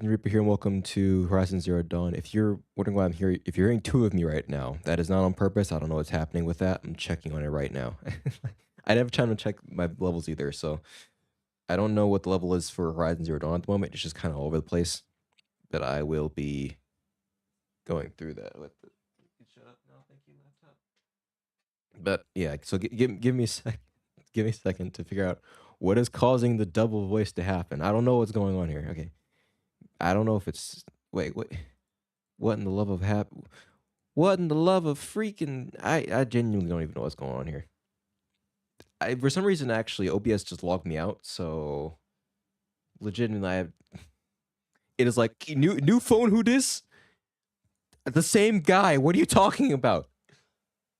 Captain Reaper here, and welcome to Horizon Zero Dawn. If you're wondering why I'm here, if you're hearing two of me right now, that is not on purpose. I don't know what's happening with that. I'm checking on it right now. I never time to check my levels either, so I don't know what the level is for Horizon Zero Dawn at the moment. It's just kind of all over the place, but I will be going through that with the. Shut up now, thank you, laptop. But yeah, so give me a sec, give me a second to figure out what is causing the double voice to happen. I don't know what's going on here. Okay. I don't know if it's wait, what in the love of what in the love of freaking I genuinely don't even know what's going on here. For some reason actually OBS just logged me out, so legitimately it is like new phone who dis? The same guy. What are you talking about?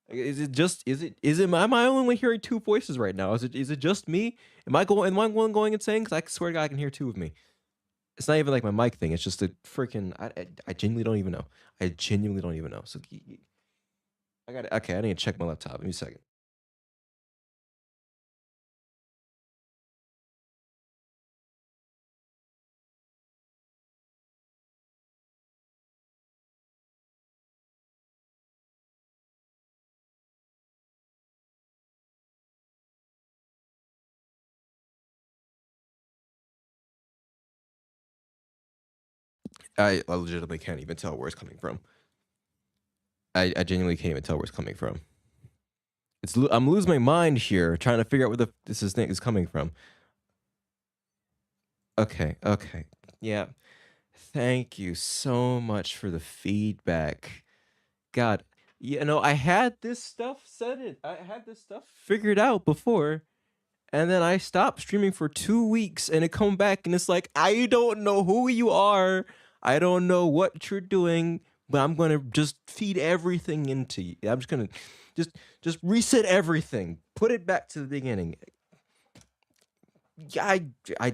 Is it am I only hearing two voices right now? Is it just me? Am I going insane? Cuz I swear to God I can hear two of me. It's not even like my mic thing. It's just a freaking. I genuinely don't even know. I genuinely don't even know. So I got it. Okay, I need to check my laptop. Give me a second. I legitimately can't even tell where it's coming from. I genuinely can't even tell where it's coming from. I'm losing my mind here trying to figure out where this thing is coming from. Okay, yeah. Thank you so much for the feedback. God, I had this stuff I had this stuff figured out before. And then I stopped streaming for 2 weeks and it come back and it's like, I don't know who you are. I don't know what you're doing, but I'm going to just feed everything into you. I'm just going to just reset everything. Put it back to the beginning. Yeah, I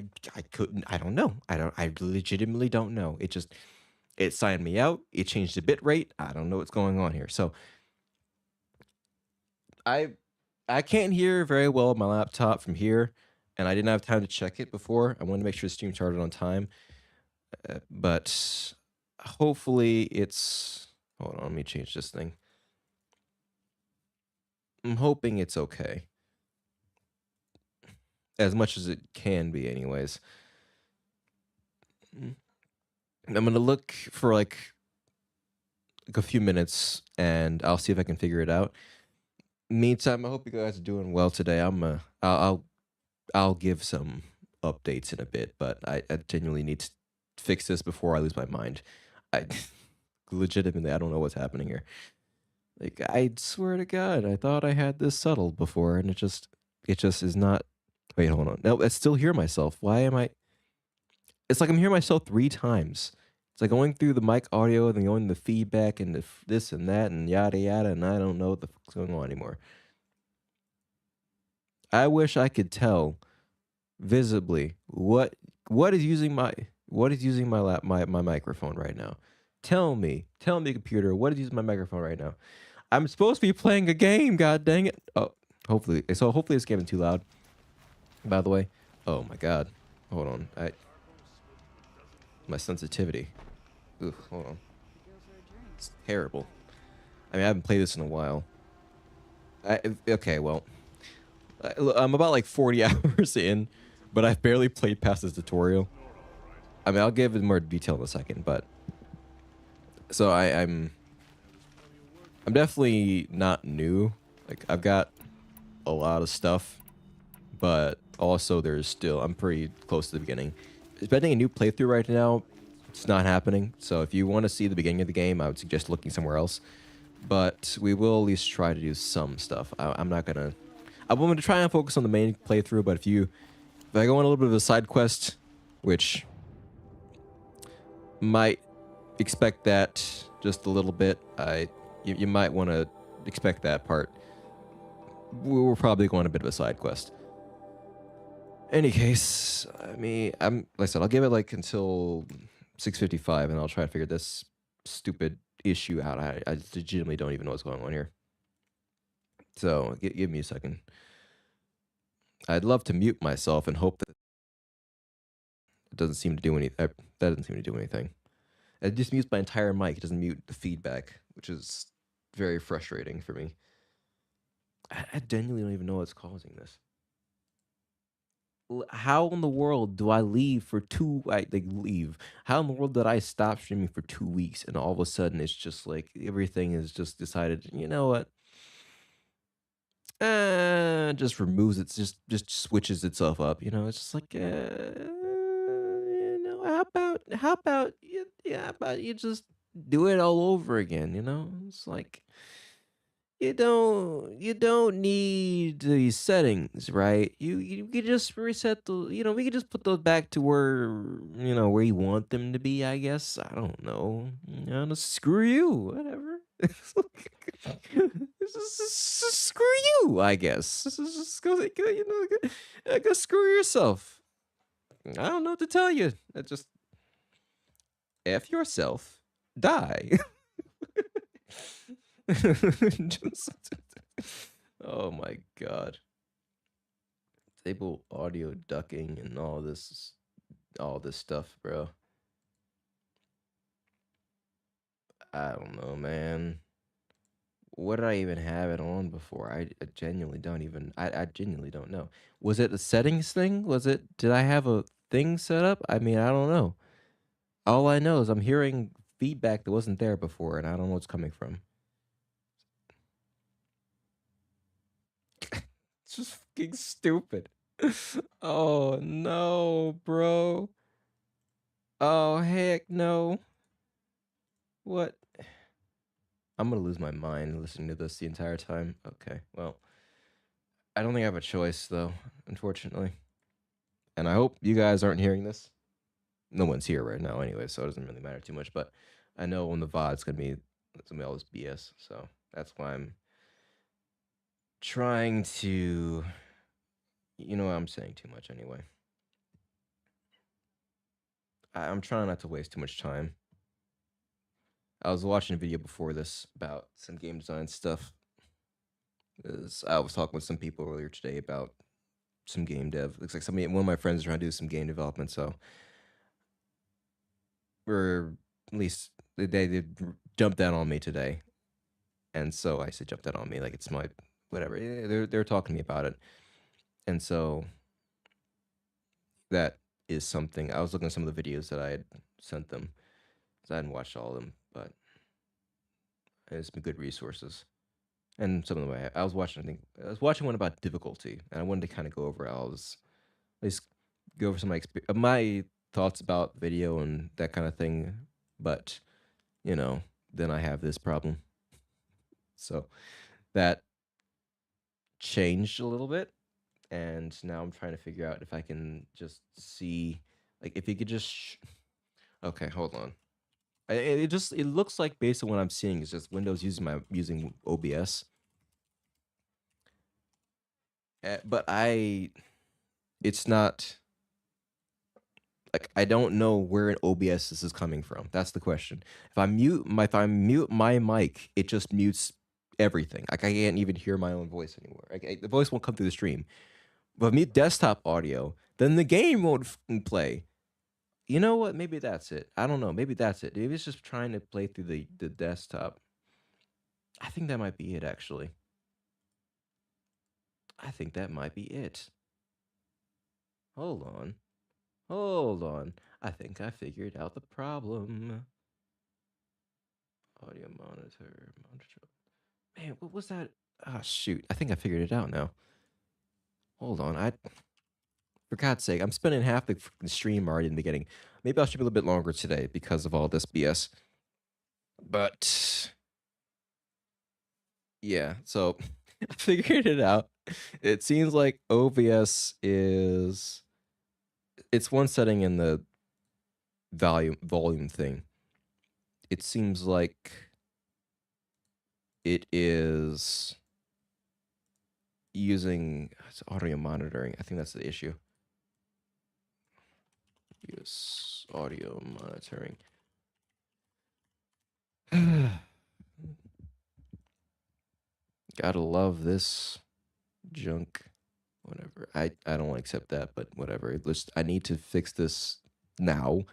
couldn't. I don't know. I legitimately don't know. It signed me out. It changed the bit rate. I don't know what's going on here. So I can't hear very well on my laptop from here, and I didn't have time to check it before. I wanted to make sure the stream started on time, but hopefully it's. Hold on, let me change this thing. I'm hoping it's okay, as much as it can be, anyways. I'm gonna look for like a few minutes, and I'll see if I can figure it out. Meantime, I hope you guys are doing well today. I'll give some updates in a bit, but I genuinely need to fix this before I lose my mind. I legitimately I don't know what's happening here. Like I swear to God, I thought I had this settled before, and it just is not. Wait, hold on. No, I still hear myself. Why am I? It's like I'm hearing myself 3 times. It's like going through the mic audio and then going to the feedback and this and that and yada yada, and I don't know what the fuck's going on anymore. I wish I could tell visibly what is using my my microphone right now. Tell me, computer, what is using my microphone right now? I'm supposed to be playing a game. God dang it! Oh, hopefully this game isn't too loud. By the way, oh my God, hold on, my sensitivity. Ugh, hold on, it's terrible. I mean, I haven't played this in a while. Okay, well, I'm about like 40 hours in, but I've barely played past this tutorial. I mean, I'll give it more detail in a second, but so I'm definitely not new. Like I've got a lot of stuff, but also I'm pretty close to the beginning. Spending a new playthrough right now, it's not happening. So if you want to see the beginning of the game, I would suggest looking somewhere else. But we will at least try to do some stuff. I'm going to try and focus on the main playthrough, but if I go on a little bit of a side quest, which might expect that just a little bit, you might want to expect that part. We're probably going on a bit of a side quest. Any case, I mean, like I said, I'll give it like until 6:55, and I'll try to figure this stupid issue out. I legitimately don't even know what's going on here. So give me a second. I'd love to mute myself and hope that It doesn't seem to do any. That doesn't seem to do anything. It just mutes my entire mic. It doesn't mute the feedback, which is very frustrating for me. I genuinely don't even know what's causing this. How in the world do I leave for two? Like leave. How in the world did I stop streaming for 2 weeks and all of a sudden it's just like everything is just decided? You know what? Just removes it. Just switches itself up. You know, it's just like you know, how about you? Yeah, how about you just do it all over again? You know, it's like you don't need these settings, right? You could just reset the we could just put those back to where you want them to be, I guess. I don't know. Screw you. Whatever. Screw you, I guess. Just go screw yourself. I don't know what to tell you. Just F yourself. Die. Just- oh my god. Disable audio ducking and all this stuff, bro. I don't know, man. What did I even have it on before? I genuinely don't even I genuinely don't know. Was it the settings thing? Did I have a thing set up? I mean, I don't know. All I know is I'm hearing feedback that wasn't there before and I don't know what's coming from. It's just fucking stupid. Oh no, bro. Oh heck no. What? I'm gonna lose my mind listening to this the entire time. Okay, well, I don't think I have a choice though, unfortunately. And I hope you guys aren't hearing this. No one's here right now anyway, so it doesn't really matter too much. But I know on the VOD it's gonna be all this BS. So that's why I'm trying to. I'm saying too much anyway. I'm trying not to waste too much time. I was watching a video before this about some game design stuff. I was talking with some people earlier today about some game dev. Looks like one of my friends is trying to do some game development, so or at least they jumped that on me today, and so I said jumped that on me like it's my whatever. They're talking to me about it, and so that is something. I was looking at some of the videos that I had sent them, because I hadn't watched all of them, but there's some good resources. And some of them I was watching. I was watching one about difficulty, and I wanted to kind of go over. At least go over some of my thoughts about video and that kind of thing. But then I have this problem, so that changed a little bit, and now I'm trying to figure out if I can just see, like, if you could just. Okay, hold on. It looks like based on what I'm seeing is just Windows using OBS, but it's not like I don't know where in OBS this is coming from. That's the question. If I mute my mic, it just mutes everything. Like I can't even hear my own voice anymore. The voice won't come through the stream. But if I mute desktop audio, then the game won't play. You know what? Maybe that's it. I don't know. Maybe that's it. Maybe it's just trying to play through the desktop. I think that might be it, actually. I think that might be it. Hold on. Hold on. I think I figured out the problem. Audio monitor. Man, what was that? Ah, shoot. I think I figured it out now. Hold on. For God's sake, I'm spending half the stream already in the beginning. Maybe I'll stream a little bit longer today because of all this BS. But yeah, so I figured it out. It seems like OBS it's one setting in the volume thing. It seems like it is using audio monitoring. I think that's the issue. Use audio monitoring. Gotta love this junk. Whatever. I don't want to accept that, but whatever. I need to fix this now.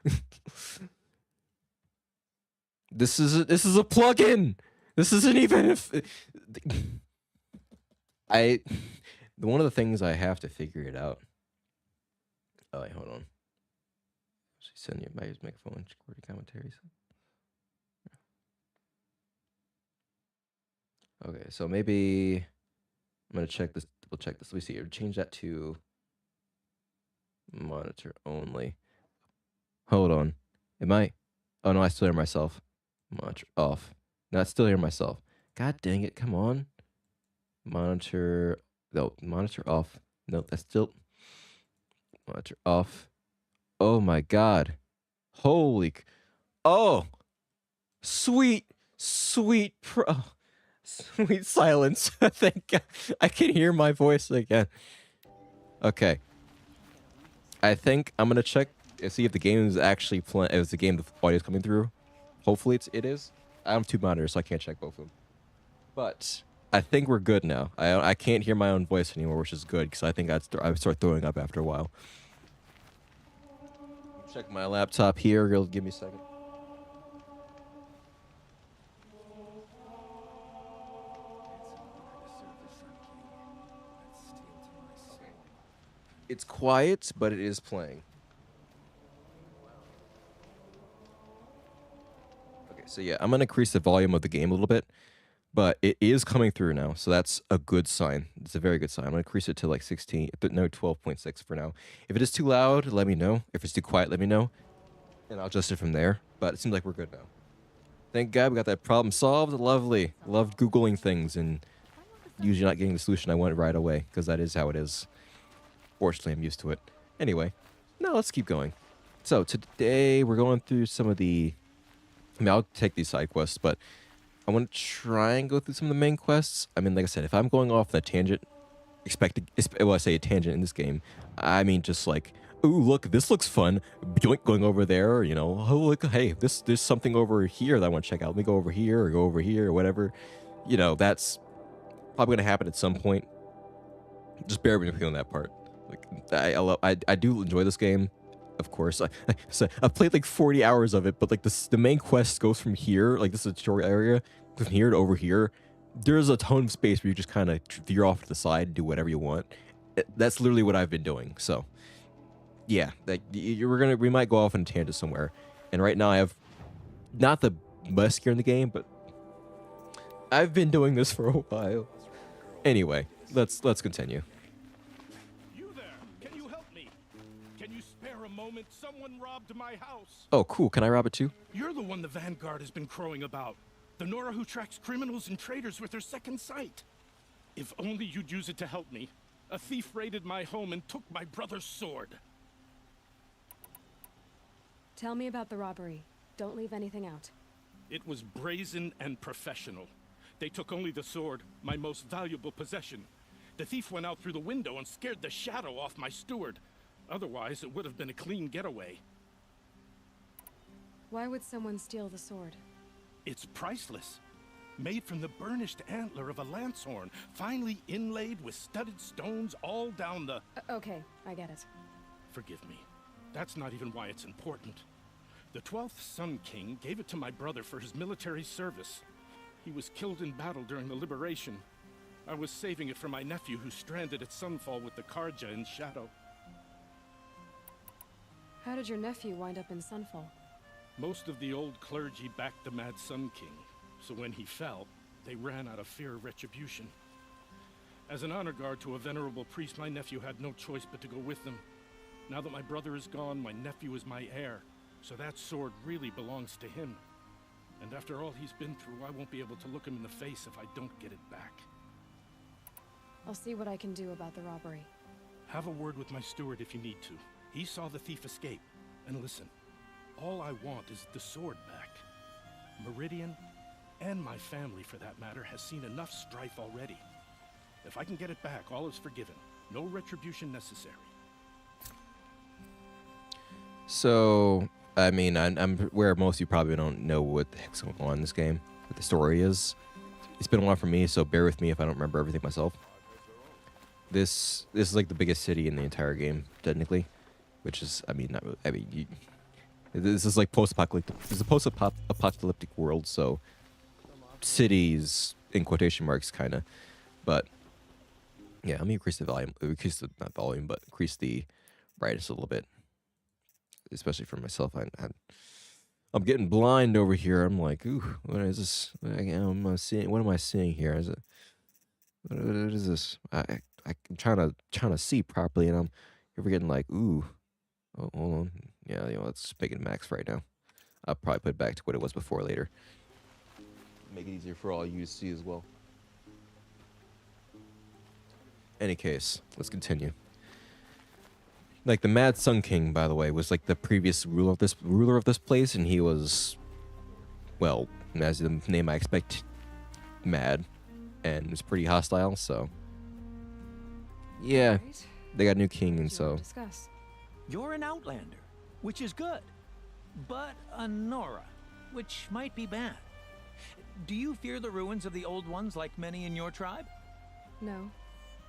This is a plugin. This isn't even if I. One of the things I have to figure it out. Oh wait, hold on. She's sending you my microphone recording commentaries. Okay, so maybe I'm gonna check this. Double check this. Let me see. Change that to monitor only. Hold on. Am I? Oh no, I still hear myself. Monitor off. No, I still hear myself. God dang it! Come on. Monitor. No, monitor off. No, that's still. Monitor off. Oh my god. Holy. Oh. Sweet. Sweet. Sweet silence. Thank God. I can hear my voice again. Okay. I think I'm gonna check and see if the game is actually playing. Is the game the audio is coming through? Hopefully it is. I have 2 monitors, so I can't check both of them. But I think we're good now. I can't hear my own voice anymore, which is good because I think I'd start throwing up after a while. Check my laptop here. Give me a second. It's quiet, but it is playing. Okay, so yeah, I'm gonna increase the volume of the game a little bit, but it is coming through now, so that's a good sign. It's a very good sign. I'm gonna increase it to like 16, but no, 12.6 for now. If it is too loud, let me know. If it's too quiet, let me know, and I'll adjust it from there. But it seems like we're good now. Thank God we got that problem solved. Lovely. Love Googling things and usually not getting the solution I want right away, because that is how it is. Fortunately, I'm used to it. Anyway, now let's keep going. So today we're going through some of the... I mean, I'll take these side quests, but I want to try and go through some of the main quests. I mean, like I said, if I'm going off on a tangent, well, I say a tangent in this game, I mean just like, ooh, look, this looks fun. Doink, going over there, you know, oh, look, hey, there's something over here that I want to check out. Let me go over here or go over here or whatever. You know, that's probably going to happen at some point. Just bear with me on that part. Like, I do enjoy this game, of course. I've played like 40 hours of it, but like the main quest goes from here, like this is a tutorial area, from here to over here. There's a ton of space where you just kind of veer off to the side and do whatever you want. That's literally what I've been doing. So, yeah, like we might go off on a tangent somewhere. And right now I have not the best gear in the game, but I've been doing this for a while. Anyway, let's continue. Someone robbed my house. Oh, cool. Can I rob it too? You're the one the Vanguard has been crowing about. The Nora who tracks criminals and traitors with her second sight. If only you'd use it to help me. A thief raided my home and took my brother's sword. Tell me about the robbery. Don't leave anything out. It was brazen and professional. They took only the sword, my most valuable possession. The thief went out through the window and scared the shadow off my steward. Otherwise, it would have been a clean getaway. Why would someone steal the sword? It's priceless. Made from the burnished antler of a lancehorn, finely inlaid with studded stones all down the... Okay, I get it. Forgive me. That's not even why it's important. The 12th Sun King gave it to my brother for his military service. He was killed in battle during the liberation. I was saving it for my nephew who's stranded at Sunfall with the Karja in Shadow. How did your nephew wind up in Sunfall? Most of the old clergy backed the Mad Sun King, so when he fell, they ran out of fear of retribution. As an honor guard to a venerable priest, my nephew had no choice but to go with them. Now that my brother is gone, my nephew is my heir, so that sword really belongs to him. And after all he's been through, I won't be able to look him in the face if I don't get it back. I'll see what I can do about the robbery. Have a word with my steward if you need to. He saw the thief escape. And listen, all I want is the sword back. Meridian, and my family for that matter, has seen enough strife already. If I can get it back, all is forgiven. No retribution necessary. So, I mean, I'm aware most of you probably don't know what the heck's going on in this game, what the story is. It's been a while for me, so bear with me if I don't remember everything myself. This is like the biggest city in the entire game, technically, which is, I mean, not really, I mean, this is like post-apocalyptic. This is a post-apocalyptic world, so cities in quotation marks, kind of. But yeah, let me increase the volume. Increase the not volume, but increase the brightness a little bit, especially for myself. I'm getting blind over here. I'm like, ooh, what is this? I'm seeing. What am I seeing here? Is it? What is this? I'm trying to see properly, and I'm ever getting like, ooh, oh, hold on. Yeah, let's make it max right now. I'll probably put it back to what it was before later. Make it easier for all you to see as well. Any case, let's continue. Like the Mad Sun King, by the way, was like the previous ruler of this place, and he was, well, as the name I expect, mad, and was pretty hostile. So, yeah, Right. they got a new king, and What do you want so to discuss? You're an outlander, which is good, but a Nora, which might be bad. Do you fear the ruins of the old ones like many in your tribe? No,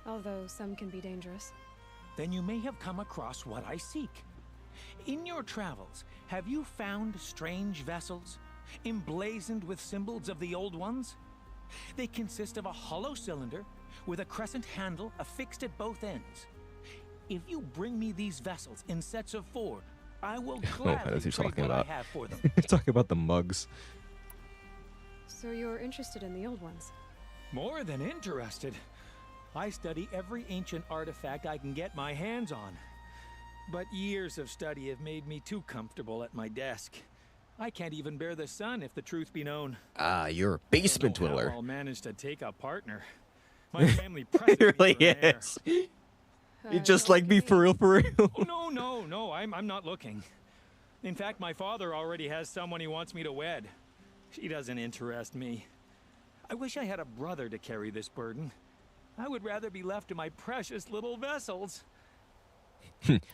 although some can be dangerous. Then you may have come across what I seek. In your travels, have you found strange vessels, emblazoned with symbols of the old ones? They consist of a hollow cylinder with a crescent handle affixed at both ends. If you bring me these vessels in sets of 4, I will I know gladly what you're trade talking what about. I have for them. talking about the mugs. So you're interested in the old ones? More than interested. I study every ancient artifact I can get my hands on. But years of study have made me too comfortable at my desk. I can't even bear the sun, if the truth be known. Ah, you're a basement I don't know dweller. how I'll manage to take a partner. My family presses It really me for an heir. is. You just like me for real, for real. Oh, no, I'm not looking. In fact, my father already has someone he wants me to wed. She doesn't interest me. I wish I had a brother to carry this burden. I would rather be left to my precious little vessels.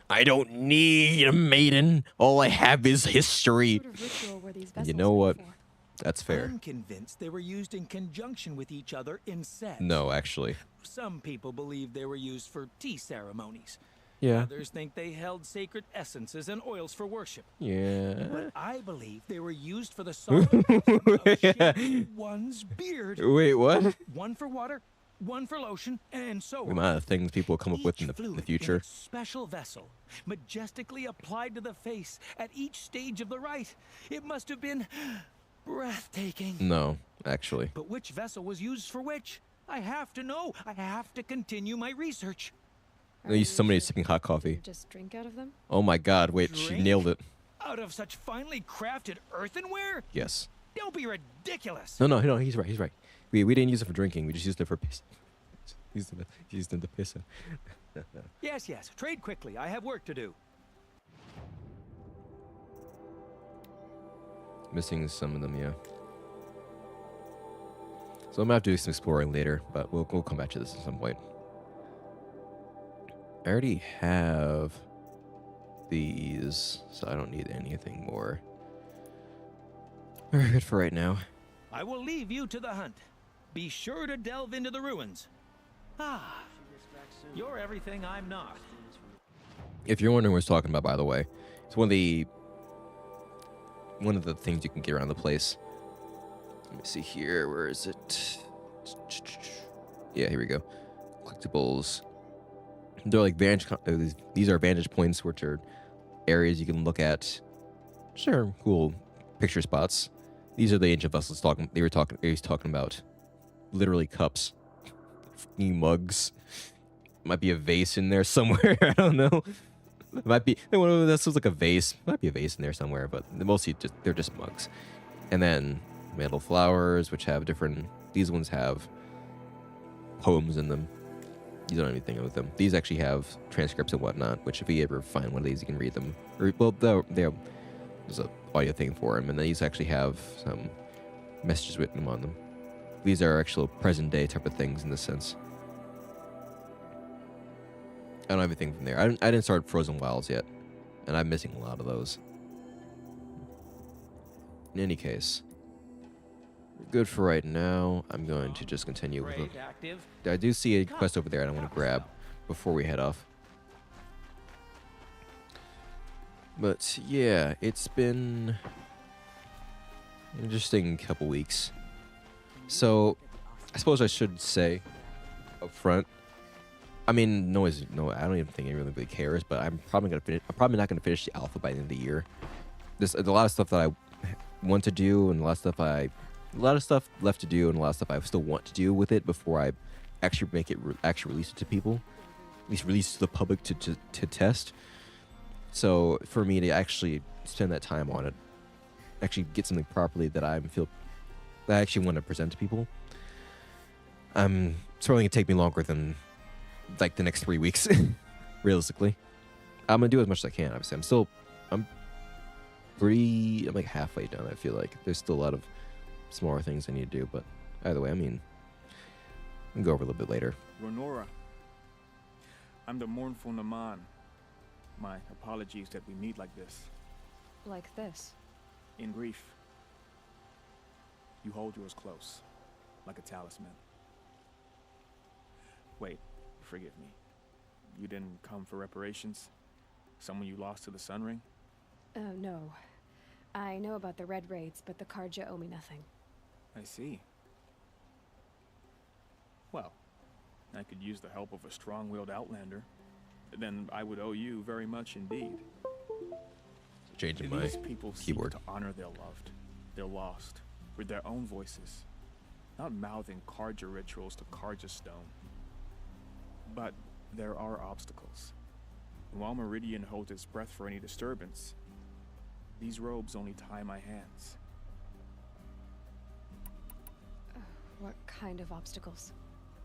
I don't need a maiden. All I have is history. What sort of ritual were these And vessels you know made what? for? That's fair. I'm convinced they were used in conjunction with each other in sets. No, actually. Some people believe they were used for tea ceremonies. Yeah. Others think they held sacred essences and oils for worship. Yeah. But I believe they were used for the solemn of shaving one's beard. Wait, what? One for water, one for lotion, and so The on. amount of things people will come up with in Each the fluid future. in its special vessel, majestically applied to the face at each stage of the rite. It must have been breathtaking. No, actually. But which vessel was used for which? I have to know. I have to continue my research. Are At you least somebody's sure sipping hot you coffee. didn't just drink out of them? Oh my god, wait, she Drink? nailed it. Out of such finely crafted earthenware? Yes. Don't be ridiculous. No, he's right. We didn't use it for drinking, we just used it for piss. Used it to piss. Yes, trade quickly. I have work to do. Missing some of them, yeah. So I'm gonna have to do some exploring later, but we'll come back to this at some point. I already have these, so I don't need anything more. We're good for right now. I will leave you to the hunt. Be sure to delve into the ruins. Ah, you're everything I'm not. If you're wondering what it's talking about, by the way, it's one of the things you can get around the place. Let me see here. Where is it? Yeah, here we go. Collectibles. They're like these are vantage points, which are areas you can look at. Sure, cool picture spots. These are the ancient vessels he was talking about. Literally cups. Fucking mugs. Might be a vase in there somewhere. I don't know. It might be one of this was like a vase. Might be a vase in there somewhere, but mostly they're just mugs. And then metal flowers, which have different. These ones have poems in them. You don't have anything with them. These actually have transcripts and whatnot, which if you ever find one of these, you can read them. Or, well, there's an audio thing for them, and these actually have some messages written on them. These are actual present day type of things in this sense. I don't have anything from there. I didn't start Frozen Wilds yet, and I'm missing a lot of those. In any case, we're good for right now. I'm going to just continue with Great, it. active. I do see a quest over there, and I want to grab before we head off. But yeah, it's been an interesting couple weeks. So I suppose I should say up front. I mean, no. I don't even think anyone really cares. But I'm probably gonna finish. I'm probably not gonna finish the alpha by the end of the year. There's a lot of stuff that I want to do, and a lot of stuff left to do, and a lot of stuff I still want to do with it before I actually make it actually release it to people, at least release it to the public to test. So for me to actually spend that time on it, actually get something properly that I actually want to present to people, it's probably gonna take me longer than like the next 3 weeks, realistically. I'm gonna do as much as I can. Obviously, I'm I'm like halfway done. I feel like there's still a lot of smaller things I need to do, but either way, I mean, we can go over a little bit later. Ronora, I'm the mournful Naman. My apologies that we meet like this. Like this. In grief. You hold yours close, like a talisman. Wait, forgive me. You didn't come for reparations? Someone you lost to the Sun Ring? No. I know about the Red Raids, but the Karja owe me nothing. I see. Well, I could use the help of a strong-willed outlander. Then I would owe you very much indeed. Changing my These people keyboard. seek to honor their loved, their lost, with their own voices, not mouthing Karja rituals to Karja stone. But there are obstacles. And while Meridian holds its breath for any disturbance, these robes only tie my hands. What kind of obstacles?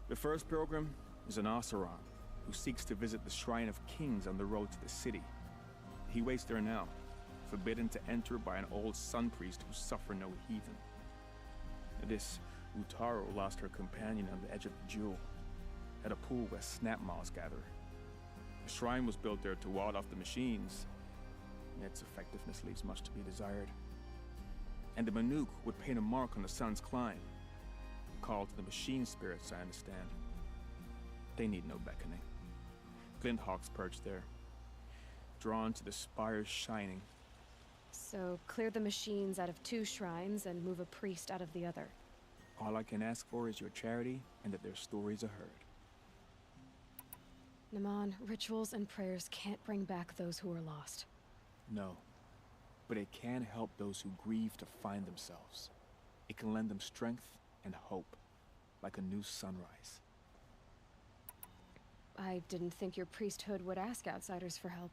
The first pilgrim is an Oseram who seeks to visit the Shrine of Kings on the road to the city. He waits there now, forbidden to enter by an old sun priest who suffer no heathen. This Utaro lost her companion on the edge of the jewel, at a pool where snap moths gather. The shrine was built there to ward off the machines. Its effectiveness leaves much to be desired. And the Manuk would paint a mark on the sun's climb, called to the machine spirits, I understand. They need no beckoning. Glint hawks perch there, drawn to the spire's shining. So, clear the machines out of 2 shrines and move a priest out of the other. All I can ask for is your charity and that their stories are heard. Naman, rituals and prayers can't bring back those who are lost. No, but it can help those who grieve to find themselves. It can lend them strength and hope, like a new sunrise. I didn't think your priesthood would ask outsiders for help.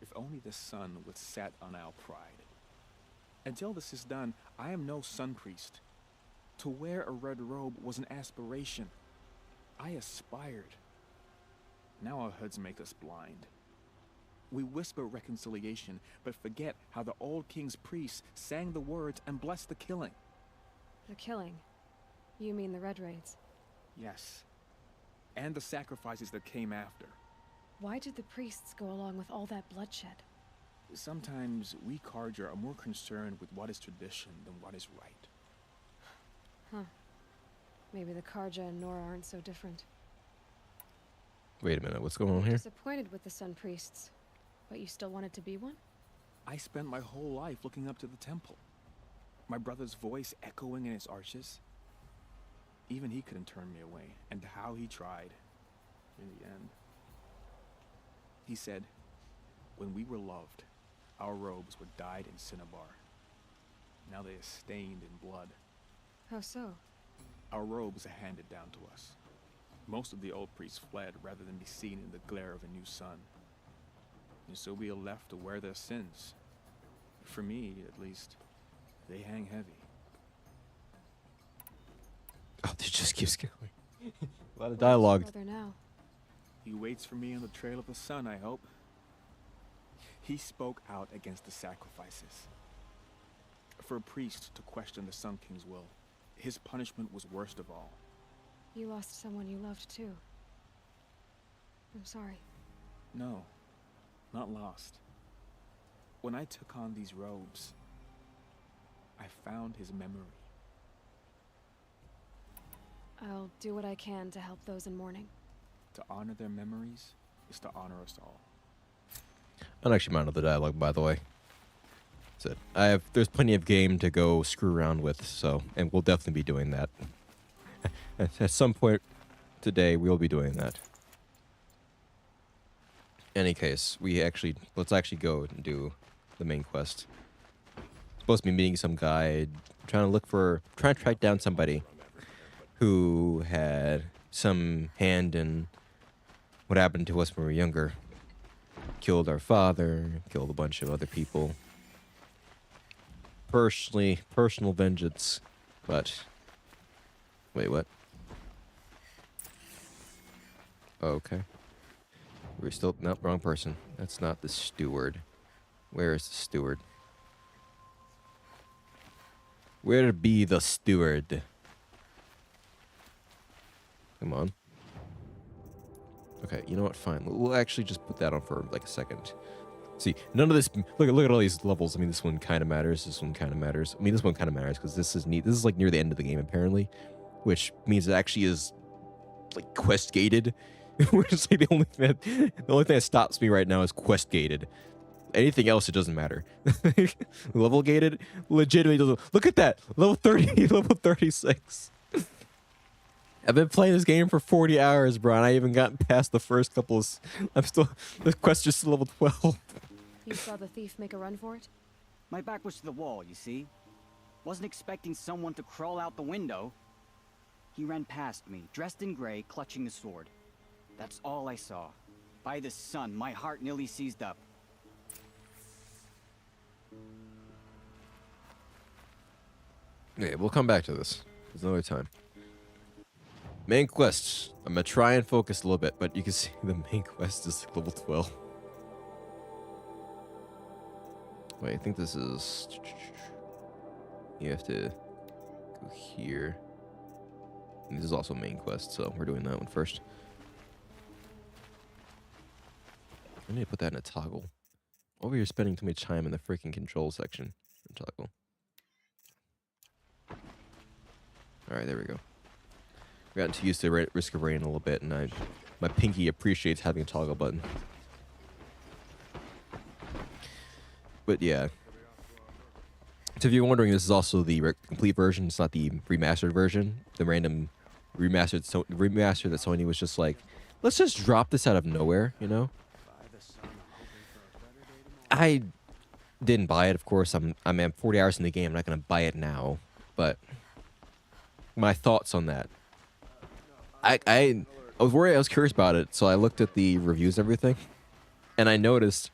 If only the sun would set on our pride. Until this is done, I am no sun priest. To wear a red robe was an aspiration. I aspired. Now our hoods make us blind. We whisper reconciliation, but forget how the old king's priests sang the words and blessed the killing. The killing? You mean the Red Raids? Yes. And the sacrifices that came after. Why did the priests go along with all that bloodshed? Sometimes we Karja are more concerned with what is tradition than what is right. Huh. Maybe the Karja and Nora aren't so different. Wait a minute, what's going on here? Disappointed with the Sun Priests, but you still wanted to be one? I spent my whole life looking up to the temple. My brother's voice echoing in its arches. Even he couldn't turn me away, and how he tried. In the end. He said, when we were loved, our robes were dyed in cinnabar. Now they are stained in blood. How so? Our robes are handed down to us. Most of the old priests fled rather than be seen in the glare of a new sun. And so we are left to wear their sins. For me, at least, they hang heavy. Oh, this just keeps going. A lot of dialogue. Where's your brother now? He waits for me on the trail of the sun, I hope. He spoke out against the sacrifices. For a priest to question the Sun King's will, his punishment was worst of all. You lost someone you loved too. I'm sorry. No, not lost. When I took on these robes, I found his memory. I'll do what I can to help those in mourning. To honor their memories is to honor us all. I don't actually mind the dialogue, by the way. So there's plenty of game to go screw around with, so, and we'll definitely be doing that. At some point today, we'll be doing that. Any case, let's actually go and do the main quest. Supposed to be meeting some guy, trying to track down somebody who had some hand in what happened to us when we were younger. Killed our father, killed a bunch of other people. Personal vengeance, but... Wait, what? Okay. We're still... Nope, wrong person. That's not the steward. Where is the steward? Where be the steward? Come on. Okay, you know what? Fine. We'll actually just put that on for like a second. See, none of this. Look at all these levels. I mean, this one kind of matters. This one kind of matters. I mean, this one kind of matters because this is neat. This is like near the end of the game apparently, which means it actually is like quest gated. Which is like the only thing that stops me right now is quest gated. Anything else, it doesn't matter. Level gated, legitimately doesn't. Look at that, level 30, level 36. I've been playing this game for 40 hours, bro, and I haven't gotten past the first couple of... The quest is level 12. You saw the thief make a run for it? My back was to the wall, you see? Wasn't expecting someone to crawl out the window. He ran past me, dressed in gray, clutching the sword. That's all I saw. By the sun, my heart nearly seized up. Okay, we'll come back to this. There's another time. Main quest. I'm gonna try and focus a little bit, but you can see the main quest is level 12. Wait, I think this is... You have to go here. And this is also main quest, so we're doing that one first. I need to put that in a toggle. Over here spending too much time in the freaking control section. Toggle. Alright, there we go. Gotten too used to Risk of Rain a little bit, and my pinky appreciates having a toggle button. But yeah. So if you're wondering, this is also the complete version. It's not the remastered version. The random remaster that Sony was just like, let's just drop this out of nowhere, you know? I didn't buy it, of course. I'm 40 hours in the game. I'm not gonna buy it now, but my thoughts on that. I was worried. I was curious about it, so I looked at the reviews and everything, and I noticed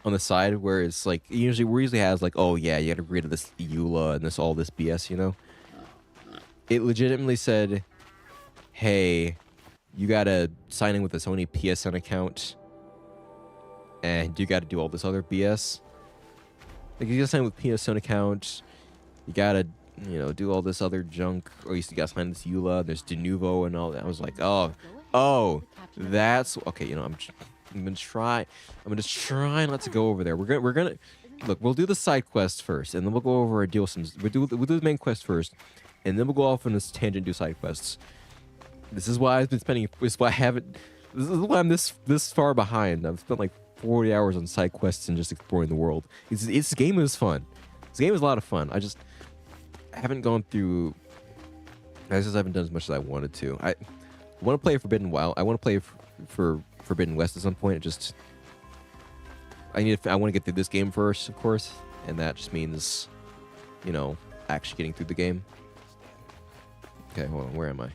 on the side where it's like usually has like, oh yeah, you gotta get rid of this EULA and all this BS, you know. It legitimately said, hey, you gotta sign in with a Sony PSN account, and you gotta do all this other BS. Like you gotta sign with PSN account, you gotta do all this other junk, or you gotta sign this EULA, there's de novo and all that. I was like, oh, that's okay. I'm gonna try not to go over there. We're gonna look. We'll do the side quest first, and then we'll go over and deal with some. We'll do the main quest first, and then we'll go off on this tangent and do side quests. This is why I've been spending. This is why I'm this far behind. I've spent like 40 hours on side quests and just exploring the world. This game is fun. This game is a lot of fun. I just haven't gone through. I just haven't done as much as I wanted to. I want to play Forbidden Wild. I want to play for Forbidden West at some point. I want to get through this game first, of course, and that just means, actually getting through the game. Okay, hold on. Where am I?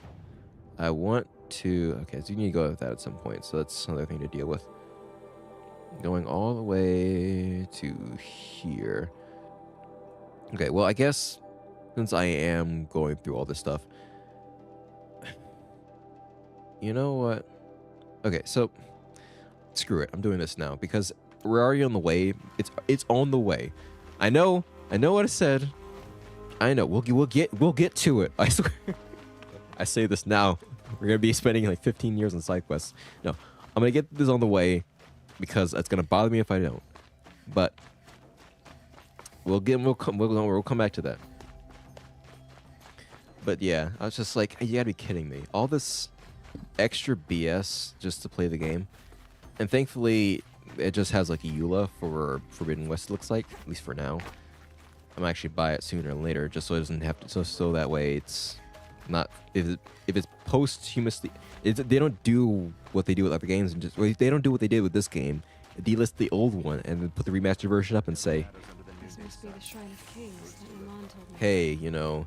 I want to. Okay, so you need to go with that at some point. So that's another thing to deal with. Going all the way to here. Okay, well, I guess since I am going through all this stuff, you know what? Okay, so screw it. I'm doing this now because we're already on the way. It's on the way. I know what I said. I know. We'll get to it. I swear. I say this now. We're gonna be spending like 15 years on side quests. No, I'm gonna get this on the way because it's gonna bother me if I don't. But we'll come back to that. But yeah, I was just like, you gotta be kidding me. All this extra BS just to play the game. And thankfully, it just has like a EULA for Forbidden West. It looks like, at least for now. I'm actually buy it sooner or later, just so it doesn't have to. So that way it's not if it's posthumously. They don't do what they do with other games, and just they don't do what they did with this game. Delist the old one and then put the remastered version up and say, This must be the Shrine of Kings that Iman told me. hey, you know,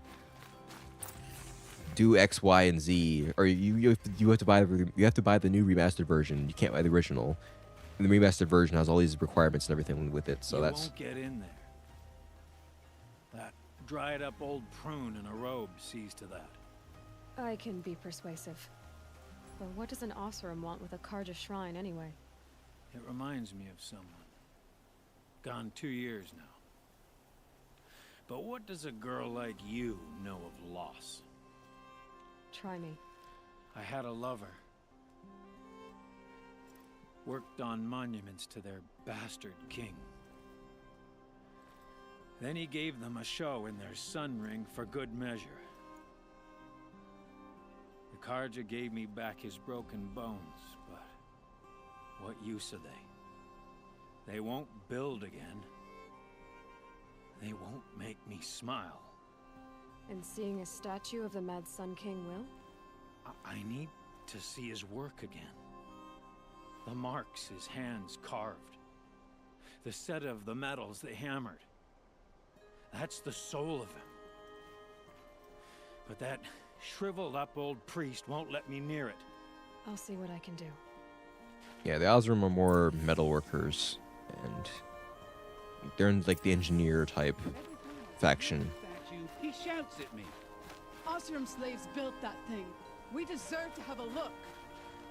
do X, Y, and Z, or you have to buy the new remastered version. You can't buy the original. And the remastered version has all these requirements and everything with it. So You that's won't get in there. That dried up old prune in a robe sees to that. I can be persuasive. But what does an Osram want with a Karja shrine anyway? It reminds me of someone. Gone 2 years now. But what does a girl like you know of loss? Try me. I had a lover. Worked on monuments to their bastard king. Then he gave them a show in their sun ring for good measure. The Karja gave me back his broken bones, but what use are they? They won't build again. They won't make me smile. And seeing a statue of the Mad Sun King will? I need to see his work again. The marks his hands carved. The set of the metals they hammered. That's the soul of him. But that shriveled up old priest won't let me near it. I'll see what I can do. yeah. The Osram are more metal workers, and they're in like the engineer type faction. Statue, he shouts at me. Osram slaves built that thing. We deserve to have a look.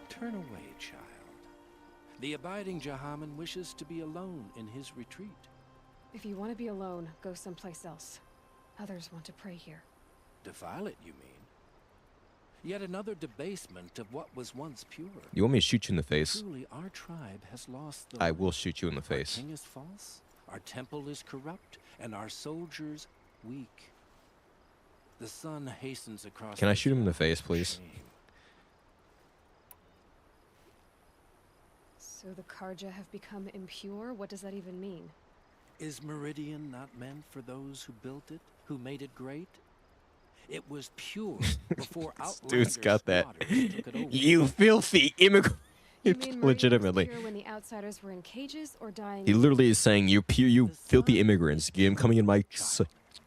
Turn away, child. The abiding Jahaman wishes to be alone in his retreat. If you want to be alone, go someplace else. Others want to pray here. Defile it, you mean? Yet another debasement of what was once pure. You want me to shoot you in the face? Truly, our tribe has lost the I will shoot you in the face. Our king is false, our temple is corrupt, and our soldiers weak. The sun hastens across. Can I shoot him in the face, please? shame. So the Karja have become impure? What does that even mean? Is Meridian not meant for those who built it, who made it great? It was pure before This outlander dude's got that. squatters took it over. You filthy immigrant. You mean Meridian Legitimately. was pure when the outsiders were in cages or dying? He literally is saying, you filthy immigrants. I'm coming in my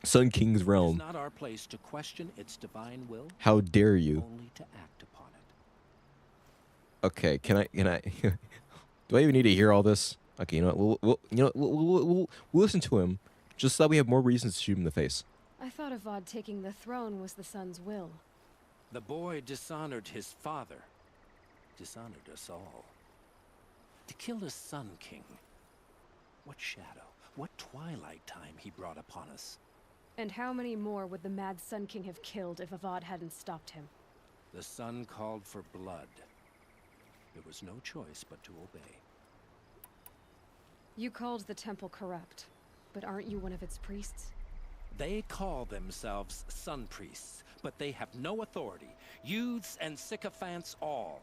Sun King's It is realm. not our place to question its divine will, How dare you? only to act upon it. Okay, can I do I even need to hear all this? Okay, you know what? We'll listen to him, just so that we have more reasons to shoot him in the face. I thought Avad taking the throne was the sun's will. The boy dishonored his father, dishonored us all. To kill a Sun King. What shadow, what twilight time he brought upon us. And how many more would the Mad Sun King have killed if Avad hadn't stopped him? The sun called for blood. There was no choice but to obey. You called the temple corrupt, but aren't you one of its priests? They call themselves sun priests, but they have no authority. Youths and sycophants all.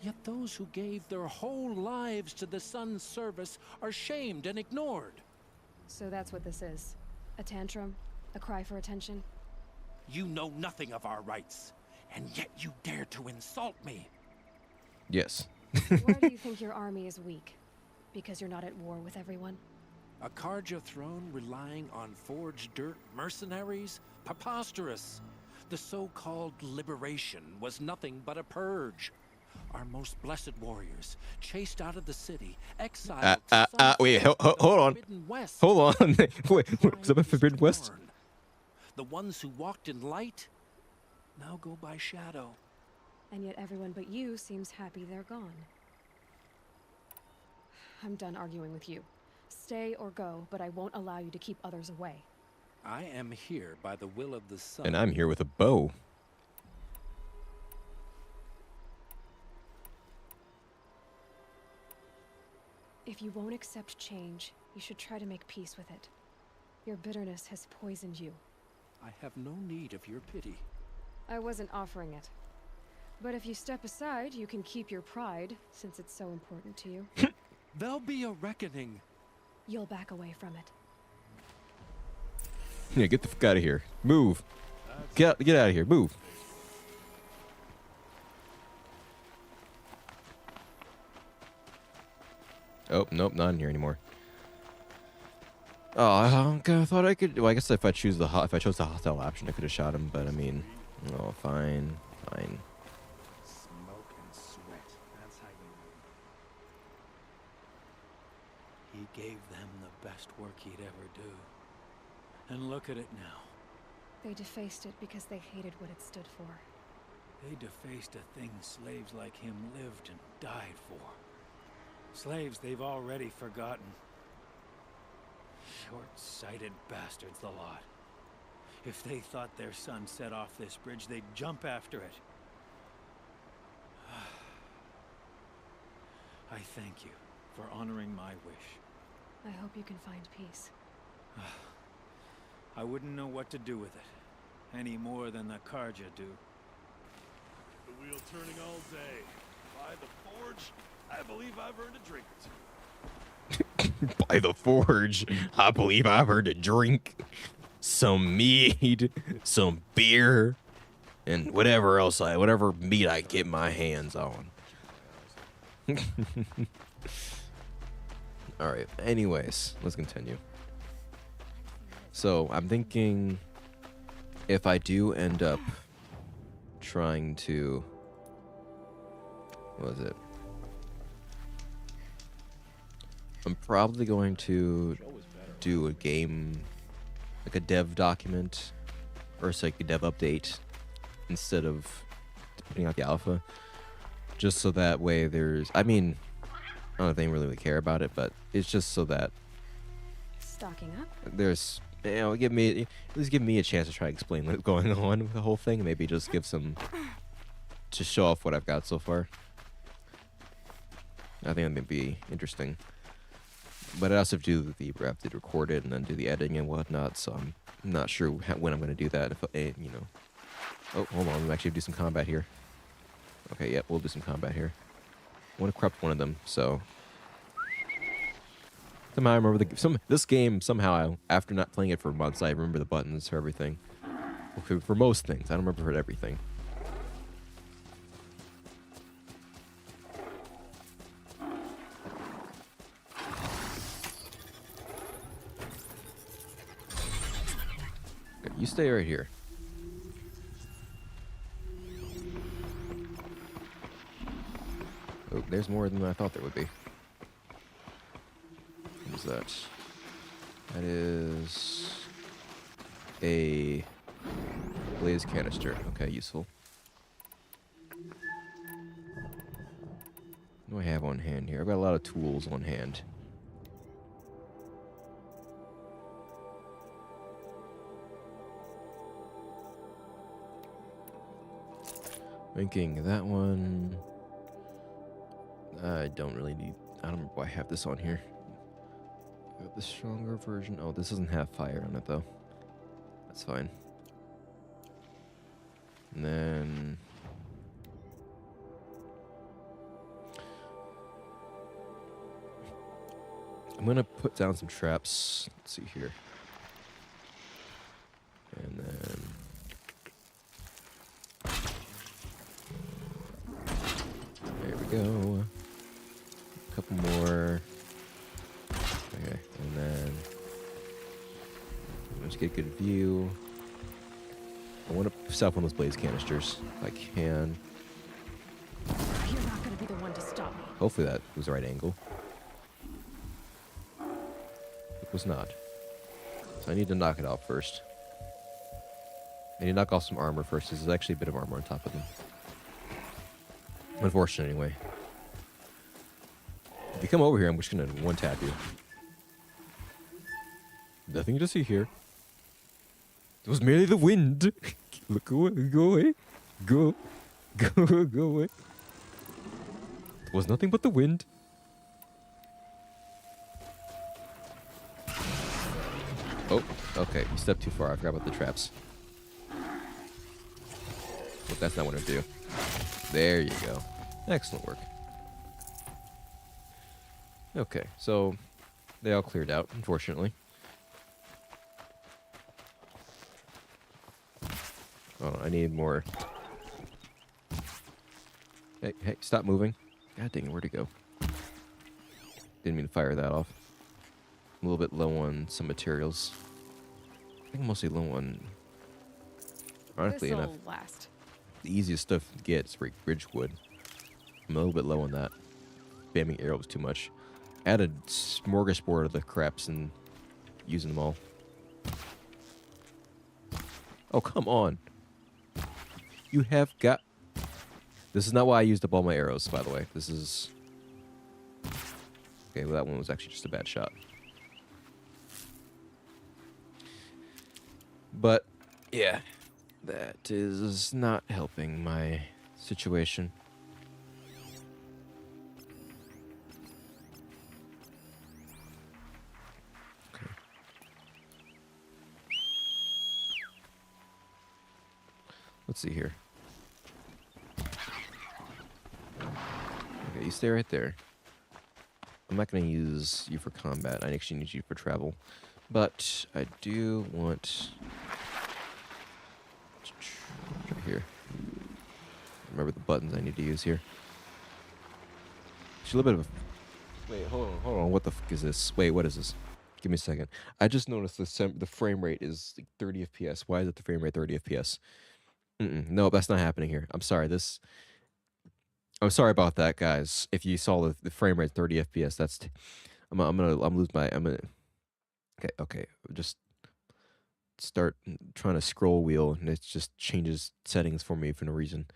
Yet those who gave their whole lives to the sun's service are shamed and ignored. So that's what this is. A tantrum? A cry for attention? You know nothing of our rights, and yet you dare to insult me. Yes. Why do you think your army is weak? Because you're not at war with everyone? A Karja throne relying on forged dirt mercenaries? Preposterous. The so-called liberation was nothing but a purge. Our most blessed warriors, chased out of the city, exiled to some wait, place hold in the on. Forbidden West. Hold on. Wait, was that Forbidden West? Born. The ones who walked in light now go by shadow. And yet everyone but you seems happy they're gone. I'm done arguing with you. Stay or go, but I won't allow you to keep others away. I am here by the will of the sun. And I'm here with a bow. If you won't accept change, you should try to make peace with it. Your bitterness has poisoned you. I have no need of your pity. I wasn't offering it. But if you step aside, you can keep your pride, since it's so important to you. There'll be a reckoning. You'll back away from it. Yeah, get the fuck out of here. Move. Get out of here. Move. Oh, nope, not in here anymore. Oh, I thought I could. Well, I guess if I chose the hostile option, I could have shot him. But I mean, oh, fine. Smoke and sweat. That's how you know. He gave them the best work he'd ever do. And look at it now. They defaced it because they hated what it stood for. They defaced a thing slaves like him lived and died for. Slaves they've already forgotten. Short-sighted bastards, the lot. If they thought their son set off this bridge, they'd jump after it. I thank you for honoring my wish. I hope you can find peace. I wouldn't know what to do with it, any more than the Karja do. The wheel turning all day. By the forge, I believe I've earned a drink or two. By the forge, I believe I've heard a drink, some mead, some beer, and whatever meat I get my hands on. All right. Anyways, let's continue. So I'm thinking if I do end up trying to, what was it? I'm probably going to do a game, like a dev document, or it's like a dev update, instead of putting out the alpha, just so that way there's, I mean, I don't know if they really care about it, but it's just so that Stocking up? there's, at least give me a chance to try to explain what's going on with the whole thing. Maybe just give some, to show off what I've got so far. I think that may be interesting. But I also have to record it and then do the editing and whatnot, so I'm not sure when I'm going to do that. If oh, hold on, we'll actually do some combat here. Okay, yep, we'll do some combat here. I want to corrupt one of them, so somehow I remember this game. Somehow, after not playing it for months, I remember the buttons for everything. For most things, I don't remember for everything. You stay right here. Oh, there's more than I thought there would be. What is that? That is a blaze canister. Okay, useful. What do I have on hand here? I've got a lot of tools on hand. Thinking that one. I don't really need. I don't remember why I have this on here. I got the stronger version. Oh, this doesn't have fire on it though. That's fine. And then I'm gonna put down some traps. Let's see here. And then there we go. A couple more. Okay, and then let's get a good view. I want to set up one of those blaze canisters if I can. You're not gonna be the one to stop me. Hopefully that was the right angle. It was not. So I need to knock it off first. I need to knock off some armor first. There's actually a bit of armor on top of them. Unfortunate, anyway. If you come over here, I'm just gonna one-tap you. Nothing to see here. It was merely the wind. Look away, go away. Go away. It was nothing but the wind. Oh, okay. You stepped too far. I forgot about the traps. But that's not what I do. There you go. Excellent work. Okay, so they all cleared out, unfortunately. Oh, I need more. Hey, hey, stop moving. God dang it, where'd he go? Didn't mean to fire that off. A little bit low on some materials. I think I'm mostly low on, ironically enough, This'll last. the easiest stuff to get is Ridgewood. I'm a little bit low on that. Spamming arrows too much. Add a smorgasbord of the craps and using them all. Oh, come on. You have got... This is not why I used up all my arrows, by the way. This is... Okay, well, that one was actually just a bad shot. But, yeah. That is not helping my situation. Okay. Let's see here. Okay, you stay right there. I'm not going to use you for combat. I actually need you for travel. But I do want... Right here. Remember the buttons I need to use here. Actually, a little bit of a... Wait, hold on. What the fuck is this? Wait, what is this? Give me a second. I just noticed the frame rate is like 30 FPS. Why is it the frame rate 30 FPS? No, that's not happening here. I'm sorry. I'm sorry about that, guys. If you saw the frame rate 30 FPS, that's... I'm lose my... Okay. Just start trying to scroll wheel, and it just changes settings for me for no reason.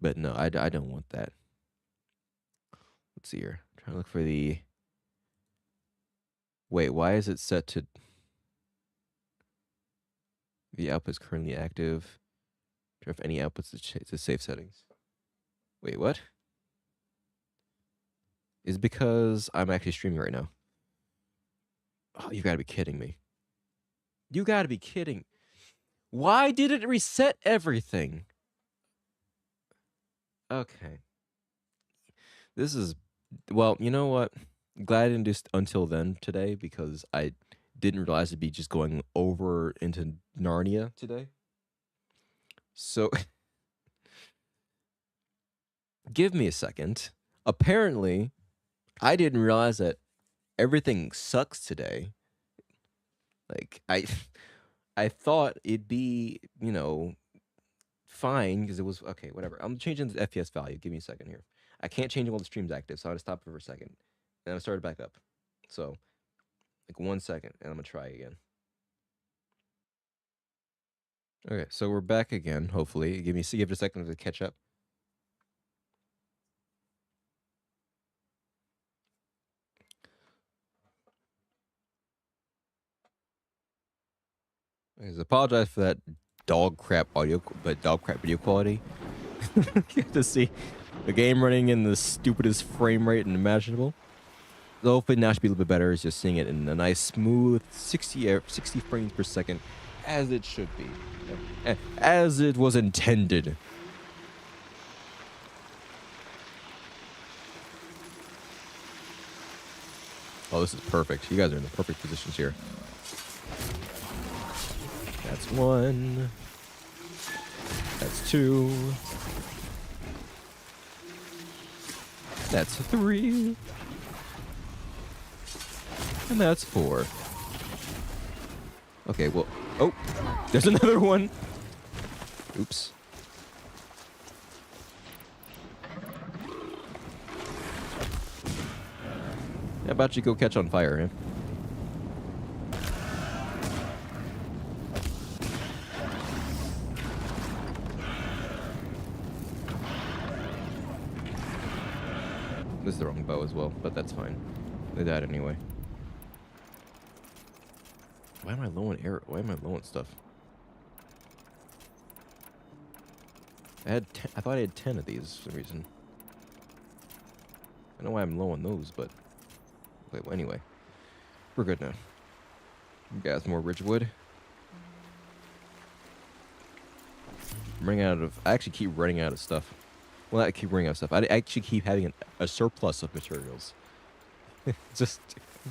But no, I don't want that. Let's see here. Trying to look for the... Wait, why is it set to... The output is currently active. If any outputs to save settings. Wait, what? Is it because I'm actually streaming right now? Oh, you gotta be kidding me. You gotta be kidding. Why did it reset everything? Okay. This is... Well, you know what? I'm glad I didn't do until then today, because I didn't realize it'd be just going over into Narnia today. So... Give me a second. Apparently, I didn't realize that everything sucks today. Like, I thought it'd be, fine, because it was... Okay, whatever. I'm changing the FPS value. Give me a second here. I can't change it while the stream's active, so I had to stop it for a second. And I started back up. So, like 1 second, and I'm going to try again. Okay, so we're back again, hopefully. Give it a second to catch up. I apologize for that dog crap video quality. You have to see the game running in the stupidest frame rate imaginable. So hopefully now should be a little bit better. It's just seeing it in a nice, smooth 60 frames per second, as it should be, as it was intended. Oh, this is perfect. You guys are in the perfect positions here. That's 1. That's 2. That's 3. And that's 4. Okay, well... Oh! There's another one! Oops. How about you go catch on fire, eh? This is the wrong bow as well, but that's fine. They died anyway. Why am I low on air? Why am I low on stuff? I thought I had 10 of these for some reason. I don't know why I'm low on those, but... Wait, well, anyway. We're good now. You guys, more Ridgewood. I'm running out of... I actually keep running out of stuff. Well, I keep running out of stuff. I actually keep having a surplus of materials. Just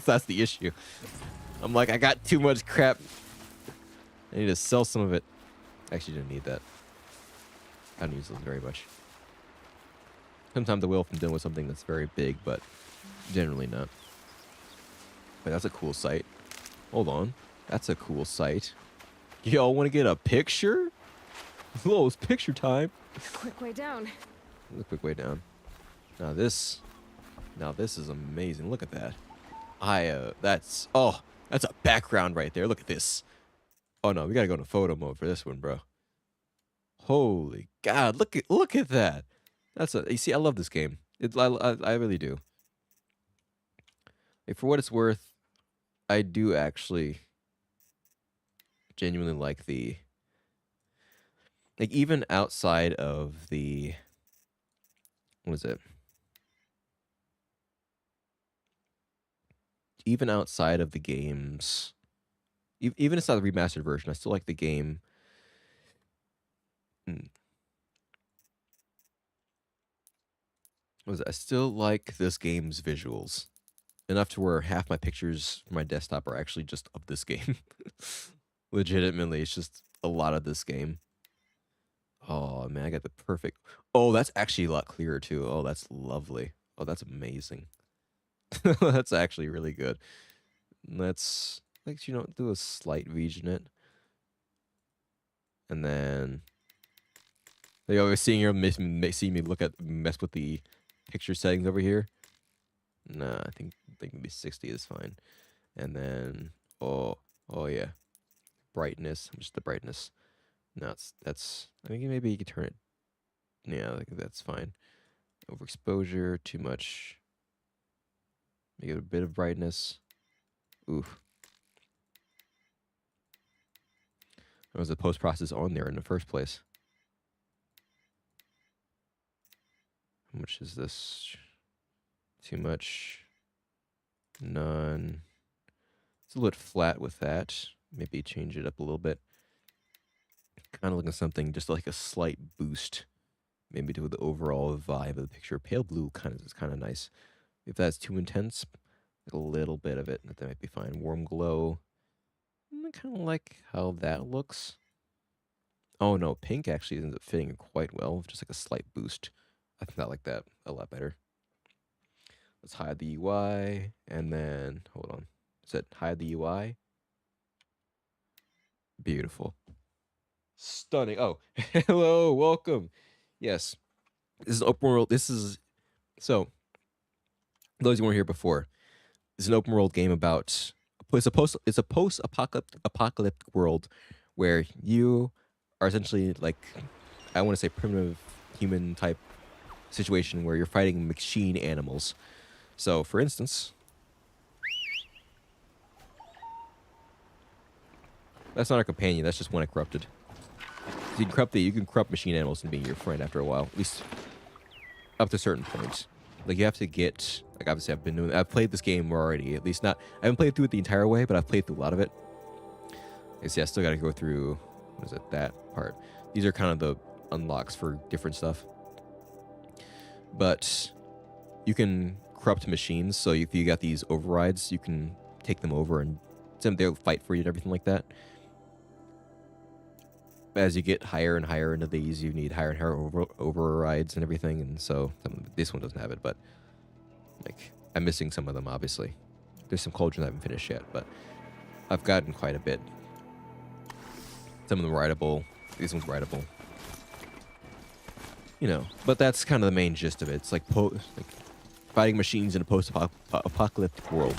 that's the issue. I'm like, I got too much crap. I need to sell some of it. Actually, didn't need that. I don't use those very much. Sometimes I will if I'm dealing with something that's very big, but generally not. But that's a cool sight. Hold on. That's a cool sight. Y'all want to get a picture? Whoa, it's picture time. Quick way down. A quick way down. Now this is amazing. Look at that. That's a background right there. Look at this. Oh no, we gotta go into photo mode for this one, bro. Holy God, look at that. You see, I love this game. I really do. Like, for what it's worth, I do actually genuinely like even outside of the, what is it? Even outside of the games, even inside the remastered version, I still like the game. I still like this game's visuals enough to where half my pictures from my desktop are actually just of this game. Legitimately, it's just a lot of this game. Oh man, I got the perfect. Oh, that's actually a lot clearer too. Oh, that's lovely. Oh, that's amazing. That's actually really good. Let's do a slight region it, and then they always seeing here see me mess with the picture settings over here. Nah, I think maybe 60 is fine. And then oh yeah, brightness, just the brightness. No, that's I think maybe you could turn it. Yeah, I think that's fine. Overexposure, too much. Make it a bit of brightness. Oof. There was a post process on there in the first place. How much is this? Too much. None. It's a little bit flat with that. Maybe change it up a little bit. Kind of looking at something just like a slight boost. Maybe to the overall vibe of the picture. Pale blue is kind of nice. If that's too intense, a little bit of it, that might be fine. Warm glow. I kind of like how that looks. Oh no, pink actually ends up fitting quite well. Just like a slight boost. I think I like that a lot better. Let's hide the UI, and then, hold on. Is it hide the UI? Beautiful. Stunning. Oh, hello, welcome. Yes, this is open world. So, those who weren't here before, it's an open world game about, it's a post-apocalyptic world where you are essentially like, I want to say primitive human type situation where you're fighting machine animals. So, for instance, that's not a companion. That's just one I corrupted. So you can corrupt machine animals and being your friend after a while, at least up to certain points. Like you have to get, like obviously I've played this game already. At least not, I haven't played through it the entire way, but I've played through a lot of it. I see. I still got to go through. What is it? That part. These are kind of the unlocks for different stuff. But you can corrupt machines. So if you got these overrides, you can take them over and they'll fight for you and everything like that. As you get higher and higher into these, you need higher and higher overrides and everything. And so this one doesn't have it, but like I'm missing some of them. Obviously, there's some cauldrons I haven't finished yet, but I've gotten quite a bit. Some of them rideable. This one's rideable. You know, but that's kind of the main gist of it. It's like fighting machines in a post-apocalyptic world.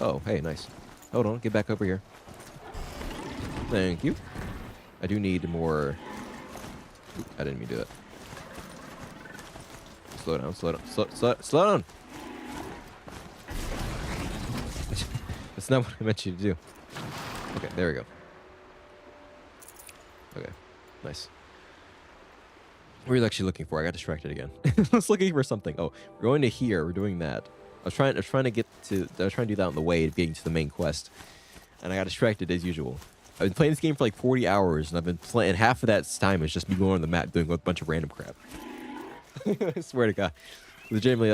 Oh, hey, nice. Hold on, get back over here. Thank you. I do need more. Oop, I didn't mean to do that. Slow down, slow down, slow down. That's not what I meant you to do. Okay, there we go. Okay, nice. What were you actually looking for? I got distracted again. I was looking for something. Oh, we're going to here. We're doing that. I was trying to do that on the way to getting to the main quest, and I got distracted as usual. I've been playing this game for like 40 hours, and I've been playing half of that time is just me going on the map doing a bunch of random crap. I swear to God, legitimately,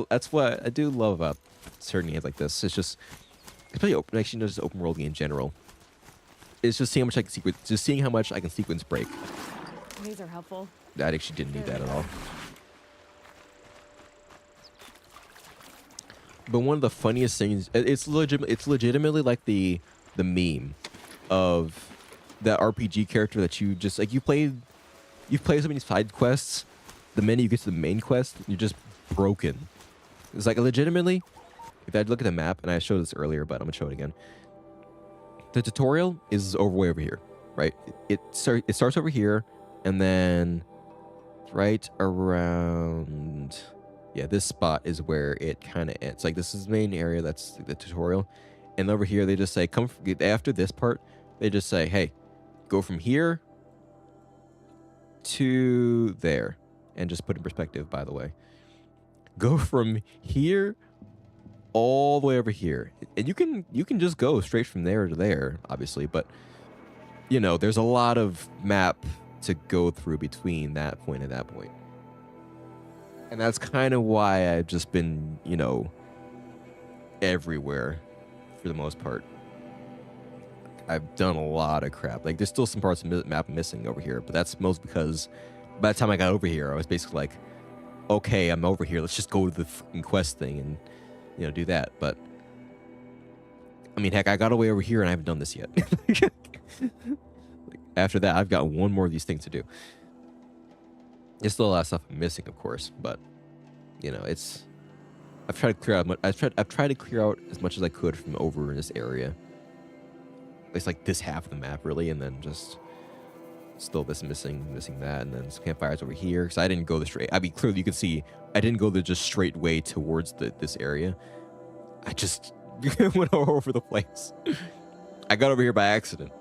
That's what I do love about certain games like this. It's just, especially actually just open world game in general. It's just seeing how much I can sequence, just seeing how much I can sequence break. These are helpful. That actually didn't need that at all. But one of the funniest things, it's legitimately like the meme of that RPG character that you just like. You play so many side quests. The minute you get to the main quest, you're just broken. It's like legitimately. If I look at the map, and I showed this earlier, but I'm gonna show it again. The tutorial is way over here, right? It starts over here, and then right around, yeah, this spot is where it kind of ends. Like this is the main area, that's the tutorial, and over here they just say after this part, they just say, hey, go from here to there, and just put in perspective. By the way, go from here all the way over here, and you can just go straight from there to there, obviously, but you know there's a lot of map to go through between that point and that point, and that's kind of why I've just been, you know, everywhere for the most part. I've done a lot of crap. Like there's still some parts of the map missing over here, but that's most because by the time I got over here, I was basically like, okay, I'm over here, let's just go to the fucking quest thing and, you know, do that. But I mean, heck, I got away over here and I haven't done this yet. After that, I've got one more of these things to do. There's still a lot of stuff I'm missing, of course, but you know, I've tried to clear out. I've tried to clear out as much as I could from over in this area. It's like this half of the map, really, and then just still this missing that, and then some campfires over here. Because I didn't go the straight. I mean, clearly you can see I didn't go the just straight way towards this area. I just went all over the place. I got over here by accident.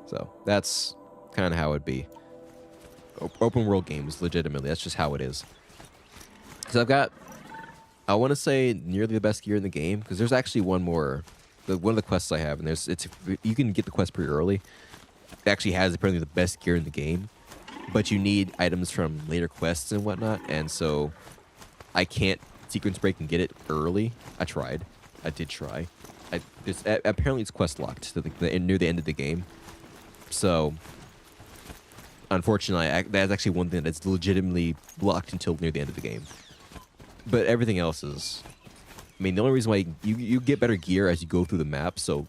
So that's kind of how it'd be. Open world games, legitimately, that's just how it is. Because I've got, I want to say, nearly the best gear in the game. Because there's actually one more. One of the quests I have, and you can get the quest pretty early. It actually has apparently the best gear in the game, but you need items from later quests and whatnot, and so I can't sequence break and get it early. I tried. I did try. Apparently it's quest locked to near the end of the game. So unfortunately, that's actually one thing that's legitimately blocked until near the end of the game. But everything else is. I mean, the only reason why you get better gear as you go through the map, so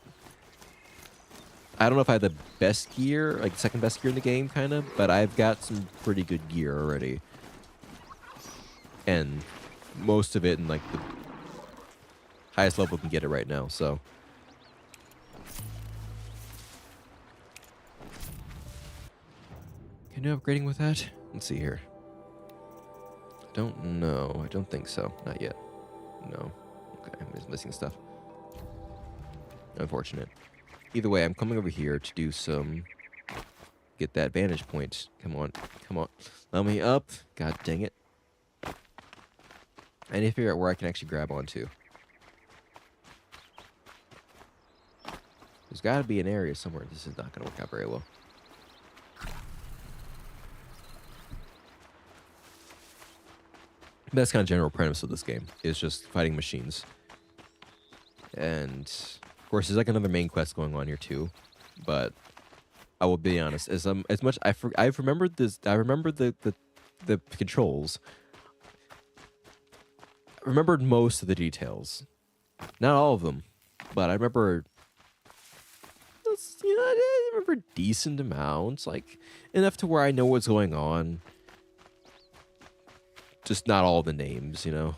I don't know if I have the best gear, like second best gear in the game, kind of, but I've got some pretty good gear already. And most of it in like the highest level we can get it right now, so. Can you upgrading with that? Let's see here. I don't know. I don't think so. Not yet. No. Okay, I'm just missing stuff. Unfortunate. Either way, I'm coming over here to do some... Get that vantage point. Come on. Come on. Let me up. God dang it. I need to figure out where I can actually grab onto. There's got to be an area somewhere. This is not going to work out very well. That's kind of general premise of this game. Is just fighting machines. And of course, there's like another main quest going on here too. But I will be honest, as much I've remembered this. I remember the controls. I remembered most of the details, not all of them, but I remember. You know, I remember decent amounts, like enough to where I know what's going on. Just not all the names, you know.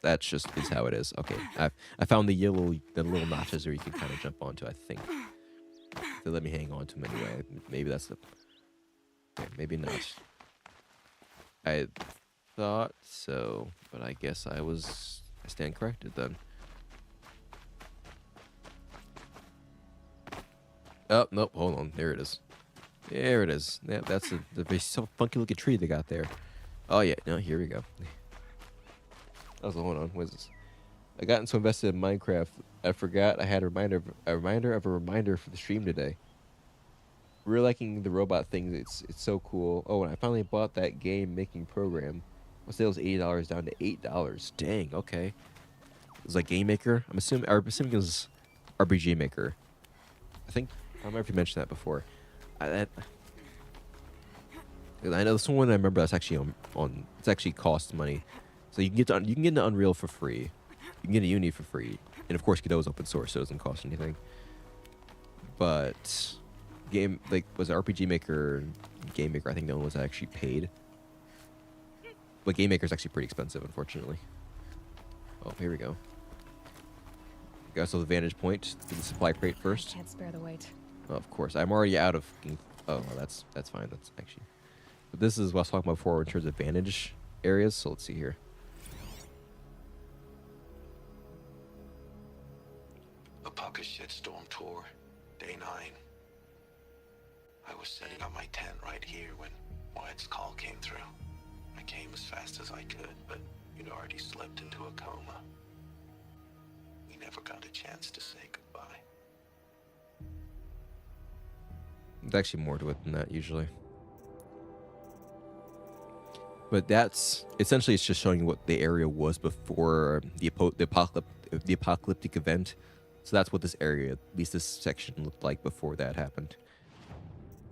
That's just is how it is. Okay, I found the little notches where you can kind of jump onto. I think they let me hang on to them anyway. Maybe that's the. Okay, maybe not. I thought so, but I guess I stand corrected then. Oh nope, hold on. There it is. There it is. Yeah, that's the very so funky looking tree they got there. Oh yeah, no, here we go. Hold on, what is this? I gotten so invested in Minecraft, I forgot I had a reminder of a reminder for the stream today. Really liking the robot things. It's so cool. Oh, and I finally bought that game making program. Sales $80 down to $8. Dang, okay. It was like Game Maker. I'm assuming it was RPG Maker. I think I don't remember if you mentioned that before. I know this one I remember that's actually on it's actually costs money. So you can get into Unreal for free. You can get a Unity for free. And of course Godot is open source, so it doesn't cost anything. But was it RPG Maker, Game Maker, I think no one was actually paid. But Game Maker is actually pretty expensive, unfortunately. Oh, here we go. Got ourselves a vantage point. Do the supply crate first. Can't spare the weight. Oh, of course, I'm already out of. Oh, well, that's fine. That's actually. But this is what I was talking about before in terms of vantage areas. So let's see here. Apocalyptic shitstorm tour, day 9. I was setting up my tent right here when Wyatt's call came through. I came as fast as I could, but you'd already slipped into a coma. We never got a chance to say goodbye. There's actually more to it than that usually. But that's essentially it's just showing you what the area was before the apocalyptic event. So that's what this area, at least this section, looked like before that happened.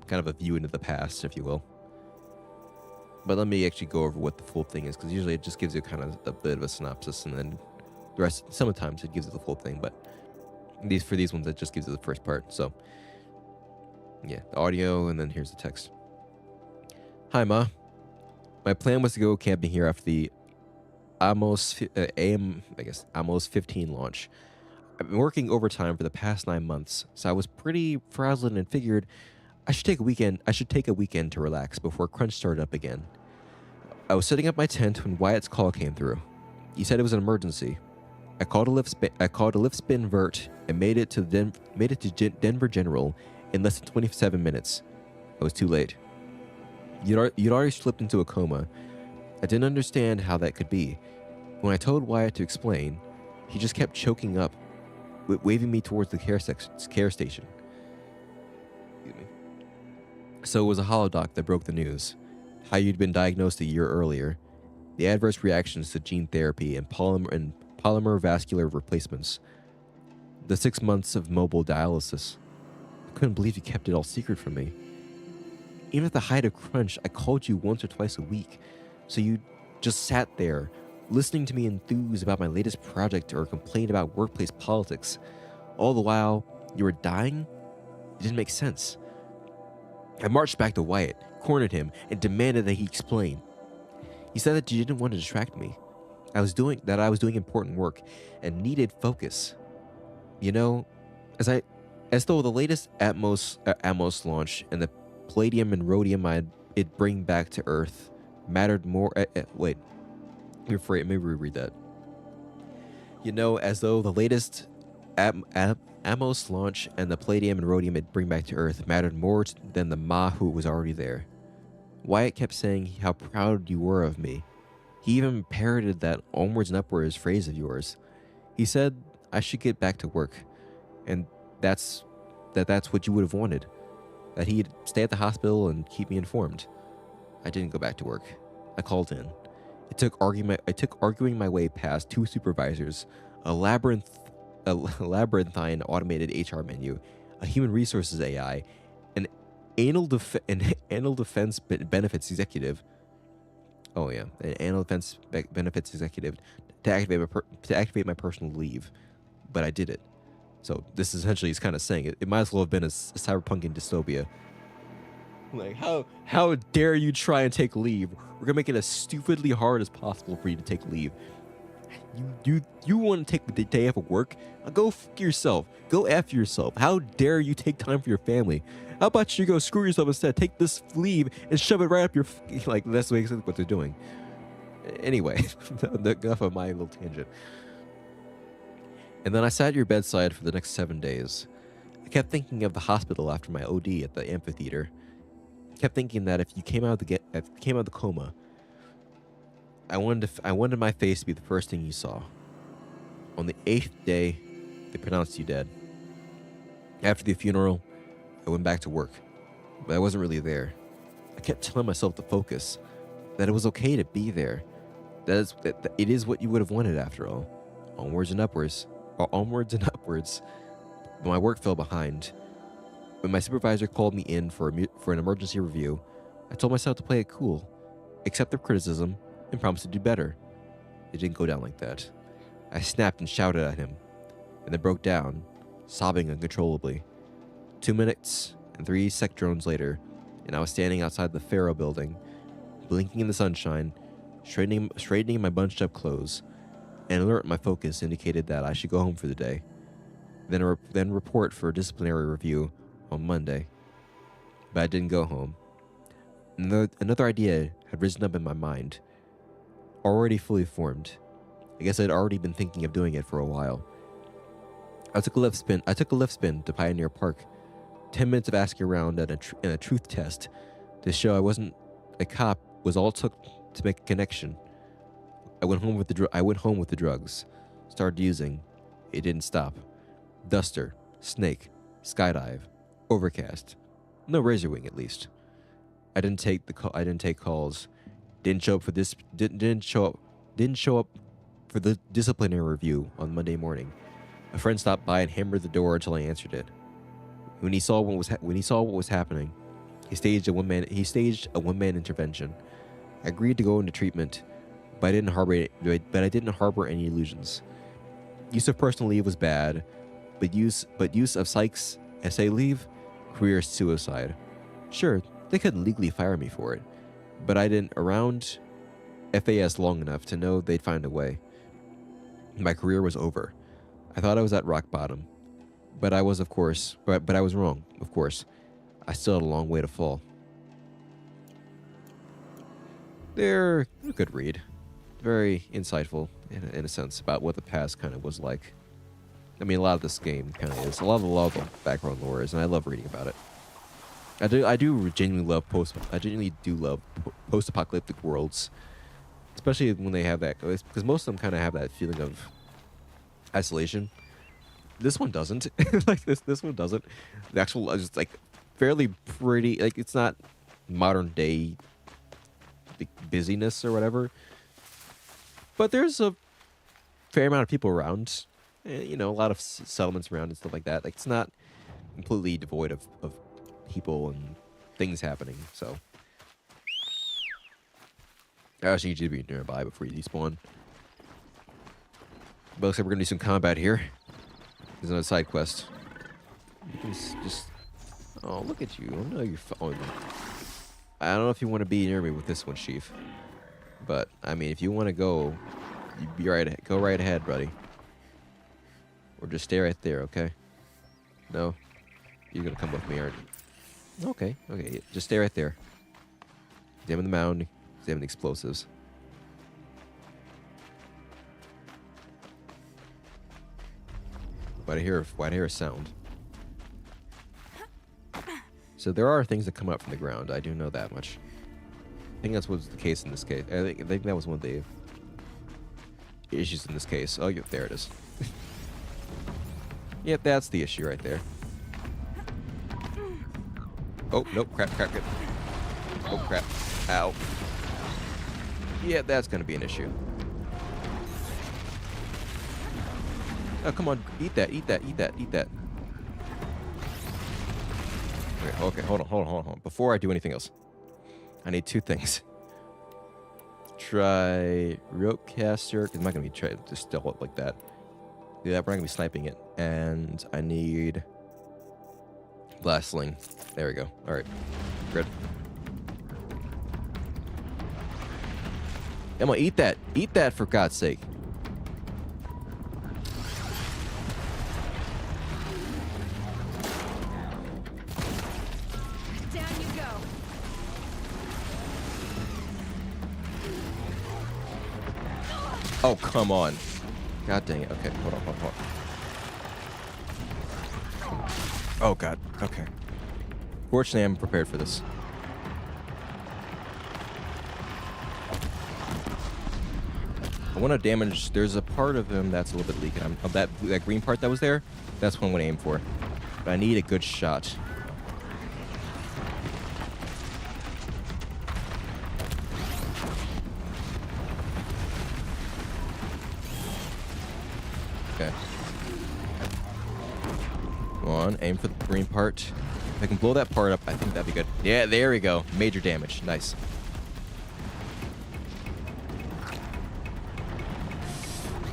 Kind of a view into the past, if you will. But let me actually go over what the full thing is, because usually it just gives you kind of a bit of a synopsis, and then the rest. Sometimes it gives you the full thing, but for these ones, it just gives you the first part. So yeah, the audio, and then here's the text. Hi, Ma. My plan was to go camping here after the Amos 15 launch. I've been working overtime for the past 9 months, so I was pretty frazzled and figured I should take a weekend to relax before crunch started up again. I was setting up my tent when Wyatt's call came through. He said it was an emergency. I called a lift spin vert and made it to Denver General in less than 27 minutes. I was too late. You'd already slipped into a coma. I didn't understand how that could be. When I told Wyatt to explain, he just kept choking up, waving me towards the care station. Excuse me. So it was a holodoc that broke the news. How you'd been diagnosed a year earlier, the adverse reactions to gene therapy and polymer vascular replacements, the 6 months of mobile dialysis. I couldn't believe you kept it all secret from me. Even at the height of crunch, I called you once or twice a week, so you just sat there, listening to me enthuse about my latest project or complain about workplace politics. All the while, you were dying? It didn't make sense. I marched back to Wyatt, cornered him, and demanded that he explain. He said that you didn't want to distract me. I was doing important work and needed focus. You know, as though the latest Atmos launch and the palladium and rhodium it'd bring back to Earth mattered more. Wait, let me reread that. You know, as though the latest Amos launch and the palladium and rhodium it'd bring back to Earth mattered more than the Ma who was already there. Wyatt kept saying how proud you were of me. He even parroted that onwards and upwards phrase of yours. He said I should get back to work, and that's what you would have wanted. That he'd stay at the hospital and keep me informed. I didn't go back to work. I called in. It took arguing my way past 2 supervisors, a labyrinthine automated HR menu, a human resources AI, an anal defense benefits executive. Oh yeah, an anal defense benefits executive to activate my personal leave, but I did it. So this essentially is kind of saying it might as well have been a cyberpunk in dystopia. Like, how dare you try and take leave? We're gonna make it as stupidly hard as possible for you to take leave. You want to take the day off of work? Go f yourself. Go F yourself. How dare you take time for your family? How about you go screw yourself instead? Take this leave and shove it right up your like. That's basically what they're doing. Anyway, enough of my little tangent. And then I sat at your bedside for the next 7 days. I kept thinking of the hospital after my OD at the amphitheater. I kept thinking that if you came out of the coma, I wanted my face to be the first thing you saw. On the 8th day, they pronounced you dead. After the funeral, I went back to work, but I wasn't really there. I kept telling myself to focus, that it was okay to be there, It is what you would have wanted after all. Onwards and upwards. Or onwards and upwards. But my work fell behind. When my supervisor called me in for an emergency review, I told myself to play it cool, accept the criticism, and promise to do better. It didn't go down like that. I snapped and shouted at him, and then broke down, sobbing uncontrollably. 2 minutes and 3 sec drones later, and I was standing outside the Pharaoh building, blinking in the sunshine, straightening my bunched up clothes. An alert in my focus indicated that I should go home for the day. Then report for a disciplinary review on Monday. But I didn't go home. Another idea had risen up in my mind, already fully formed. I guess I'd already been thinking of doing it for a while. I took a lift spin to Pioneer Park. 10 minutes of asking around and a truth test to show I wasn't a cop was all it took to make a connection. I went home with the drugs. Started using. It didn't stop. Duster, snake, skydive, overcast. No razor wing, at least. I didn't take calls. Didn't show up for the disciplinary review on Monday morning. A friend stopped by and hammered the door until I answered it. When he saw what was happening, he staged a one-man intervention. I agreed to go into treatment, but I didn't harbor any illusions. Use of personal leave was bad, but use of Sykes' SA leave, career suicide. Sure, they couldn't legally fire me for it, but I didn't around FAS long enough to know they'd find a way. My career was over. I thought I was at rock bottom, but I was wrong, of course. I still had a long way to fall. They're a good read. Very insightful, in a sense, about what the past kind of was like. I mean, a lot of this game kind of is. A lot of the background lore is, and I love reading about it. I genuinely do love post-apocalyptic worlds, especially when they have that, because most of them kind of have that feeling of isolation. This one doesn't. Like this one doesn't. The actual is like fairly pretty. Like it's not modern day busyness or whatever, but there's a fair amount of people around. You know, a lot of settlements around and stuff like that. Like it's not completely devoid of people and things happening. So I also need you to be nearby before you despawn. But looks like we're gonna do some combat here. There's another side quest. You can just... Oh, look at you. I know you're following me. I don't know if you want to be near me with this one, Chief. But, I mean, if you want to go, go right ahead, buddy. Or just stay right there, okay? No? You're gonna come with me, aren't you? Okay. Just stay right there. Examine the mound. Examine the explosives. Why'd I hear a sound? So there are things that come up from the ground. I do know that much. I think that's what's the case in this case. I think that was one of the issues in this case. Oh, yeah, there it is. Yep, that's the issue right there. Oh, nope, crap. Oh, crap. Ow. Yeah, that's gonna be an issue. Oh, come on, eat that. Okay, hold on. Before I do anything else, I need 2 things. Try Ropecaster, because I'm not going to be trying to steal it like that. Do that, we're not going to be sniping it. And I need Blast Sling. There we go. Alright, good. Emma, eat that. Eat that, for God's sake. Oh, come on. God dang it. Okay, hold on. Oh, God. Okay. Fortunately, I'm prepared for this. I want to damage... There's a part of him that's a little bit leaking. That green part that was there, that's what I'm going to aim for. But I need a good shot. on. Aim for the green part. If I can blow that part up, I think that'd be good. Yeah, there we go. Major damage. Nice.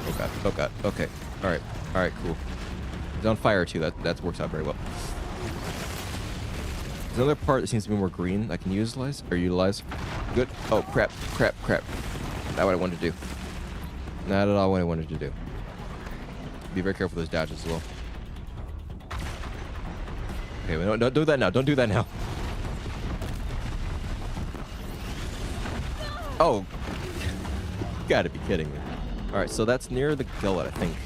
Oh god. Oh god. Okay. Alright. Alright, cool. He's on fire too. That works out very well. There's another part that seems to be more green I can utilize. Good. Oh, crap. Crap. Crap. Not what I wanted to do. Not at all what I wanted to do. Be very careful with those dodges as well. Okay, well, don't do that now. Don't do that now. Oh. You gotta be kidding me. Alright, so that's near the gullet, I think.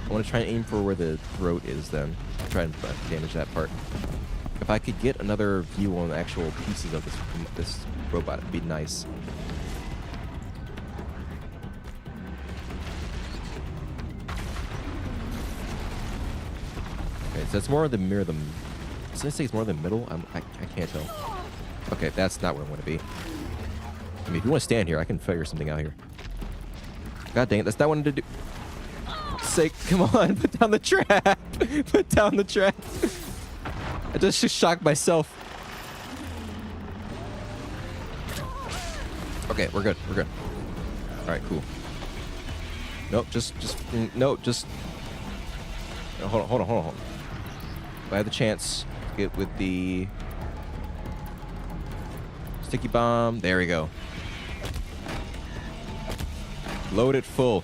I want to try and aim for where the throat is then. Try and damage that part. If I could get another view on the actual pieces of this robot, it'd be nice. Okay, so it's more the mirror. Since I say it's more the middle, I can't tell. Okay, that's not where I want to be. I mean, if you want to stand here, I can figure something out here. God dang it, that's not what I wanted to do. Sake, come on, put down the trap. Put down the trap. I just shocked myself. Okay, we're good. We're good. All right, cool. Nope, no, just. No, hold on. If I have the chance, get with the sticky bomb. There we go. Load it full.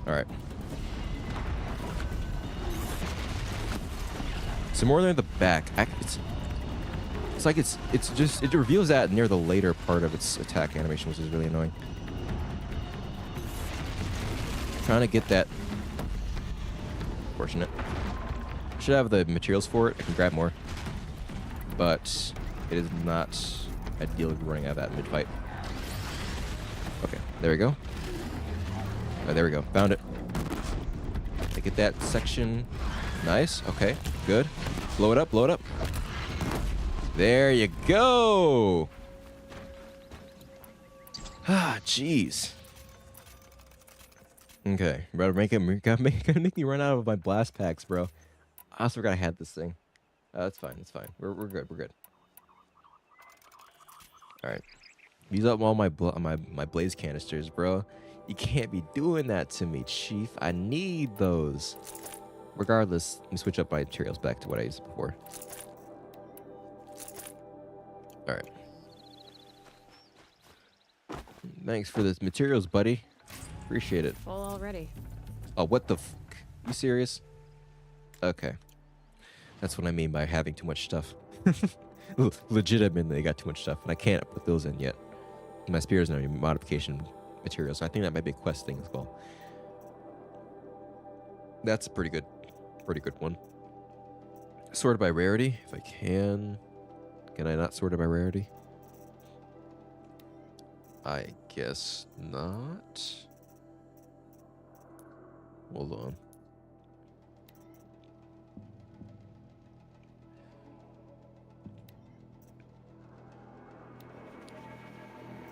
All right. So more than the back. It's like it reveals that near the later part of its attack animation, which is really annoying. Trying to get that. Fortunate. Should have the materials for it. I can grab more. But it is not ideal running out of that mid-fight. Okay, there we go. Oh, there we go. Found it. I get that section. Nice. Okay, good. Blow it up, blow it up. There you go. Ah, jeez. Okay, gotta make me run out of my blast packs, bro. I also forgot I had this thing. That's fine. It's fine. We're good. We're good. All right. Use up all my blaze canisters, bro. You can't be doing that to me, Chief. I need those. Regardless, let me switch up my materials back to what I used before. All right. Thanks for this materials, buddy. Appreciate it. Full already. Oh, what the f***? You serious? Okay. That's what I mean by having too much stuff. Legitimately got too much stuff, and I can't put those in yet. My spear isn't any modification material, so I think that might be a quest thing as well. That's a pretty good one. Sorted by rarity, if I can. Can I not sort it by rarity? I guess not. Hold on.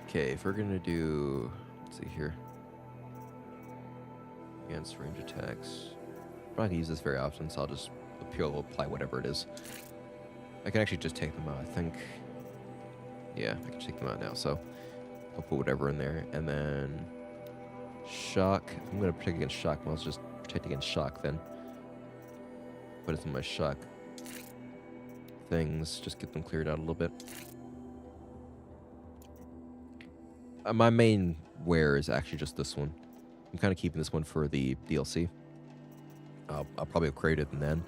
Okay, if we're gonna do, let's see here. Against range attacks. I'm not gonna use this very often, so I'll just apply whatever it is. I can actually just take them out, I think. Yeah, I can take them out now, so I'll put whatever in there. And then shock. If I'm gonna protect against shock, well, let's just protect against shock then. Put it in my shock things, just get them cleared out a little bit. My main wear is actually just this one. I'm kind of keeping this one for the DLC. I'll probably upgrade it and then,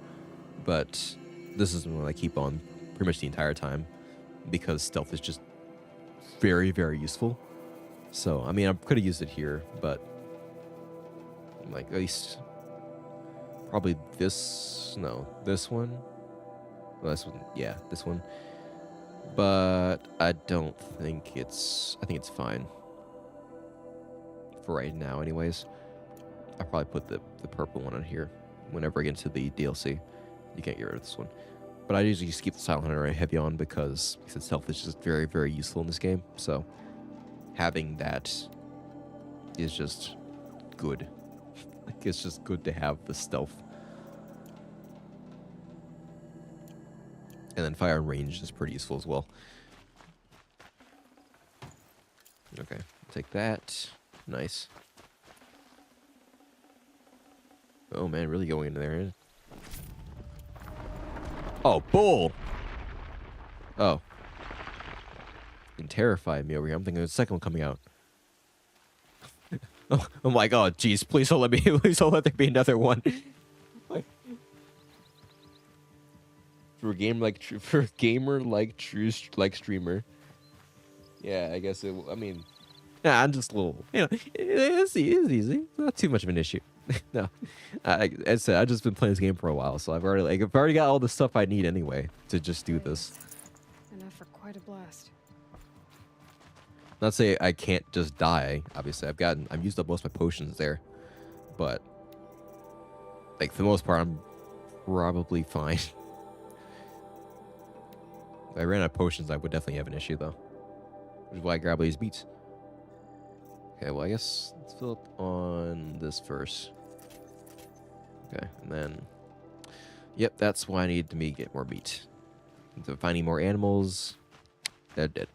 but this is the one I keep on pretty much the entire time because stealth is just very, very useful. So, I mean, I could have used it here, but like at least probably this one. Well, this one, yeah, this one. But I don't think I think it's fine. For right now, anyways. I'll probably put the purple one on here. Whenever I get into the DLC. You can't get rid of this one. But I usually just keep the Silent Hunter heavy on because stealth is just very, very useful in this game. So, having that is just good. Like, it's just good to have the stealth. And then fire and range is pretty useful as well. Okay, take that. Nice. Oh man, really going into there, eh? Oh, bull! Oh. You terrified me over here. I'm thinking there's a second one coming out. Oh, I'm like, oh, jeez, please don't let me, please don't let there be another one. Like, for a gamer like true streamer. Yeah, I guess it. I mean, yeah, I'm just a little, it's easy. It's not too much of an issue. No, as I said, I've just been playing this game for a while, so I've already got all the stuff I need anyway to just do this. Enough for quite a blast. Not say I can't just die. Obviously, I've used up most of my potions there, but like for the most part, I'm probably fine. If I ran out of potions, I would definitely have an issue though, which is why I grab all these beats. Okay, well I guess let's fill up on this first. Okay, and then, yep, that's why I need to get more meat. So finding more animals, they're dead.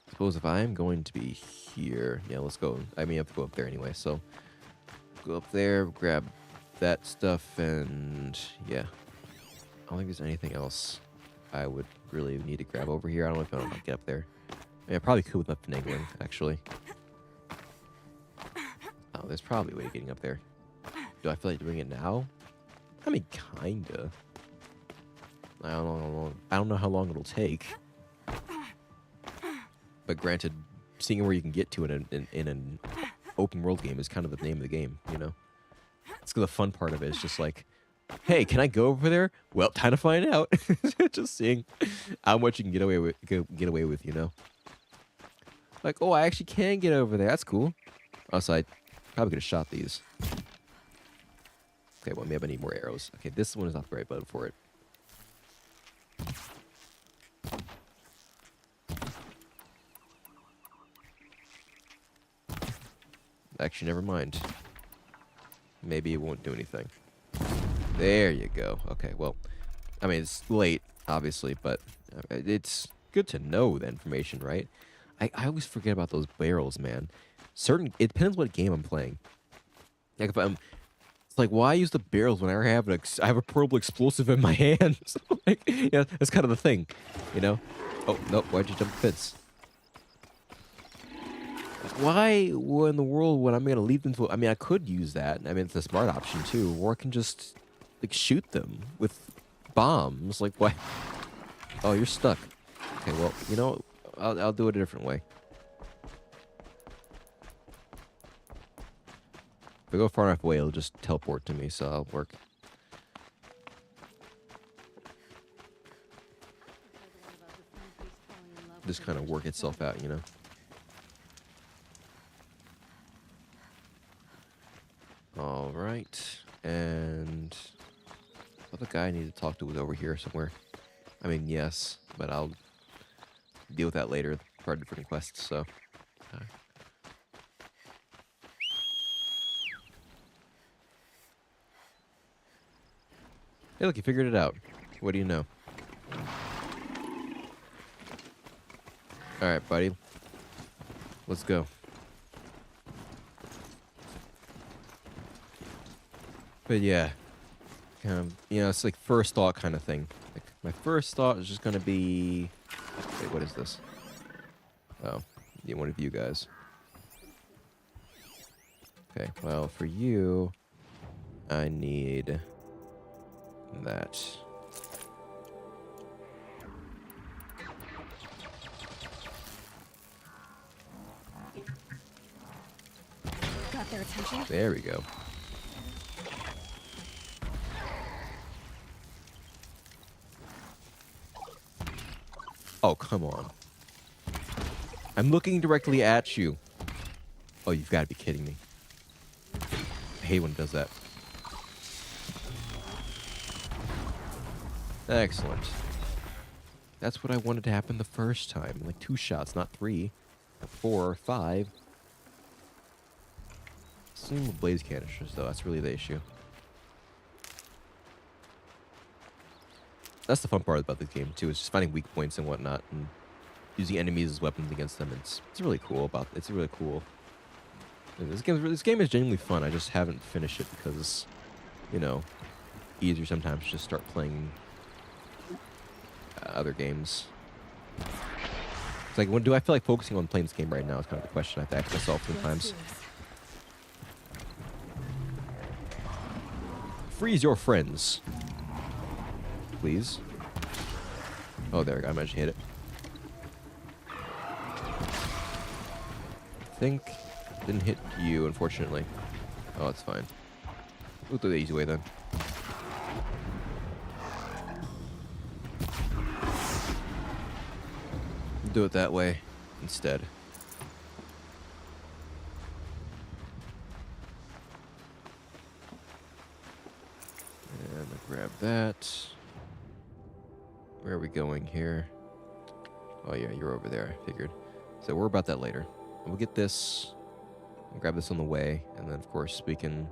Suppose if I'm going to be here, yeah, let's go. I mean, I have to go up there anyway, so go up there, grab that stuff, and yeah. I don't think there's anything else I would really need to grab over here. I don't know if I want to get up there. I mean, I probably could with enough finagling, actually. Oh, there's probably a way of getting up there. Do I feel like doing it now? I mean, kinda. I don't know how long it'll take. But granted, seeing where you can get to in an open world game is kind of the name of the game, you know? It's the fun part of it. It's just like, hey, can I go over there? Well, time to find out. Just seeing how much you can get away with, you know? Like, oh, I actually can get over there. That's cool. Also, I probably could have shot these. Okay, well, maybe I need more arrows. Okay, this one is not the right button for it. Actually, never mind. Maybe it won't do anything. There you go. Okay, well, I mean, it's late, obviously, but it's good to know the information, right? I always forget about those barrels, man. It depends what game I'm playing. Like, it's like, why use the barrels when I have I have a portable explosive in my hands? Like, yeah, that's kind of the thing, you know? Oh, no, why'd you jump the fence? Why in the world would I'm going to leave them to... I mean, I could use that. I mean, it's a smart option, too. Or I can just, like, shoot them with bombs. Like, why? Oh, you're stuck. Okay, well, you know, I'll do it a different way. If I go far enough away, it'll just teleport to me, so I'll work. Just kind of work itself out, you know? All right, and the guy I need to talk to was over here somewhere. I mean, yes, but I'll deal with that later. Part of different quests, so. Hey, look, you figured it out. What do you know? All right, buddy. Let's go. But yeah, kind of, you know, it's like first thought kind of thing. Like my first thought is just gonna be, wait, what is this? Oh, yeah, one of you guys. Okay, well, for you, I need that. Got their attention? There we go. Oh, come on. I'm looking directly at you. Oh, you've got to be kidding me. I hate when it does that. Excellent. That's what I wanted to happen the first time. Like 2 shots, not 3, or 4, or 5. Single blaze canisters, though. That's really the issue. That's the fun part about this game, too, is just finding weak points and whatnot, and using enemies as weapons against them. It's really cool about. It's really cool. And this game is genuinely fun. I just haven't finished it because, you know, easier sometimes to just start playing other games. It's like, when do I feel like focusing on playing this game right now is kind of the question I have to ask myself sometimes. Freeze your friends. Please. Oh, there we go. I managed to hit it. I think didn't hit you, unfortunately. Oh, it's fine. We'll do the easy way then. Do it that way instead. And I'll grab that. Where are we going here? Oh yeah, you're over there, I figured. So we're about that later. We'll get this. We'll grab this on the way, and then of course we can.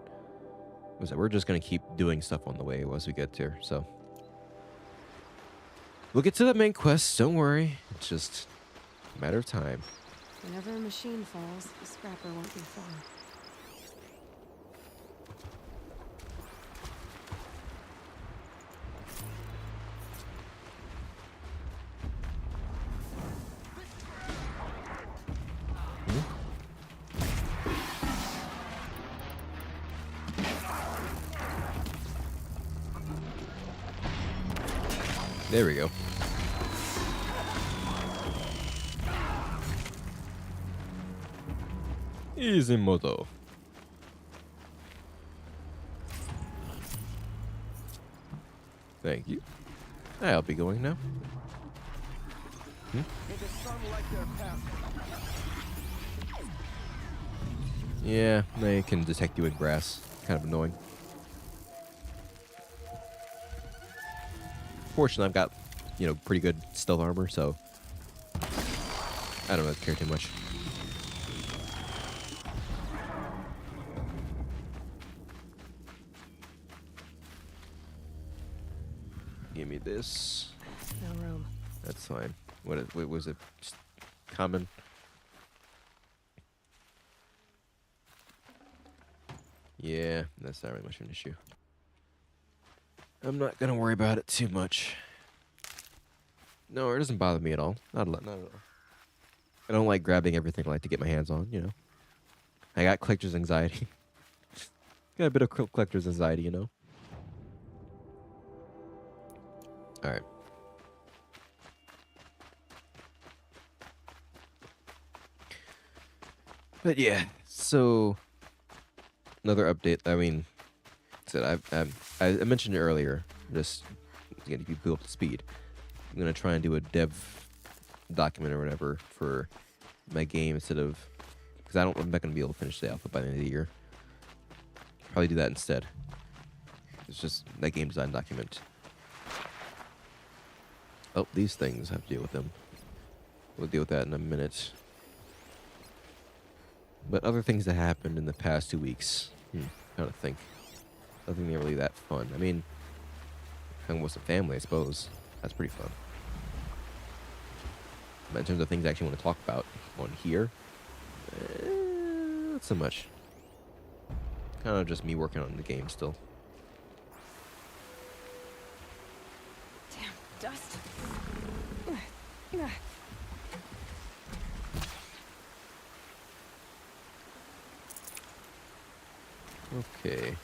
We're just gonna keep doing stuff on the way as we get there. So we'll get to the main quest. Don't worry. It's just a matter of time. Whenever a machine falls, the scrapper won't be far. There we go. Easy moto. Thank you. I'll be going now. Yeah, they can detect you in grass. Kind of annoying. Fortunately, I've got, you know, pretty good stealth armor, so I don't really care too much. Give me this. No room. That's fine. What was it? Just common? Yeah, that's not really much of an issue. I'm not gonna worry about it too much. No, it doesn't bother me at all. Not at all. I don't like grabbing everything I like to get my hands on, you know. I got collector's anxiety. Got a bit of collector's anxiety, you know. Alright. But yeah, so another update. I mean, said I mentioned it earlier. Just getting people up to speed. I'm gonna try and do a dev document or whatever for my game instead of, because I'm not gonna be able to finish the alpha by the end of the year. Probably do that instead. It's just that game design document. Oh, these things I have to deal with them. We'll deal with that in a minute. But other things that happened in the past 2 weeks. Trying to think. Nothing really that fun. I mean, hung with some family, I suppose. That's pretty fun. But in terms of things I actually want to talk about on here, not so much. Kind of just me working on the game still. Damn, dust. Okay.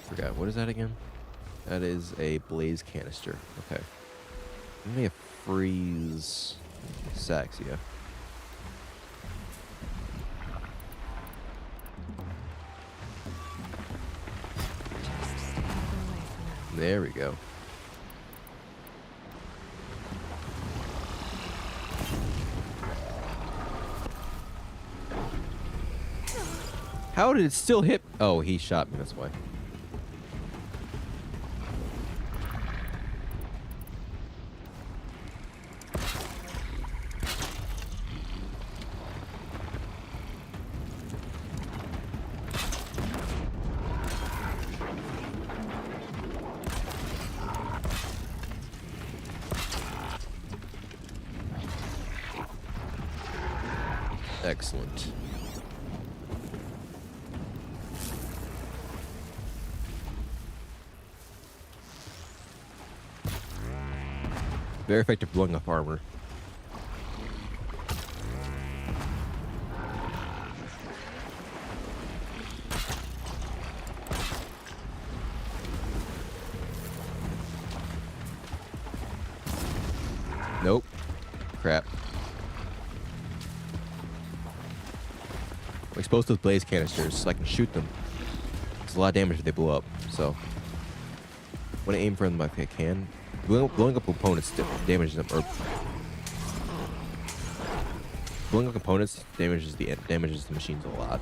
Forgot, what is that again? That is a blaze canister. Okay. Let me freeze sacks, yeah. There we go. How did it still hit? Oh, he shot me, that's why. Excellent. Very effective blowing up armor. Nope. Crap. I'm exposed to those blaze canisters so I can shoot them. It's a lot of damage if they blow up, so when I aim for them like I can, blowing up opponents damages them, or blowing up components damages the machines a lot.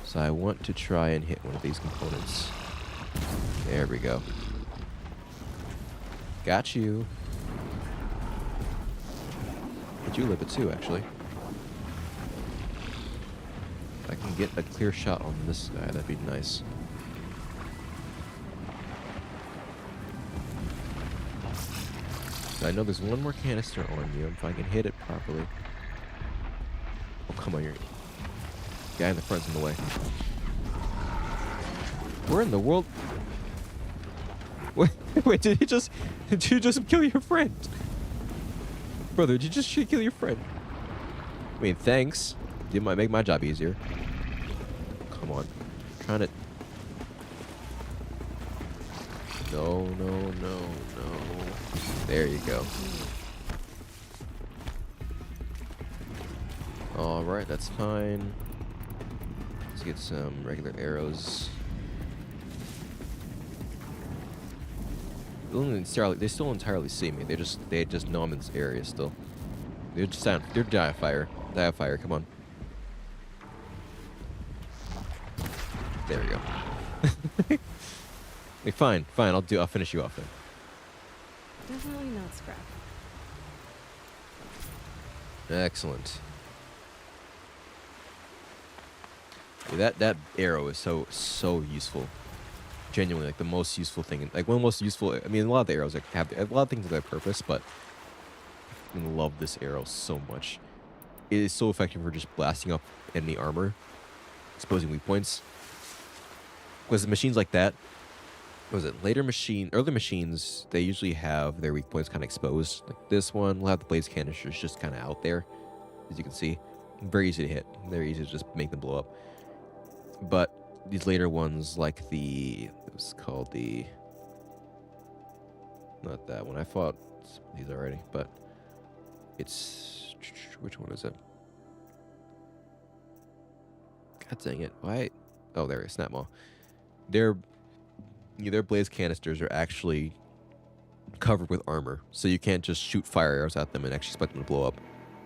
So I want to try and hit one of these components. There we go. Got you. But you live it too, actually. If I can get a clear shot on this guy, that'd be nice. I know there's one more canister on you if I can hit it properly. Oh, come on, you're... Guy in the front's in the way. Where in the world? Wait, did you just kill your friend? Brother, did you just kill your friend? I mean, thanks. You might make my job easier. Come on. I'm trying to... No. There you go. Alright, that's fine. Let's get some regular arrows. They still entirely see me. They just know I'm in this area still. They're die of fire. Die of fire, come on. There we go. Hey, fine, I'll finish you off then. Definitely not scrap. Excellent. Yeah, that arrow is so useful. Genuinely, like the most useful thing. Like one of the most useful. I mean, a lot of the arrows have a lot of things have their purpose, but I love this arrow so much. It is so effective for just blasting up enemy armor, exposing weak points. Because machines like that, what was it? Early machines, they usually have their weak points kind of exposed. Like this one will have the blaze canisters just kind of out there, as you can see. Very easy to hit. Very easy to just make them blow up. But these later ones, like it was called the, not that one. I fought these already, but it's, which one is it? God dang it! Why? Oh, there it is. Snap Maw. Their blaze canisters are actually covered with armor, so you can't just shoot fire arrows at them and actually expect them to blow up.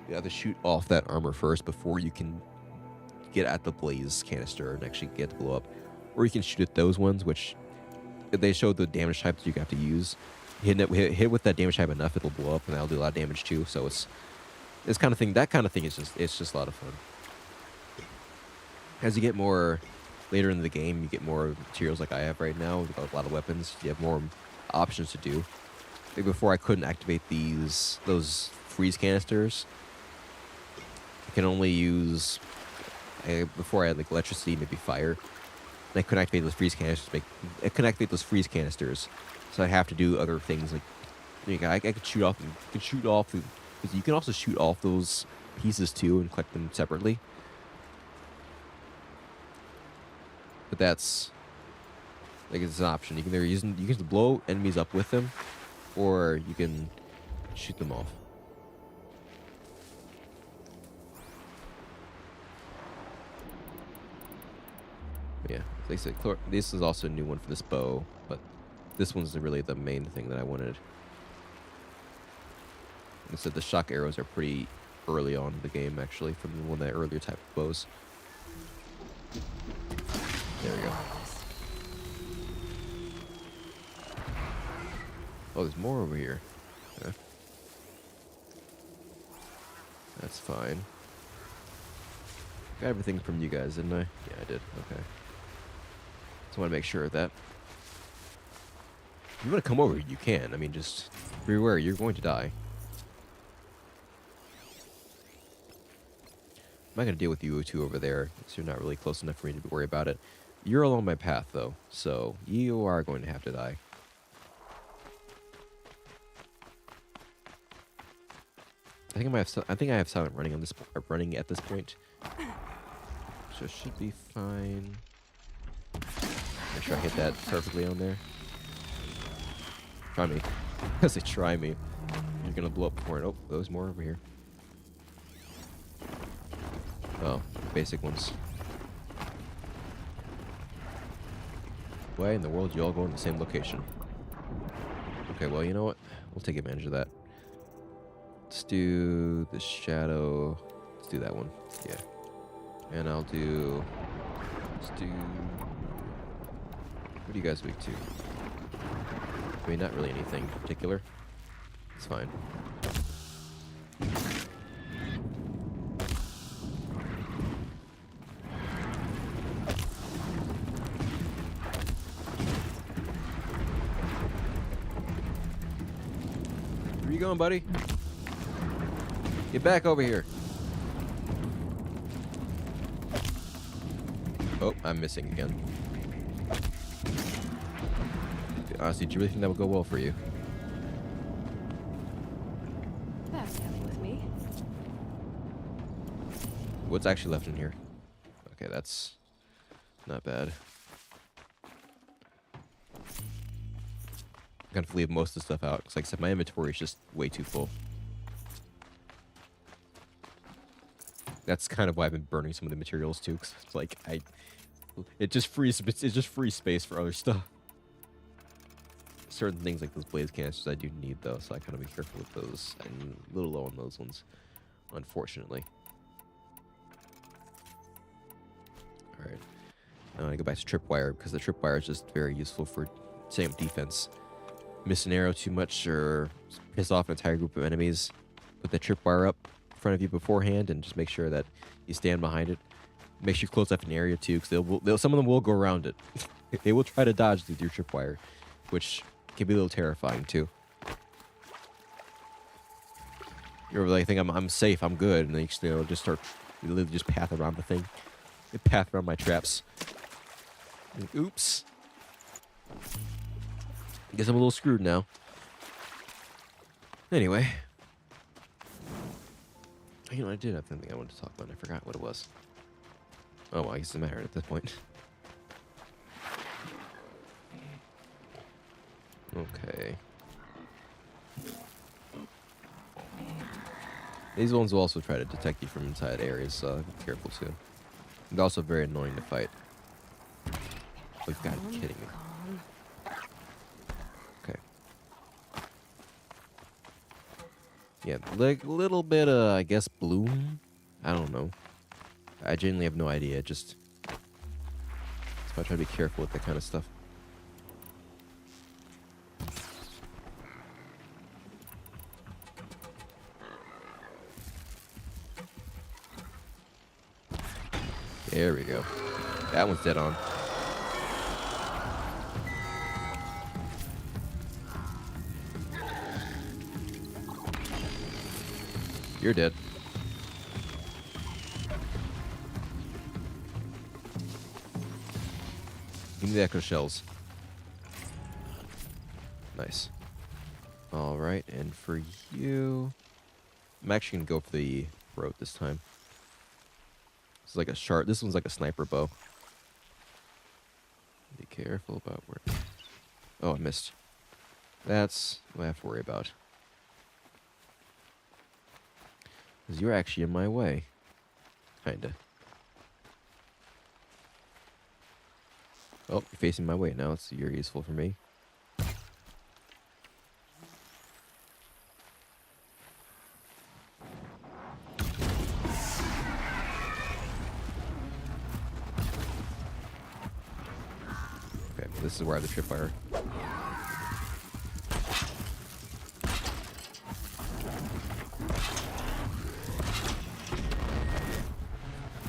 You have to shoot off that armor first before you can get at the blaze canister and actually get to blow up. Or you can shoot at those ones, which they show the damage types you have to use. Hit with that damage type enough, it'll blow up, and that'll do a lot of damage too. So it's kind of thing. That kind of thing is just a lot of fun. As you get more later in the game, you get more materials like I have right now. With a lot of weapons, you have more options to do. Like before, I couldn't activate those freeze canisters. I can only use. Before I had like electricity, maybe fire. And I couldn't activate those freeze canisters. I couldn't activate those freeze canisters, so I have to do other things like I could shoot off. Because you can also shoot off those pieces too and collect them separately. But that's like it's an option. You can blow enemies up with them, or you can shoot them off. Yeah, like I said, this is also a new one for this bow, but this one's really the main thing that I wanted. Like I said, the shock arrows are pretty early on in the game, actually, from one of the earlier type of bows. There we go. Oh, there's more over here. Okay. That's fine. Got everything from you guys, didn't I? Yeah, I did. Okay. Just want to make sure of that. If you want to come over, you can. I mean, just beware, you're going to die. I'm not going to deal with you two over there, so you're not really close enough for me to worry about it. You're along my path, though, so you are going to have to die. I think I have silent running on this running at this point, so it should be fine. Make sure I hit that perfectly on there. Try me. I say try me. You're gonna blow up before it. Oh, there's more over here. Oh, basic ones. Why in the world you all go in the same location? Okay, well, you know what? We'll take advantage of that. Let's do the shadow. Let's do that one. Yeah. And I'll do... Let's do... What are you guys weak to? I mean, not really anything particular. It's fine. Where you going, buddy? Get back over here. Oh, I'm missing again. Honestly, do you really think that would go well for you? That's nothing with me. What's actually left in here? Okay, that's not bad. I'm gonna leave most of the stuff out, because like I said, my inventory is just way too full. That's kind of why I've been burning some of the materials too, because it's like it just frees space for other stuff. Certain things like those blaze canisters I do need though, so I gotta be careful with those. I'm a little low on those ones, unfortunately. Alright. I want to go back to tripwire, because the tripwire is just very useful for setting up defense. Miss an arrow too much or piss off an entire group of enemies, put the tripwire up in front of you beforehand and just make sure that you stand behind it. Make sure you close up an area too, because some of them will go around it. They will try to dodge with your tripwire, which can be a little terrifying too. You're like, think I'm safe, I'm good, and then you just start literally just path around the thing. They path around my traps. Oops. Guess I'm a little screwed now. Anyway. You know, I did have something I wanted to talk about. I forgot what it was. Oh, well, I guess it doesn't matter at this point. Okay. These ones will also try to detect you from inside areas, so be careful too. They're also very annoying to fight. Oh, you've got to be kidding me. Okay. Yeah, like a little bit of, I guess, bloom. I don't know. I genuinely have no idea. Just that's why I try to be careful with that kind of stuff. There we go. That one's dead on. You're dead. Give me the echo shells. Nice. Alright, and for you... I'm actually going to go for the throat this time. This is like a sharp... This one's like a sniper bow. Be careful about where... Oh, I missed. That's what I have to worry about. Because you're actually in my way. Kinda. Oh, you're facing my way now, so you're useful for me. is where I have the tripwire.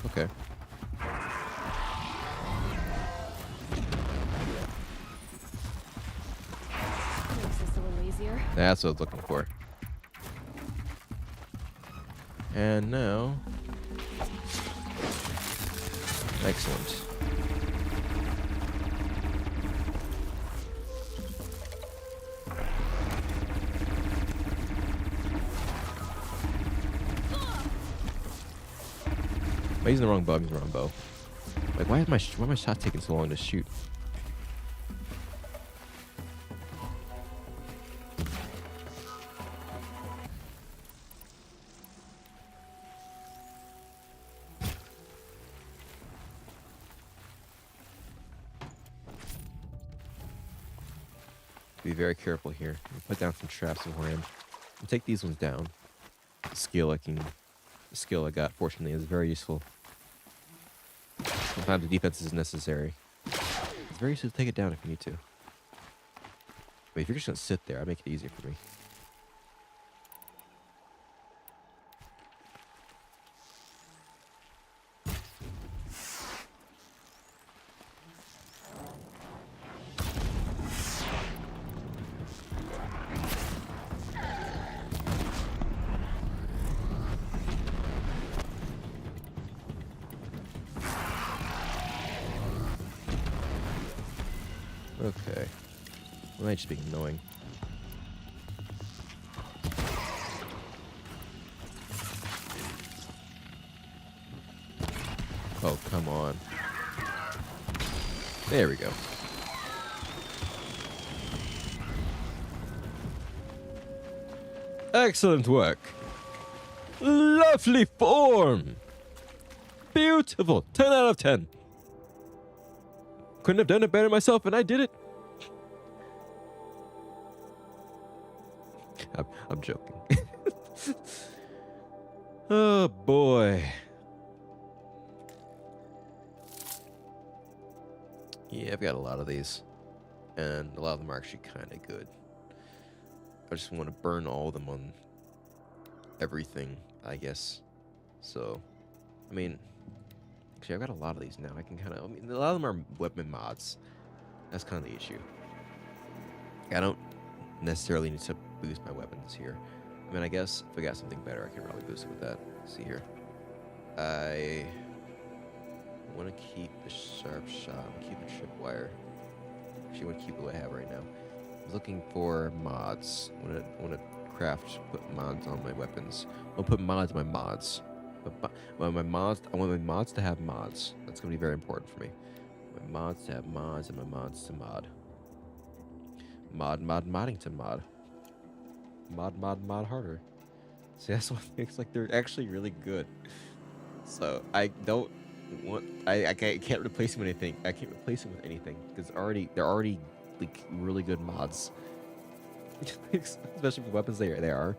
Okay. Makes this a little easier. That's what I was looking for. And now... Excellent. I'm using the wrong bow. I'm using the wrong bow. Like, why are my shots taking so long to shoot? Be very careful here. Put down some traps beforehand. I'll take these ones down. The skill I got, fortunately, is very useful. Sometimes the defense is necessary. It's very useful to take it down if you need to. But if you're just gonna sit there, I make it easier for me. Okay. Well, might just be annoying. Oh, come on. There we go. Excellent work. Lovely form. Beautiful. 10 out of 10. Couldn't have done it better myself, and I did it. I'm joking. Oh boy. Yeah, I've got a lot of these, and a lot of them are actually kind of good. I just want to burn all of them on everything, I guess. So, I mean, actually, I've got a lot of these now. I can kind of, I mean, a lot of them are weapon mods. That's kind of the issue. I don't necessarily need to boost my weapons here. I mean, I guess if I got something better, I can probably boost it with that. Let's see here. I want to keep the sharp shot. I'm gonna keep the tripwire. Actually, I want to keep what I have right now. I'm looking for mods. I want to craft, put mods on my weapons. I'll put mods on my mods. But my mods, I want my mods to have mods. That's gonna be very important for me. My mods to have mods, and my mods to mod. Modding to mod. Mod harder. See, that's what makes like they're actually really good. So I don't want I can't replace them with anything. I can't replace them with anything because they're already like really good mods. Especially for weapons they are.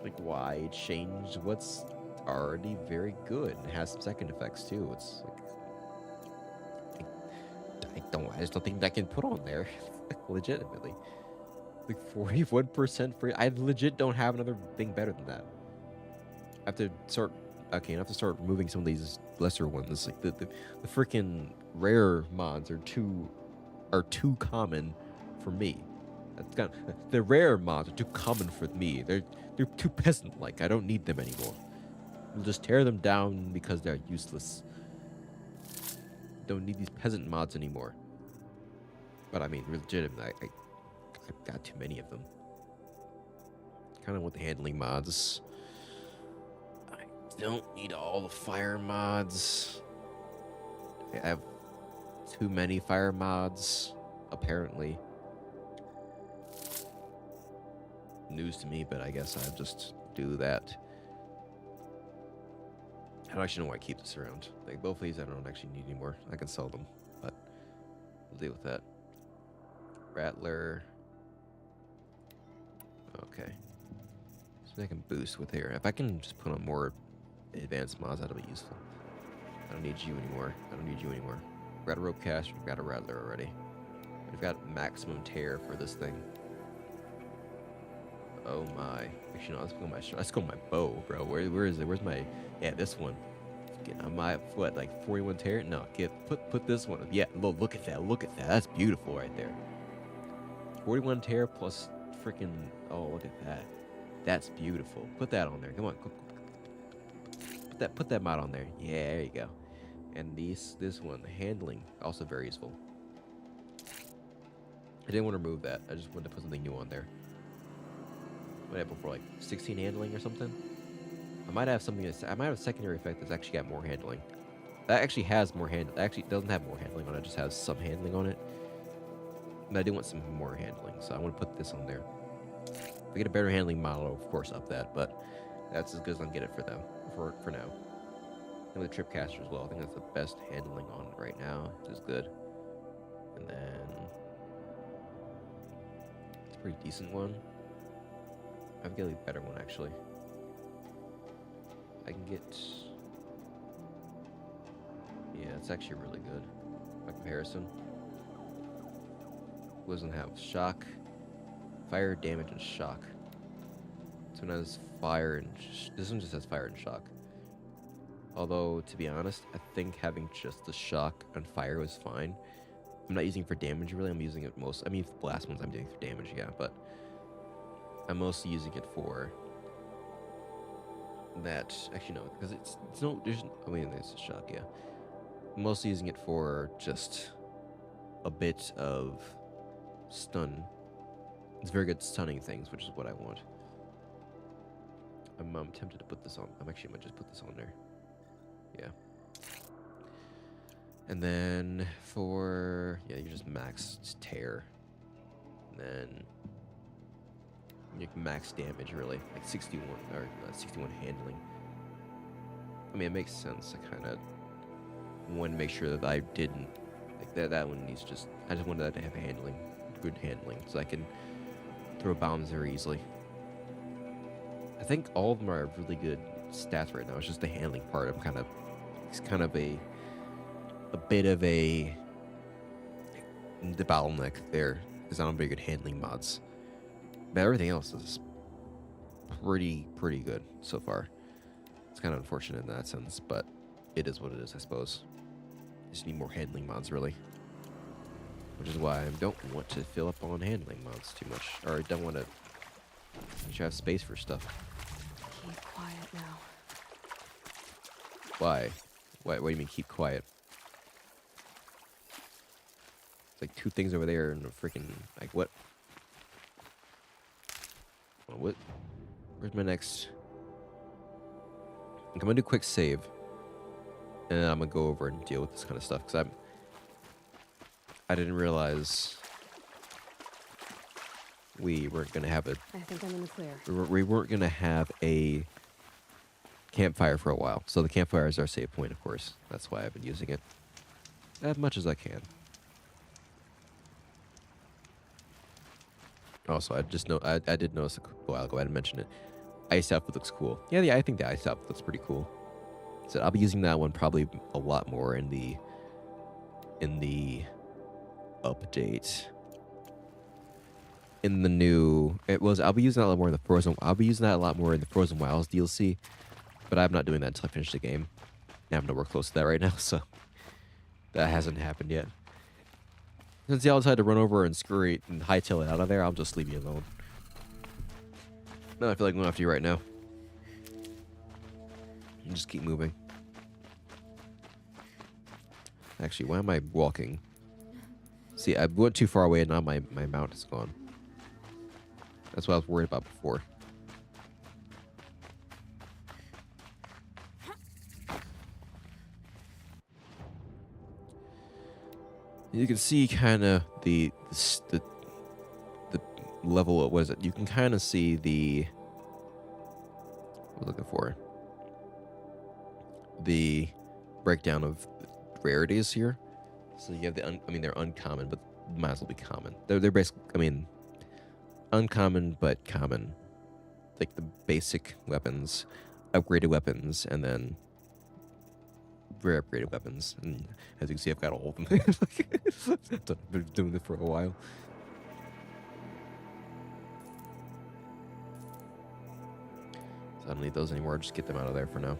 Like why change what's already very good and has some second effects too. It's like I just don't think I can put on there. Legitimately. Like 41% free. I legit don't have another thing better than that. I have to start removing some of these lesser ones. Like the freaking rare mods are too common for me. The rare mods are too common for me. They're too peasant like. I don't need them anymore. We'll just tear them down because they're useless. Don't need these peasant mods anymore. But I mean, legitimately, I've got too many of them. Kind of want the handling mods. I don't need all the fire mods. I have too many fire mods, apparently. News to me, but I guess I'll just do that. I don't actually know why I keep this around. Like both of these I don't actually need anymore. I can sell them, but we'll deal with that. Rattler. Okay. So I can boost with here. If I can just put on more advanced mods, that'll be useful. I don't need you anymore. I don't need you anymore. We've got a rope caster, we've got a rattler already. I've got maximum tear for this thing. Oh my! Actually, no. Let's go my bow, bro. Where is it? Where's my? Yeah, this one. Get on my what? Like 41 tear? No, put this one. Yeah, look at that. Look at that. That's beautiful right there. 41 tear plus freaking. Oh, look at that. That's beautiful. Put that on there. Come on. Put that mod on there. Yeah, there you go. And this one, handling, also very useful. I didn't want to remove that. I just wanted to put something new on there. What happened for like 16 handling or something? I might have something. I might have a secondary effect that's actually got more handling. That actually has more handling. Actually, it doesn't have more handling on it. It just has some handling on it. But I do want some more handling, so I want to put this on there. If we get a better handling model, of course, up that. But that's as good as I'm getting for them for now. And with the Tripcaster as well, I think that's the best handling on it right now, which is good. And then it's a pretty decent one. I've got a better one actually. I can get. Yeah, it's actually really good by comparison. Doesn't have shock, fire, damage, and shock. This one has fire and this one just has fire and shock. Although, to be honest, I think having just the shock and fire was fine. I'm not using it for damage really. I'm using it most. I mean, the blast ones I'm doing for damage, yeah, but I'm mostly using it for that. Actually, no, because it's no. There's. I mean, there's a shock, yeah. I'm mostly using it for just a bit of stun. It's very good at stunning things, which is what I want. I'm tempted to put this on. I'm actually might just put this on there. Yeah. And then for you just max tear. And then you can max damage really, like 61 or 61 handling. I mean, it makes sense. I kind of want to make sure that I didn't like that one needs just. I just wanted that to have handling, good handling, so I can throw bombs very easily. I think all of them are really good stats right now. It's just the handling part. It's kind of a bit of the bottleneck there is not very good handling mods. But everything else is pretty good so far. It's kind of unfortunate in that sense, but it is what it is, I suppose. Just need more handling mods, really. Which is why I don't want to fill up on handling mods too much. Or I don't want to have space for stuff. Keep quiet now. Why? What do you mean keep quiet? It's like two things over there and a freaking... Like, what? What? Where's my next... I'm gonna do a quick save. And then I'm gonna go over and deal with this kind of stuff. Because I didn't realize... we weren't gonna have a... I think I'm in the clear. We weren't gonna have a campfire for a while. So the campfire is our save point, of course. That's why I've been using it as much as I can. Also, I did notice a while ago. I didn't mention it. Ice outfit looks cool. Yeah, I think the ice outfit looks pretty cool. So I'll be using that one probably a lot more in the update. In the new, I'll be using that a lot more in the Frozen. I'll be using that a lot more in the Frozen Wilds DLC, but I'm not doing that until I finish the game. I'm nowhere close to that right now, so that hasn't happened yet. Since y'all decided to run over and scurry and hightail it out of there, I'll just leave you alone. No, I feel like going after you right now. And just keep moving. Actually, why am I walking? See, I went too far away and now my mount is gone. That's what I was worried about before. You can see kind of the level of, what is it? You can kind of see the... What I'm looking for. The breakdown of rarities here. So you have they're uncommon, but might as well be common. They're basically, uncommon but common. Like the basic weapons, upgraded weapons, and then very upgraded weapons. And as you can see, I've got all of them. I've been doing this for a while. So I don't need those anymore. Just get them out of there for now.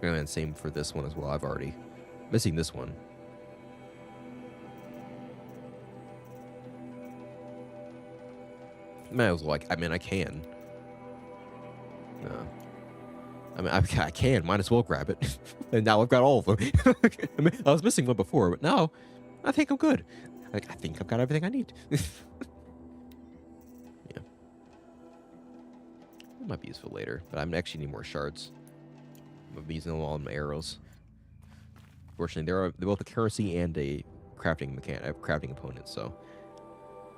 And then same for this one as well. I've already missing this one. Man, I was like, I mean, I can. No. I mean, I can. Might as well grab it. And now I've got all of them. I mean, I was missing one before, but now I think I'm good. Like, I think I've got everything I need. Yeah. It might be useful later, but I actually need more shards. I'm gonna be using them all in my arrows. Fortunately, they're both a currency and a crafting opponent, so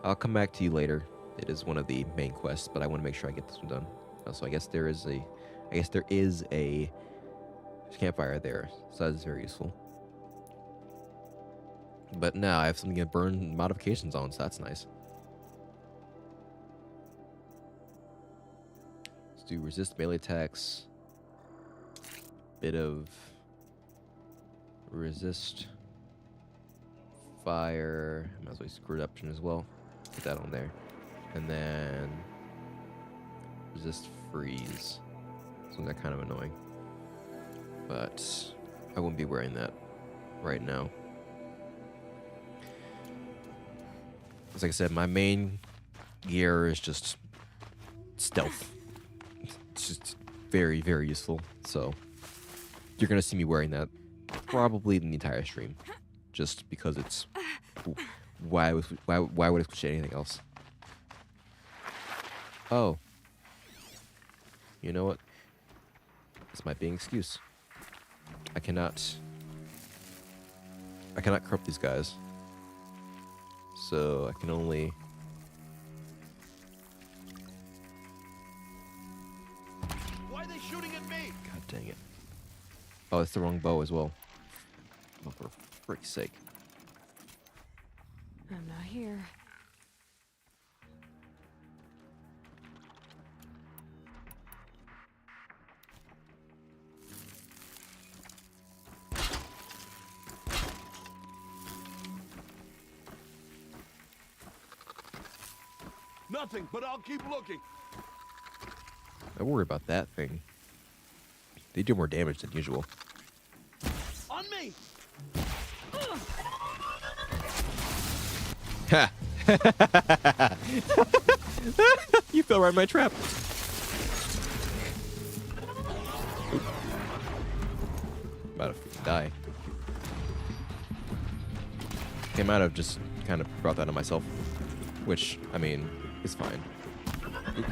I'll come back to you later. It is one of the main quests, but I want to make sure I get this one done. Also, I guess there is a campfire there, so that is very useful. But now I have something to burn modifications on, so that's nice. Let's do resist melee attacks. Bit of resist fire. Might as well screw it up as well. Put that on there. And then resist freeze. So they're kind of annoying. But I wouldn't be wearing that right now. Like I said, my main gear is just stealth. It's just very, very useful. So you're gonna see me wearing that probably the entire stream, just because it's why would I switch to anything else? Oh, you know what? This might be an excuse. I cannot corrupt these guys. So I can only... Why are they shooting at me? God dang it. Oh, it's the wrong bow as well. Oh, for freak's sake. I'm not here. Nothing, but I'll keep looking. I worry about that thing. They do more damage than usual. On me! Ha! You fell right in my trap. Oop. About to die. I might have just kind of brought that on myself. Which, I mean, is fine. Oop.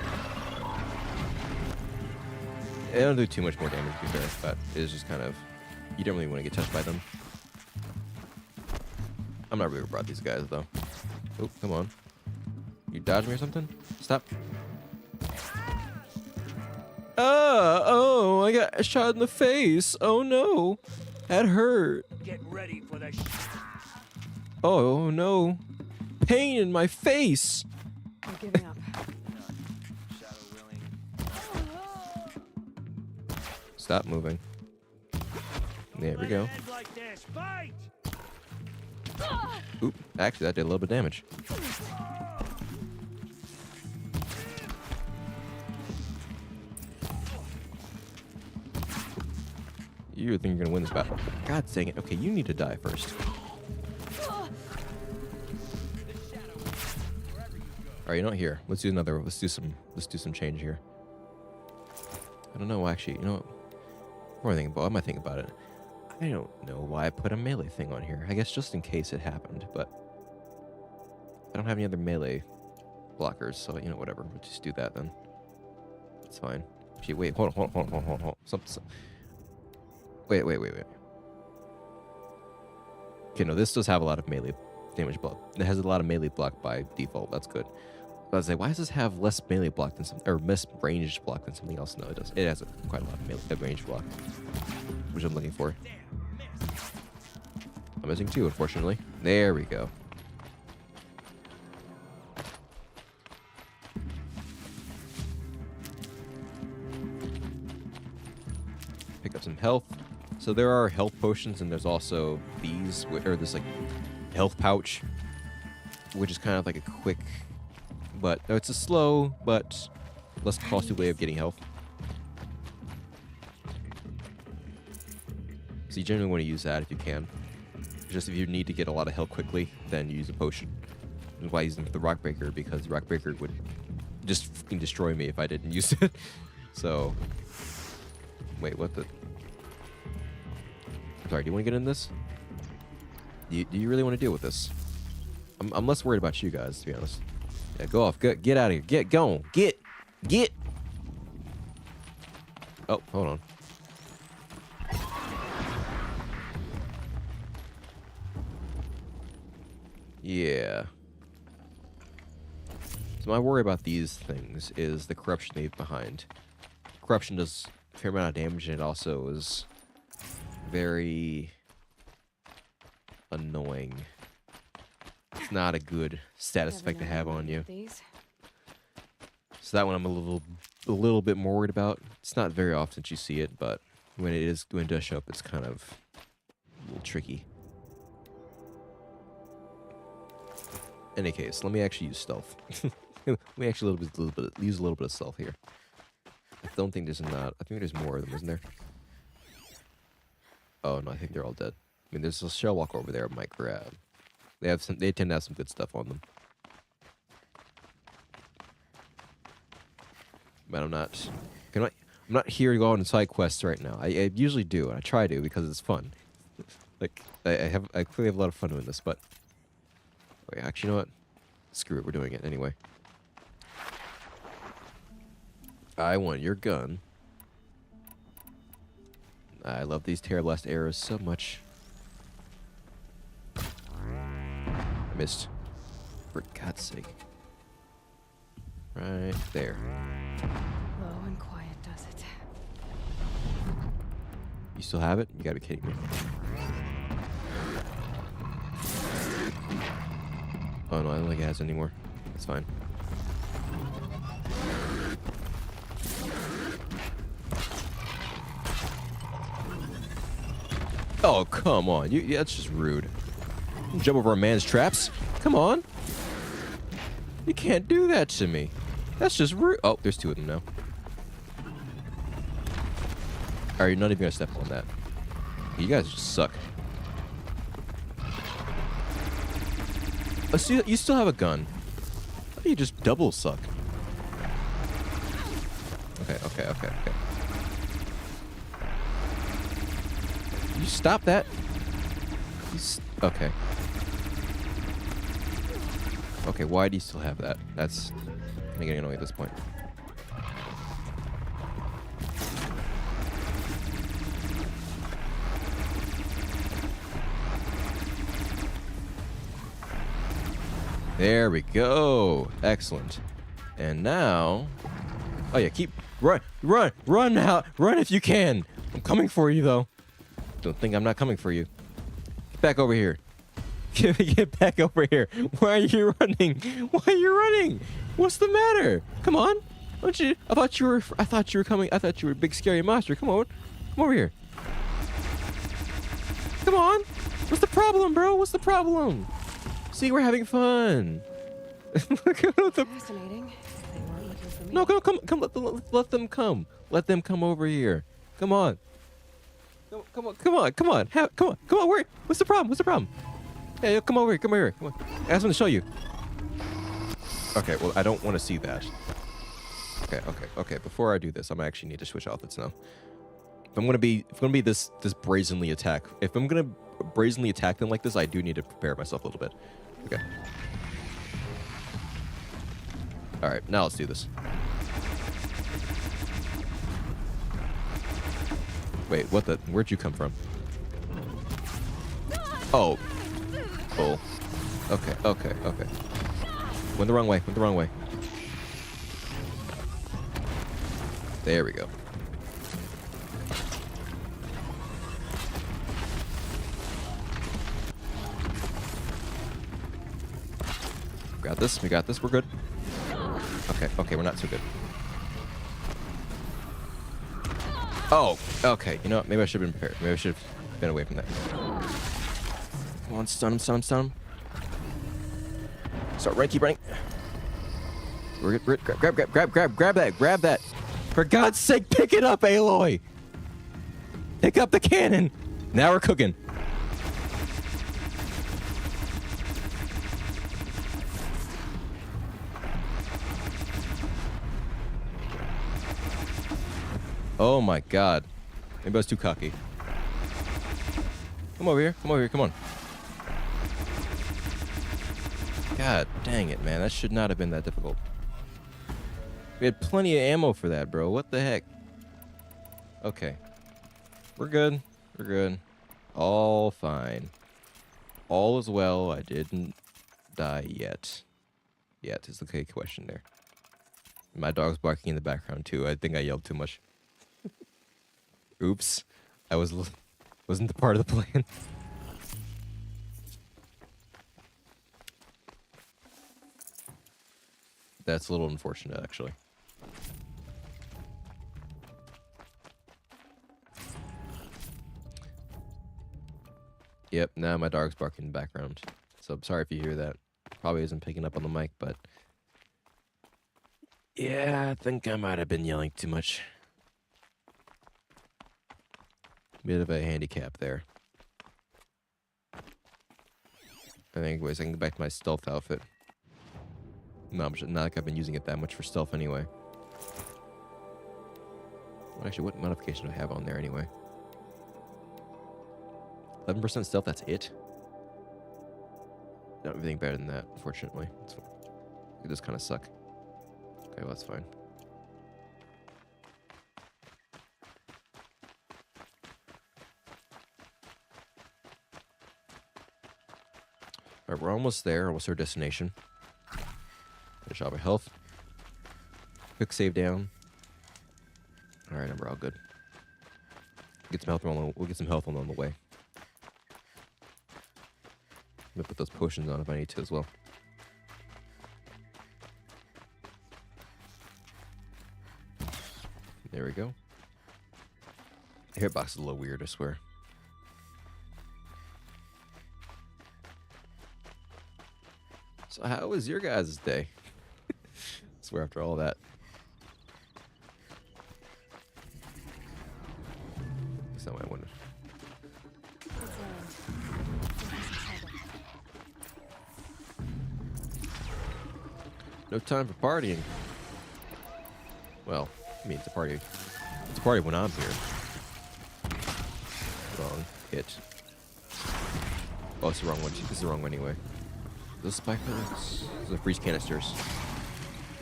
They don't do too much more damage, to be fair, but it's just kind of... You don't really want to get touched by them. I'm not really brought these guys, though. Oh, come on. You dodge me or something? Stop. Oh, I got shot in the face. Oh, no. That hurt. Get ready for the Oh, no. Pain in my face. I'm giving up. Stop moving. There we go. Oop, actually that did a little bit of damage. You think you're gonna win this battle. God dang it. Okay, you need to die first. Alright, you're not here. Let's do some change here. I don't know, actually, you know what? More thinking about, I might think about it. I don't know why I put a melee thing on here. I guess just in case it happened, but I don't have any other melee blockers, so you know, whatever. We'll just do that then. It's fine. Actually, wait, hold on. Wait. Okay, no, this does have a lot of melee damage block. It has a lot of melee block by default. That's good. I was like, why does this have less melee block than some, or less ranged block than something else? No, it does. It has quite a lot of melee range block, which I'm looking for. I'm missing two, unfortunately. There we go. Pick up some health. So there are health potions, and there's also these, or this like health pouch, which is kind of like a quick, but it's a slow but less costly way of getting health. So you generally want to use that if you can. Just if you need to get a lot of health quickly, then use a potion. That's why I use them for the rock breaker, because the rock breaker would just fucking destroy me if I didn't use it. So, wait, what the? I'm sorry. Do you want to get in this? Do you really want to deal with this? I'm less worried about you guys, to be honest. Yeah, go off. Get out of here. Get going. Get. Oh, hold on. Yeah. So my worry about these things is the corruption they leave behind. Corruption does a fair amount of damage, and it also is very annoying. It's not a good status effect to have on you. So that one I'm a little bit more worried about. It's not very often you see it, but when it does show up, it's kind of a little tricky. In any case, let me actually use stealth. Let me actually use a little bit of stealth here. I don't think there's not. I think there's more of them, isn't there? Oh no, I think they're all dead. I mean, there's a shell walker over there I might grab. They tend to have some good stuff on them. But I'm not here to go on side quests right now. I usually do, and I try to because it's fun. Like I clearly have a lot of fun doing this, but okay, actually, you know what? Screw it, we're doing it anyway. I want your gun. I love these Terror Blast arrows so much. I missed. For God's sake. Right there. Low and quiet does it. You still have it? You gotta be kidding me. Oh no, I don't think it has anymore. It's fine. Oh, come on. That's just rude. Jump over a man's traps? Come on. You can't do that to me. That's just rude. Oh, there's two of them now. Are you not even gonna step on that? You guys just suck. You still have a gun. How do you just double suck? Okay. You stop that? Okay. Okay, why do you still have that? That's getting annoying at this point. There we go. Excellent. And now... Oh yeah, run out. Run if you can. I'm coming for you, though. Don't think I'm not coming for you. Get back over here. Get back over here. Why are you running? Why are you running? What's the matter? Come on. Don't you? I thought you were coming. I thought you were a big scary monster. Come on. Come over here. Come on. What's the problem, bro? What's the problem? See, we're having fun. Fascinating. They weren't looking for me. No, come. Let them come. Let them come over here. Come on. Come on. What's the problem? Hey, come over here. Come on. I just want to show you. Okay, well, I don't want to see that. Okay. Before I do this, I'm gonna actually need to switch outfits now. If I'm gonna be this brazenly attack. If I'm gonna brazenly attack them like this, I do need to prepare myself a little bit. Okay. All right, now let's do this. Wait, what the? Where'd you come from? Oh. Cool. Okay. Went the wrong way. There we go. We got this. We're good. Okay, we're not so good. Oh, okay. You know what? Maybe I should have been prepared. Maybe I should have been away from that. Come on, stun him, stun him, stun him. Start running, keep running. Grab that. For God's sake, pick it up, Aloy. Pick up the cannon. Now we're cooking. Oh my God. Maybe I was too cocky. Come over here. Come on. God dang it, man. That should not have been that difficult. We had plenty of ammo for that, bro. What the heck? Okay. We're good. All fine. All is well. I didn't die yet. Yet is the key question there. My dog's barking in the background too. I think I yelled too much. Oops. Wasn't the part of the plan. That's a little unfortunate, actually. Yep, now my dog's barking in the background. So I'm sorry if you hear that. Probably isn't picking up on the mic, but... yeah, I think I might have been yelling too much. Bit of a handicap there. Anyways, I can go back to my stealth outfit. Not like I've been using it that much for stealth anyway. Well, actually, what modification do I have on there anyway? 11% stealth, that's it? Not anything better than that, unfortunately. It does kind of suck. Okay, well, that's fine. Alright, we're almost there. Almost our destination. Finish off our health. Quick save down. Alright, we're all good. Get some health we'll get some health on the way. I'm gonna put those potions on if I need to as well. There we go. The hitbox is a little weird, I swear. So how was your guys' day? I swear after all that. So I wonder. No time for partying. Well, I mean, it's a party. It's a party when I'm here. Wrong hit. Oh, it's the wrong one. This is the wrong one anyway. Those spike bullets. Those are freeze canisters.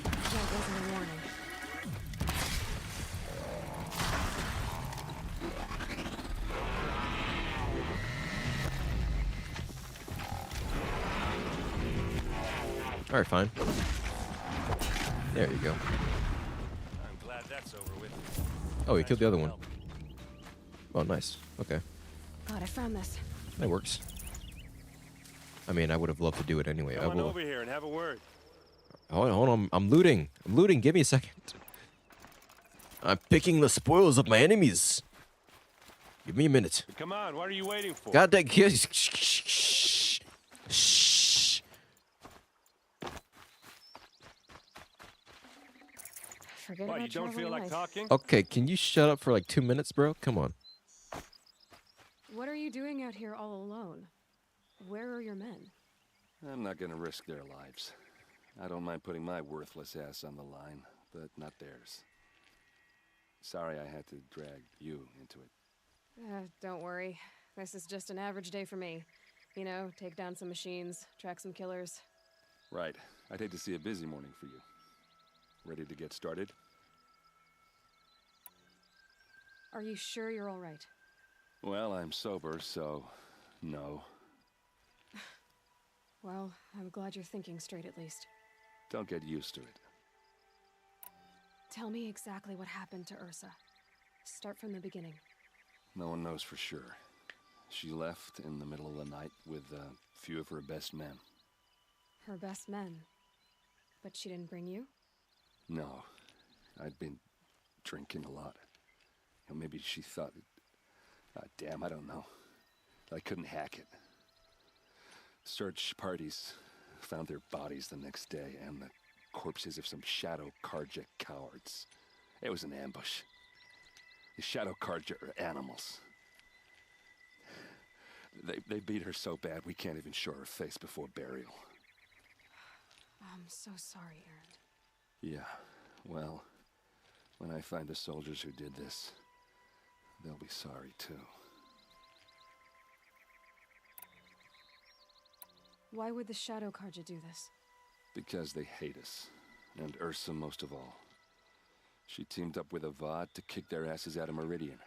That wasn't a warning. Alright, fine. There you go. I'm glad that's over with. Oh, he killed the other one. Oh, nice. Okay. God, I found this. That works. I mean, I would have loved to do it anyway. Come on over here and have a word. Hold on. I'm looting. Give me a second. I'm picking the spoils of my enemies. Give me a minute. But come on, what are you waiting for? God dang. Shh. Forget What, about you don't feel like life. talking? Okay, can you shut up for like 2 minutes, bro? Come on. What are you doing out here all alone? Where are your men? I'm not gonna risk their lives. I don't mind putting my worthless ass on the line, but not theirs. Sorry I had to drag you into it. Don't worry. This is just an average day for me. You know, take down some machines, track some killers. Right. I'd hate to see a busy morning for you. Ready to get started? Are you sure you're all right? Well, I'm sober, so no. Well, I'm glad you're thinking straight at least. Don't get used to it. Tell me exactly what happened to Ursa. Start from the beginning. No one knows for sure. She left in the middle of the night with a few of her best men. Her best men. But she didn't bring you? No, I'd been drinking a lot. Or maybe she thought, damn, I don't know. I couldn't hack it. Search parties found their bodies the next day and the corpses of some Shadow Karja cowards. It was an ambush. The Shadow Karja are animals. They beat her so bad we can't even show her face before burial. I'm so sorry, Aaron. Yeah, well, when I find the soldiers who did this, they'll be sorry too. Why would the Shadow Karja do this? Because they hate us, and Ursa most of all. She teamed up with Avad to kick their asses out of Meridian.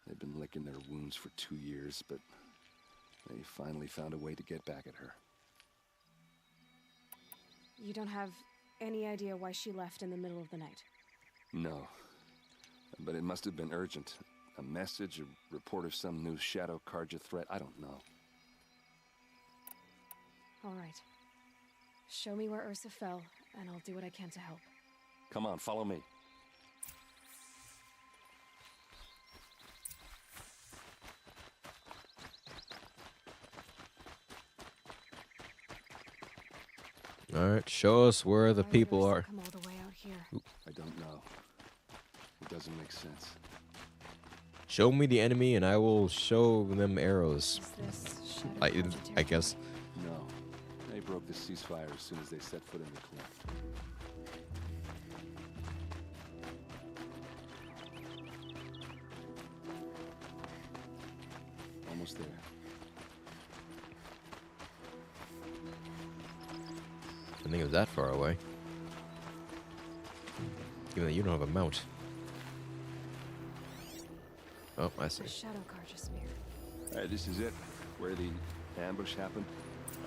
They've been licking their wounds for 2 years, but they finally found a way to get back at her. You don't have any idea why she left in the middle of the night? No, but it must have been urgent. A message, a report of some new Shadow Karja threat, I don't know. All right. Show me where Ursa fell, and I'll do what I can to help. Come on, follow me. All right, show us where the Why would people Ursa are. come all the way out here? I don't know. It doesn't make sense. Show me the enemy, and I will show them arrows. Is this Shadow I, Karja I territory? guess. No. They broke the ceasefire as soon as they set foot in the cleft. Almost there. I think it was that far away. Even though you don't have a mount. Oh, I see. The Shadow Karja spear. This is it, where the ambush happened.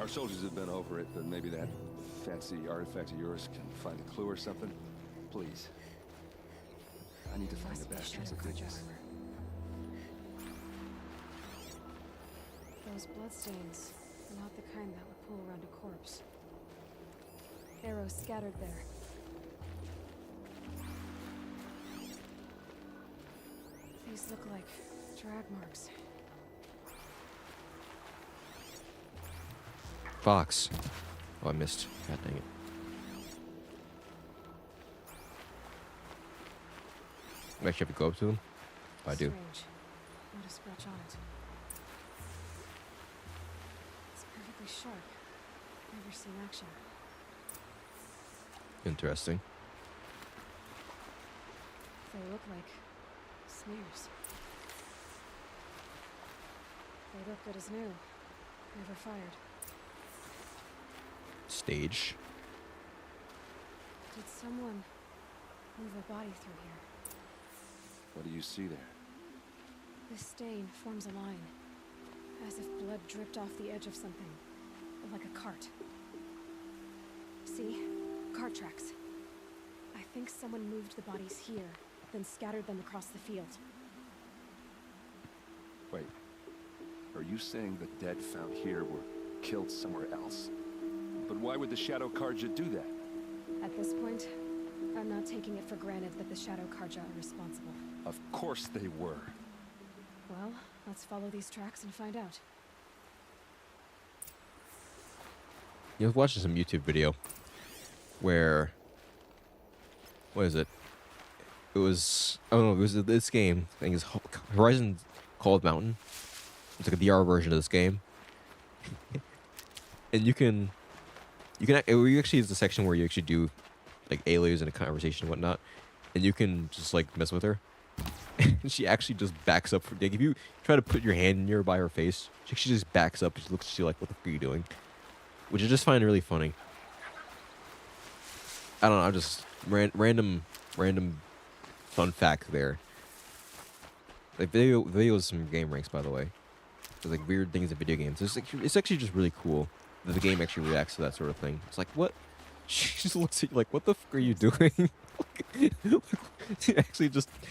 Our soldiers have been over it, but maybe that fancy artifact of yours can find a clue or something. Please. I need to find the Must be bastards Shadow that did Karja this. armor. Those bloodstains are not the kind that would pull around a corpse. Arrows scattered there. These look like drag marks. Fox. Oh, I missed. God dang it. I actually have to go up to them? Oh, I do. Strange. Not a scratch on it. It's perfectly sharp. Never seen action. Interesting. They look like snares. They look good as new. Never fired. Stage. Did someone move a body through here? What do you see there? This stain forms a line, as if blood dripped off the edge of something, like a cart. See? Cart tracks. I think someone moved the bodies here, then scattered them across the field. Wait. Are you saying the dead found here were killed somewhere else? But why would the Shadow Karja do that? At this point, I'm not taking it for granted that the Shadow Karja are responsible. Of course they were. Well, let's follow these tracks and find out. I was watching some YouTube video where, what is it? It was, I don't know, it was this game. I think it's Horizon Called Mountain. It's like a VR version of this game. And you actually, it's a section where you actually do like aliens in a conversation and whatnot. And you can just like mess with her. And she actually just backs up. Like, if you try to put your hand nearby her face, she actually just backs up. She looks at you like, what the fuck are you doing? Which I just find really funny. I don't know, I'm just random fun fact there. Like videos from game ranks, by the way. There's like weird things in video games. It's actually just really cool that the game actually reacts to that sort of thing. It's like, what? She just looks at you like, what the fuck are you doing? She actually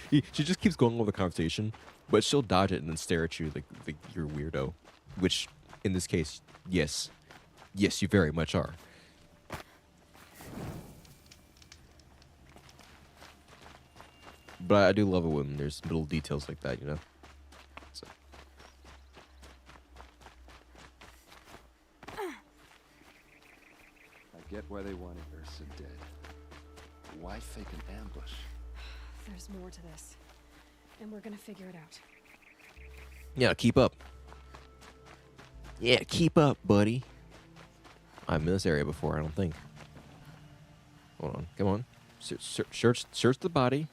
she just keeps going over the conversation, but she'll dodge it and then stare at you like you're a weirdo. Which, in this case, yes, you very much are. But I do love it when there's little details like that, you know? So. I get why they wanted Ursa dead. Why fake an ambush? There's more to this. And we're gonna figure it out. Yeah, keep up. Yeah, keep up, buddy. I've been in this area before, I don't think. Hold on, come on. Search the body.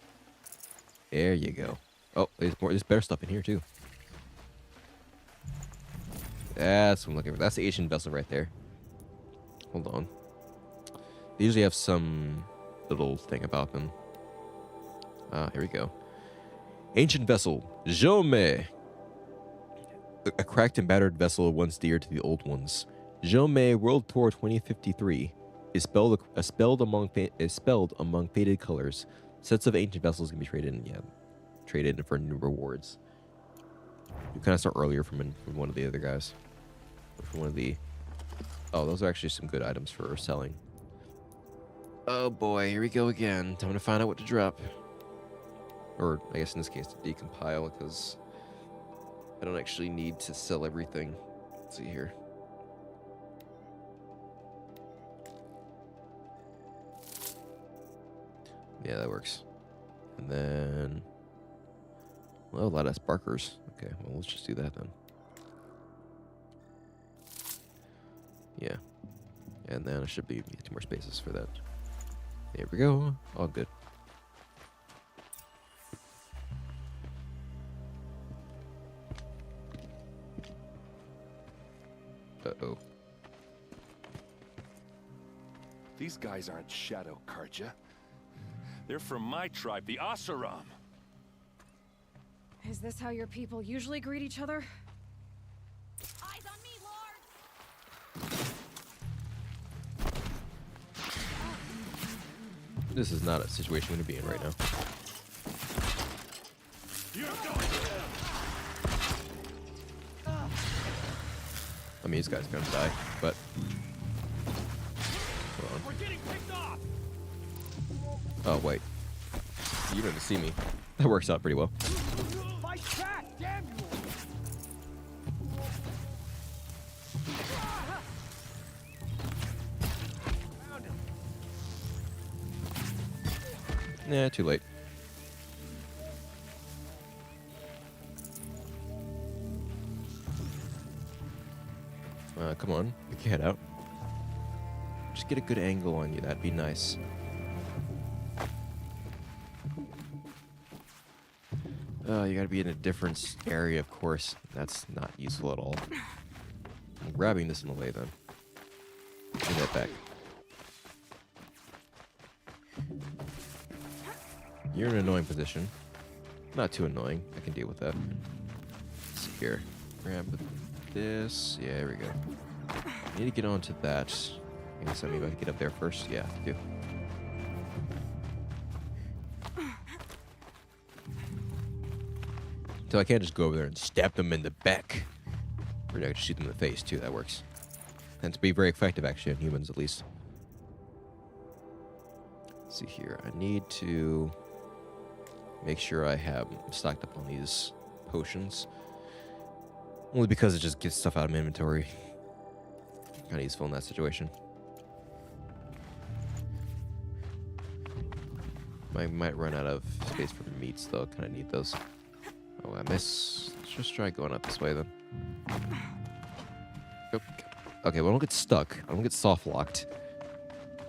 There you go. Oh, there's better stuff in here, too. That's what I'm looking for. That's the ancient vessel right there. Hold on. They usually have some little thing about them. Here we go. Ancient vessel, Jome. A cracked and battered vessel once dear to the old ones. Jome World Tour 2053 is spelled among faded colors. Sets of ancient vessels can be traded in for new rewards. You kind of start earlier from one of the other guys. Or from one of the... Oh, those are actually some good items for selling. Oh boy, here we go again. Time to find out what to drop. Or, I guess in this case, to decompile, because I don't actually need to sell everything. Let's see here. Yeah, that works. And then... Well, a lot of sparkers. Okay, well, let's just do that then. Yeah. And then I should be 2 more spaces for that. There we go. All good. Uh-oh. These guys aren't Shadow Karja. They're from my tribe, the Asaram. Is this how your people usually greet each other? Eyes on me, Lord! This is not a situation I'm going to be in right now. I mean, these guys are going to die, but... Hold on. We're getting picked off. Oh, wait. You didn't see me. That works out pretty well. Fight back, damn you! Found him. Nah, too late. Come on. Pick your head out. Just get a good angle on you. That'd be nice. You gotta be in a different area, of course. That's not useful at all. I'm grabbing this in the way, then. Give that back. You're in an annoying position. Not too annoying. I can deal with that. Let's see here. Grab this. Yeah, there we go. Need to get onto that. I guess I need to get up there first. Yeah, I do. So I can't just go over there and stab them in the back. Or I can shoot them in the face, too. That works. Tends to be very effective, actually, on humans, at least. Let's see here. I need to make sure I have stocked up on these potions. Only because it just gets stuff out of my inventory. Kind of useful in that situation. I might run out of space for meats, though. Kind of need those. Oh, I miss. Let's just try going up this way, then. Okay, well, I don't get stuck. I don't get soft locked.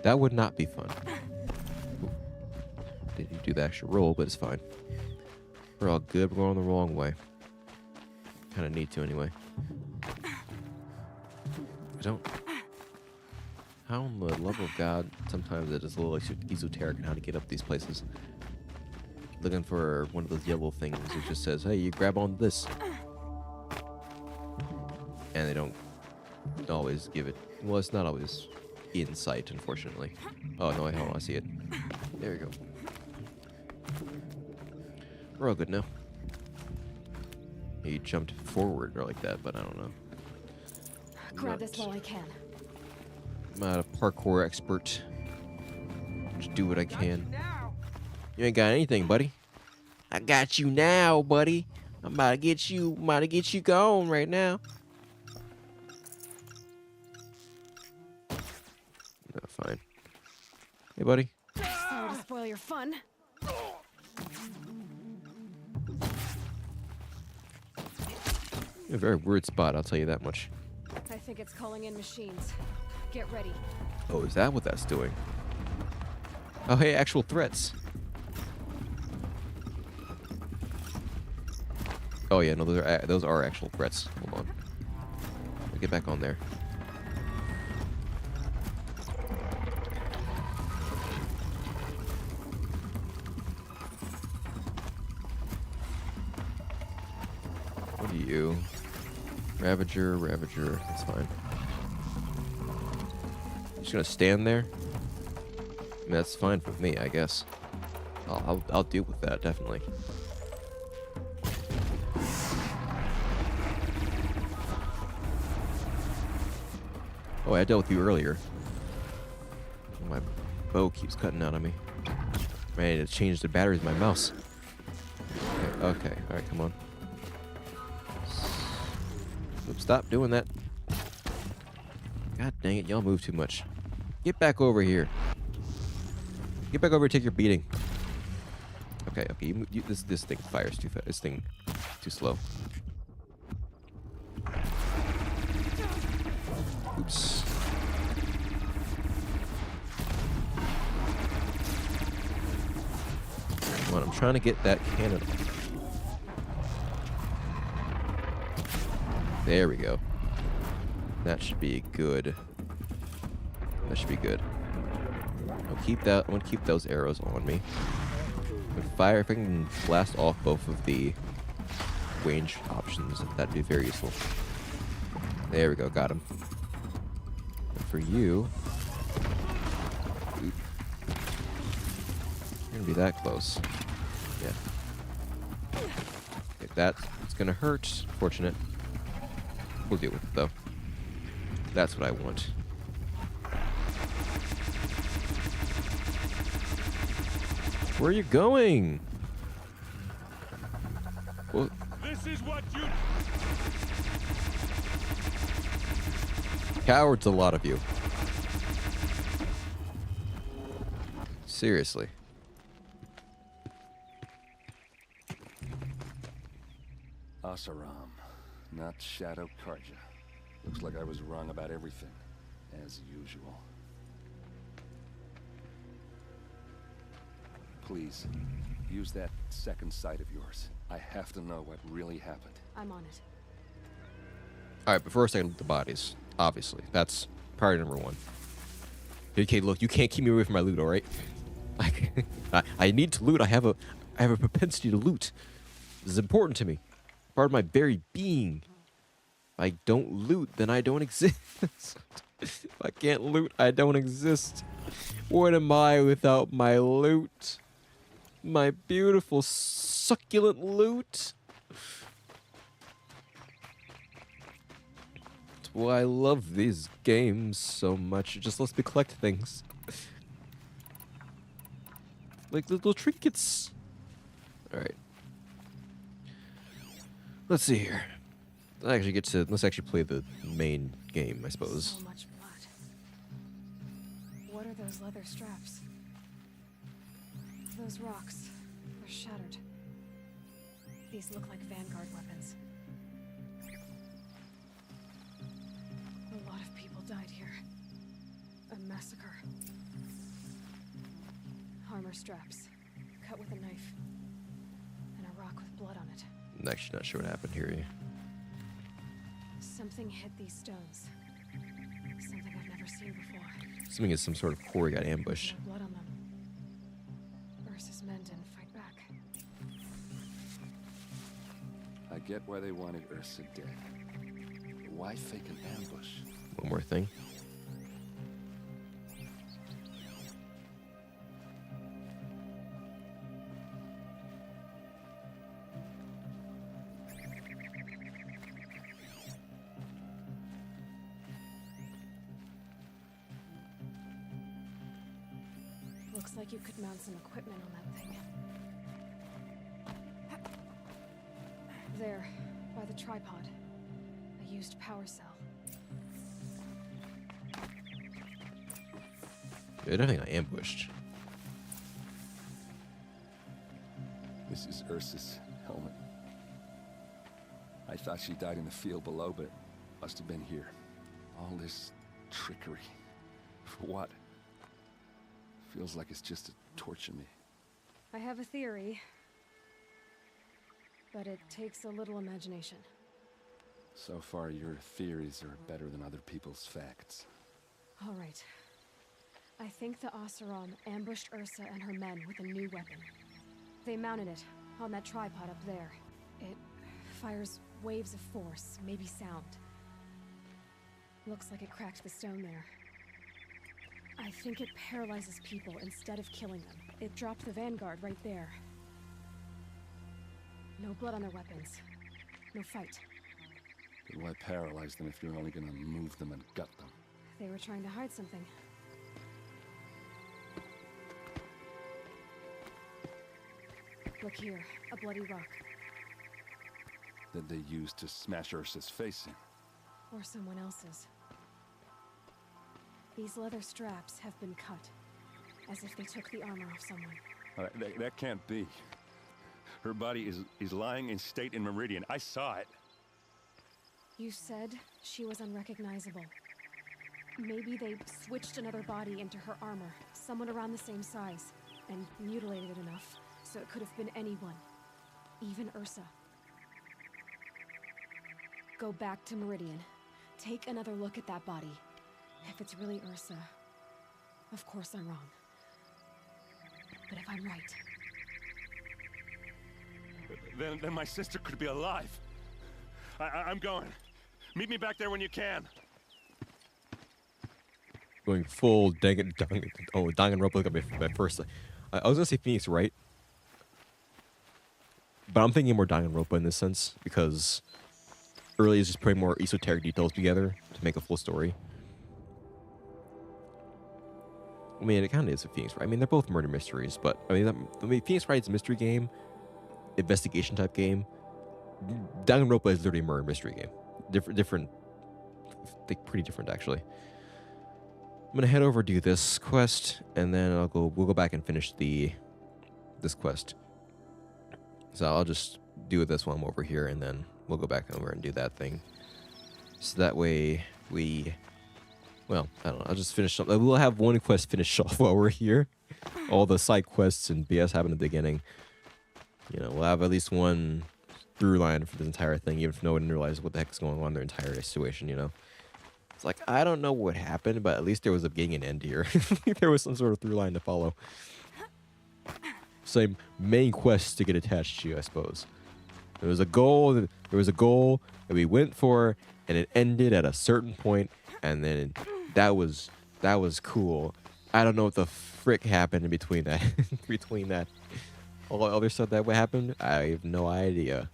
That would not be fun. Ooh. Didn't do the actual roll, but it's fine. We're all good. We're going the wrong way. Kind of need to, anyway. I don't... How in the love of God, sometimes it is a little esoteric on how to get up these places. Looking for one of those yellow things that just says, hey, you grab on this. And they don't always give it. Well, it's not always in sight, unfortunately. Oh, no, hold on, I see it. There we go. We're all good now. He jumped forward or like that, but I don't know. Grab this while I can. I'm not a parkour expert. Just do what I can. You ain't got anything, buddy. I got you now, buddy. I'm about to get you. I'm about to get you going right now. No, fine. Hey, buddy. Sorry to spoil your fun. A very weird spot, I'll tell you that much. I think it's calling in machines. Get ready. Oh, is that what that's doing? Oh, hey, actual threats. Oh yeah, no, those are actual threats. Hold on. Let me get back on there. What are you? Ravager, Ravager. That's fine. Just gonna stand there. I mean, that's fine with me, I guess. I'll deal with that definitely. Oh, I dealt with you earlier. My bow keeps cutting out on me. Man, it changed the batteries of my mouse. Okay, alright, come on. Oops, stop doing that. God dang it, y'all move too much. Get back over here. Get back over and take your beating. Okay, okay, this thing fires too fast. This thing too slow. Oops. Come on, I'm trying to get that cannon off. There we go. That should be good. That should be good. I'll keep that. I'm gonna keep those arrows on me. Fire, if I can blast off both of the range options, that'd be very useful. There we go, got him. And for you, you're gonna be that close. Yeah. Okay, that's gonna hurt. Fortunate. We'll deal with it though. That's what I want. Where are you going? Well, This is what you... cowards, a lot of you. Seriously. Asaram, not Shadow Karja. Looks like I was wrong about everything, as usual. Please, use that second sight of yours. I have to know what really happened. I'm on it. Alright, but first I gotta loot the bodies. Obviously. That's priority number one. Okay, look, you can't keep me away from my loot, alright? I need to loot. I have a propensity to loot. This is important to me. Part of my very being. If I don't loot, then I don't exist. If I can't loot, I don't exist. What am I without my loot? My beautiful, succulent loot. That's why I love these games so much. It just lets me collect things. Like little trinkets. Alright. Let's see here. Let's actually play the main game, I suppose. So much blood. What are those leather straps? Those rocks are shattered. These look like Vanguard weapons. A lot of people died here. A massacre. Armor straps, cut with a knife. And a rock with blood on it. I'm actually not sure what happened here. Something hit these stones. Something I've never seen before. Something is some sort of quarry got ambushed. No blood on them. Ursa's men didn't fight back. I get why they wanted Ursa dead. But why fake an ambush? One more thing. Looks like you could mount some equipment on that thing. there, by the tripod. A used power cell. They're definitely ambushed. This is Ursa's helmet. I thought she died in the field below, but it must have been here. All this trickery. For what? Feels like it's just to torture me. I have a theory, but it takes a little imagination. So far, your theories are better than other people's facts. All right. I think the Oseram ambushed Ursa and her men with a new weapon. They mounted it on that tripod up there. It fires waves of force, maybe sound. Looks like it cracked the stone there. I think it paralyzes people instead of killing them. It dropped the vanguard right there. No blood on their weapons. No fight. But why paralyze them if you're only gonna move them and gut them? They were trying to hide something. Look here, a bloody rock. That they used to smash Ursa's face in. Or someone else's. These leather straps have been cut, as if they took the armor off someone. That can't be. Her body is lying in state in Meridian. I saw it. You said she was unrecognizable. Maybe they switched another body into her armor, someone around the same size, and mutilated it enough so it could have been anyone, even Ursa. Go back to Meridian. Take another look at that body. If it's really Ursa, of course I'm wrong. But if I'm right... Then my sister could be alive. I'm going. Meet me back there when you can. Going full Danganronpa at first. I was gonna say Phoenix Wright, but I'm thinking more Danganronpa in this sense because early is just putting more esoteric details together to make a full story. I mean, it kind of is a Phoenix Wright. I mean, they're both murder mysteries, but I mean, Phoenix Wright's a mystery game, investigation type game. Danganronpa is literally a murder mystery game. Different. I think pretty different actually. I'm gonna head over do this quest, and then we'll go back and finish this quest. So I'll just do this while I'm over here, and then we'll go back over and do that thing. So that way well, I don't know. I'll just finish up. We'll have one quest finished off while we're here. All the side quests and BS happen at the beginning. You know, we'll have at least one through line for this entire thing, even if no one realizes what the heck is going on in their entire situation, you know. It's like, I don't know what happened, but at least there was a beginning and end here. There was some sort of through line to follow. Same main quest to get attached to, I suppose. There was a goal that we went for, and it ended at a certain point, and then that was cool. I don't know what the frick happened in between that. Between that, all the other stuff that happened, I have no idea.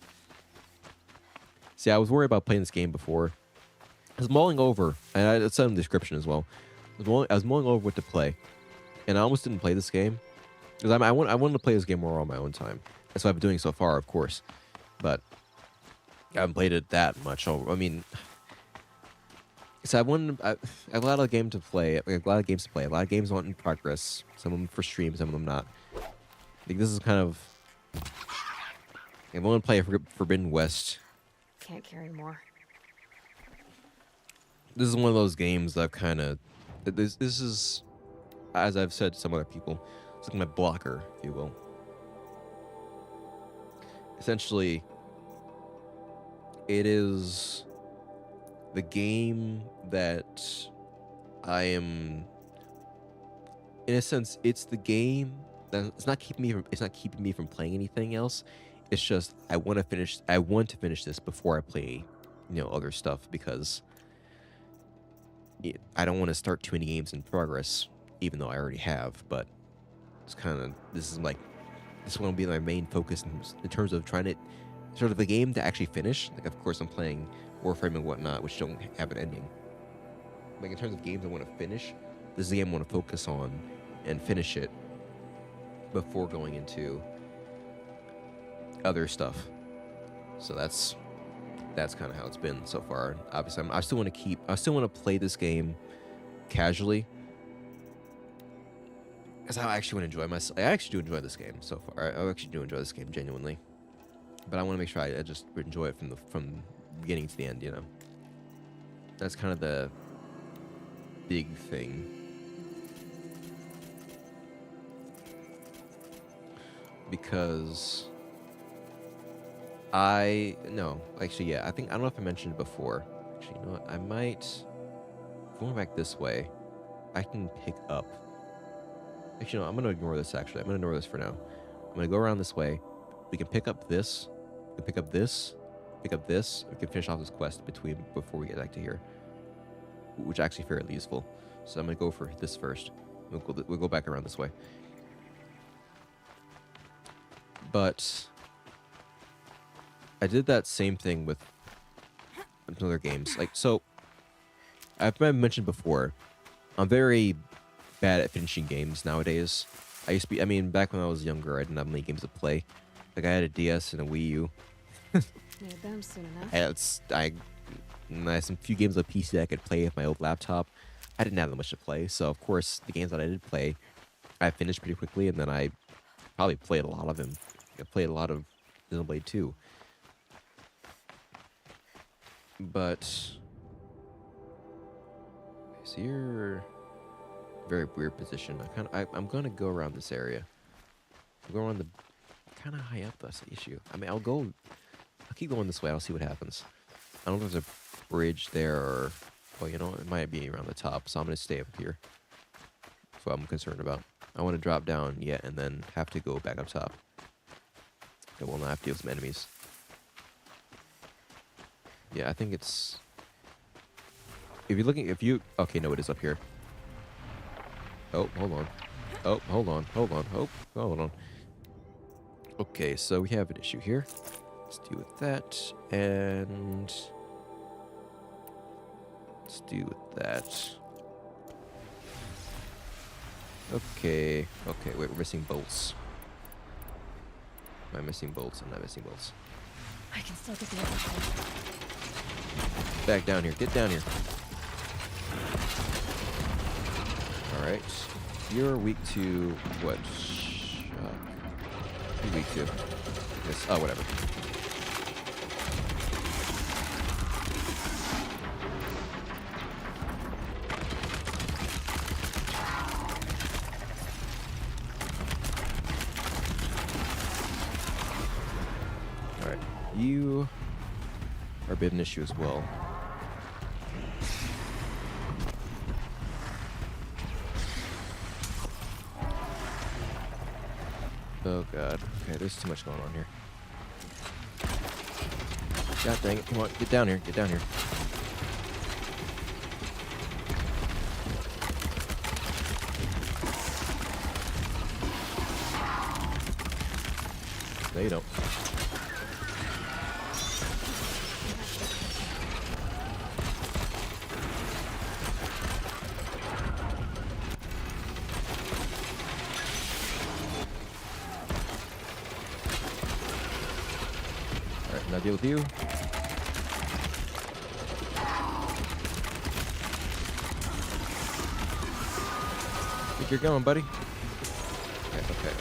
See, I was worried about playing this game before. I was mulling over, and it's in the description as well. I was mulling over what to play, and I almost didn't play this game because I wanted to play this game more on my own time. That's what I've been doing so far, of course, but I haven't played it that much. I mean, so I have a lot of games to play. A lot of games on in progress. Some of them for stream, some of them not. I think this is kind of. I want to play Forbidden West. Can't carry more. This is one of those games that I've kind of. This is, as I've said to some other people, it's like my blocker, if you will. Essentially, it is the game that I am. In a sense, it's the game that it's not keeping me from playing anything else. It's just I want to finish this before I play, other stuff because I don't want to start too many games in progress, even though I already have. But it's this will be my main focus in terms of trying to sort of a game to actually finish. Like, of course, I'm playing Warframe and whatnot, which don't have an ending. Like, in terms of games I want to finish, this is the game I want to focus on and finish it before going into other stuff. So that's kind of how it's been so far. Obviously, I still want to play this game casually, because I actually want to enjoy myself. I actually do enjoy this game so far. I actually do enjoy this game genuinely, but I want to make sure I just enjoy it from beginning to the end. You know, that's kind of the big thing. Because I don't know if I mentioned it before. Actually, you know what? I might, going back this way, I can pick up. Actually, no, I'm gonna ignore this. Actually, I'm gonna ignore this for now. I'm gonna go around this way. We can pick up this. We can pick up this. Pick up this. We can finish off this quest before we get back to here, which is actually fairly useful. So I'm gonna go for this first. We'll go back around this way. But I did that same thing with other games. Like, so I've mentioned before, I'm very bad at finishing games nowadays. Back when I was younger, I didn't have many games to play. Like, I had a DS and a Wii U. Need them soon enough. I had some few games on PC I could play with my old laptop. I didn't have that much to play, so of course the games that I did play, I finished pretty quickly, and then I probably played a lot of them. I played a lot of Xenoblade 2. But so you're very weird position. I'm gonna go around this area. I'll go around the kind of high up. That's the issue. I mean, I'll keep going this way. I'll see what happens. I don't know if there's a bridge there, or well, you know, it might be around the top. So I'm gonna stay up here. That's what I'm concerned about. I want to drop down yet and then have to go back up top. I will not have to deal with some enemies. Yeah, I think it's... Okay, no, it is up here. Oh, hold on. Oh, hold on. Oh, hold on. Okay, so we have an issue here. Let's deal with that. And... let's deal with that. Okay, wait, we're missing bolts. Am I missing bolts? I'm not missing bolts. I can still get the other side. Back down here. Get down here. Alright. You're weak to what? You're weak to this. Oh, whatever. Alright. You are a bit of an issue as well. Oh god. Okay, there's too much going on here. God dang it. Come on, get down here. Get down here. No, you don't. Alright, now deal with you. Think you're going, buddy? Okay.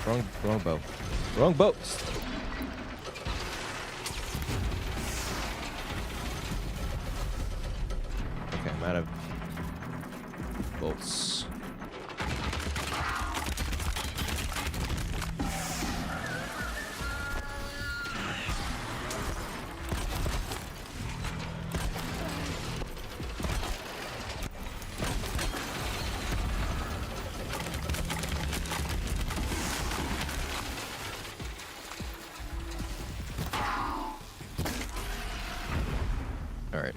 God. Wrong bow. Wrong boat! Okay, I'm out of bolts. Alright.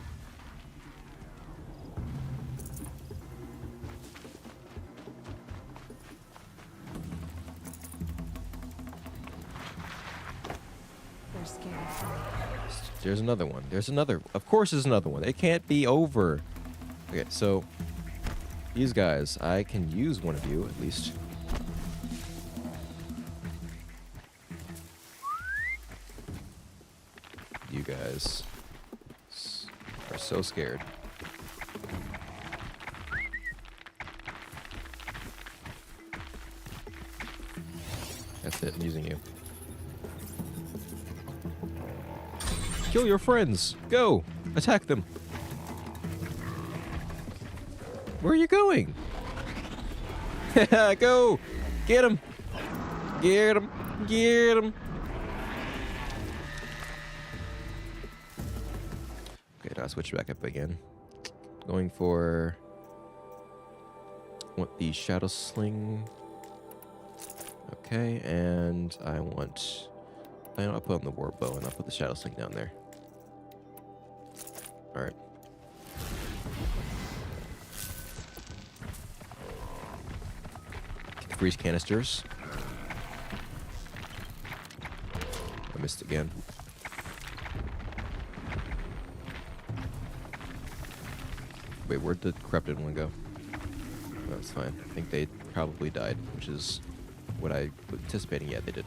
They're scared. There's another one. Of course there's another one. It can't be over. Okay, so these guys, I can use one of you at least. guys are so scared. That's it, I'm using you. Kill your friends! Go! Attack them! Where are you going? Go! Get him! Get him! Get him! Okay, now switch back up again. Going for... want the Shadow Sling. Okay, and I want... I'll put on the War Bow and I'll put the Shadow Sling down there. Alright. Freeze canisters. I missed again. Wait, where'd the corrupted one go? That's fine. I think they probably died, which is what I was anticipating. Yeah, they did.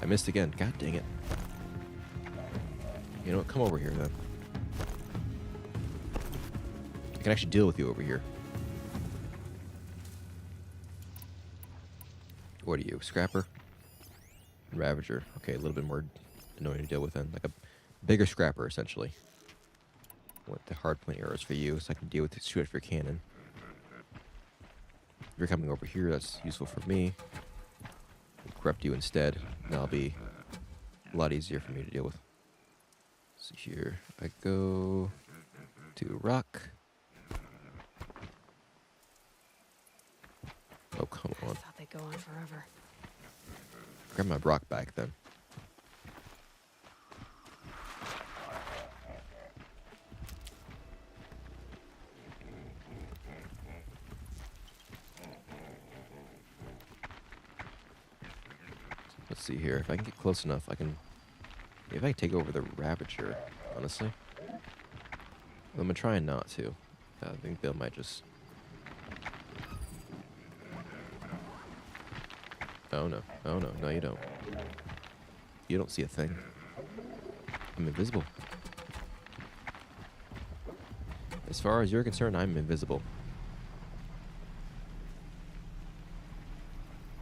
I missed again. God dang it. You know what? Come over here then. I can actually deal with you over here. What are you? Scrapper? Ravager. Okay, a little bit more annoying to deal with then. Like a bigger scrapper, essentially. I want the hard point arrows for you, so I can deal with it, shoot at your cannon. If you're coming over here, that's useful for me. I'll corrupt you instead. That'll be a lot easier for me to deal with. So here I go to rock. Oh, come on. I thought they'd go on forever. Grab my rock back then. Let's see here. If I can get close enough, I can... Maybe I can take over the Ravager, honestly. I'm gonna try not to. I think they might just... Oh no. Oh no. No, you don't. You don't see a thing. I'm invisible. As far as you're concerned, I'm invisible.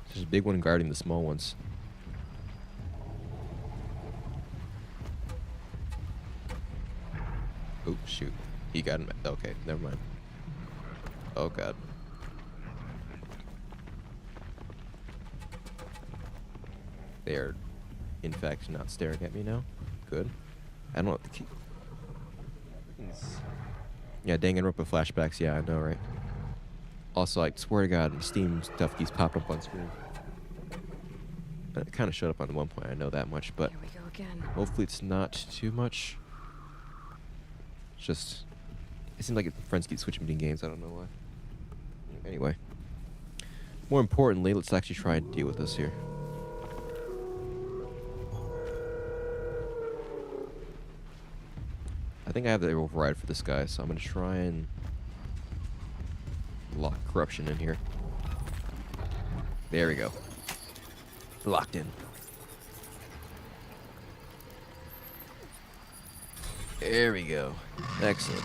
There's a big one guarding the small ones. Oh, shoot. He got him. Okay, never mind. Oh, God. They are, in fact, not staring at me now. Good. I don't know what the key... Yeah, Danganronpa flashbacks. Yeah, I know, right? Also, I swear to God, Steam stuff keeps popping up on screen. It kind of showed up on one point, I know that much, but... Here we go again. Hopefully it's not too much. It's just... It seems like friends keep switching between games, I don't know why. Anyway. More importantly, let's actually try and deal with this here. I think I have the override for this guy, so I'm going to try and lock corruption in here. There we go. Locked in. There we go. Excellent.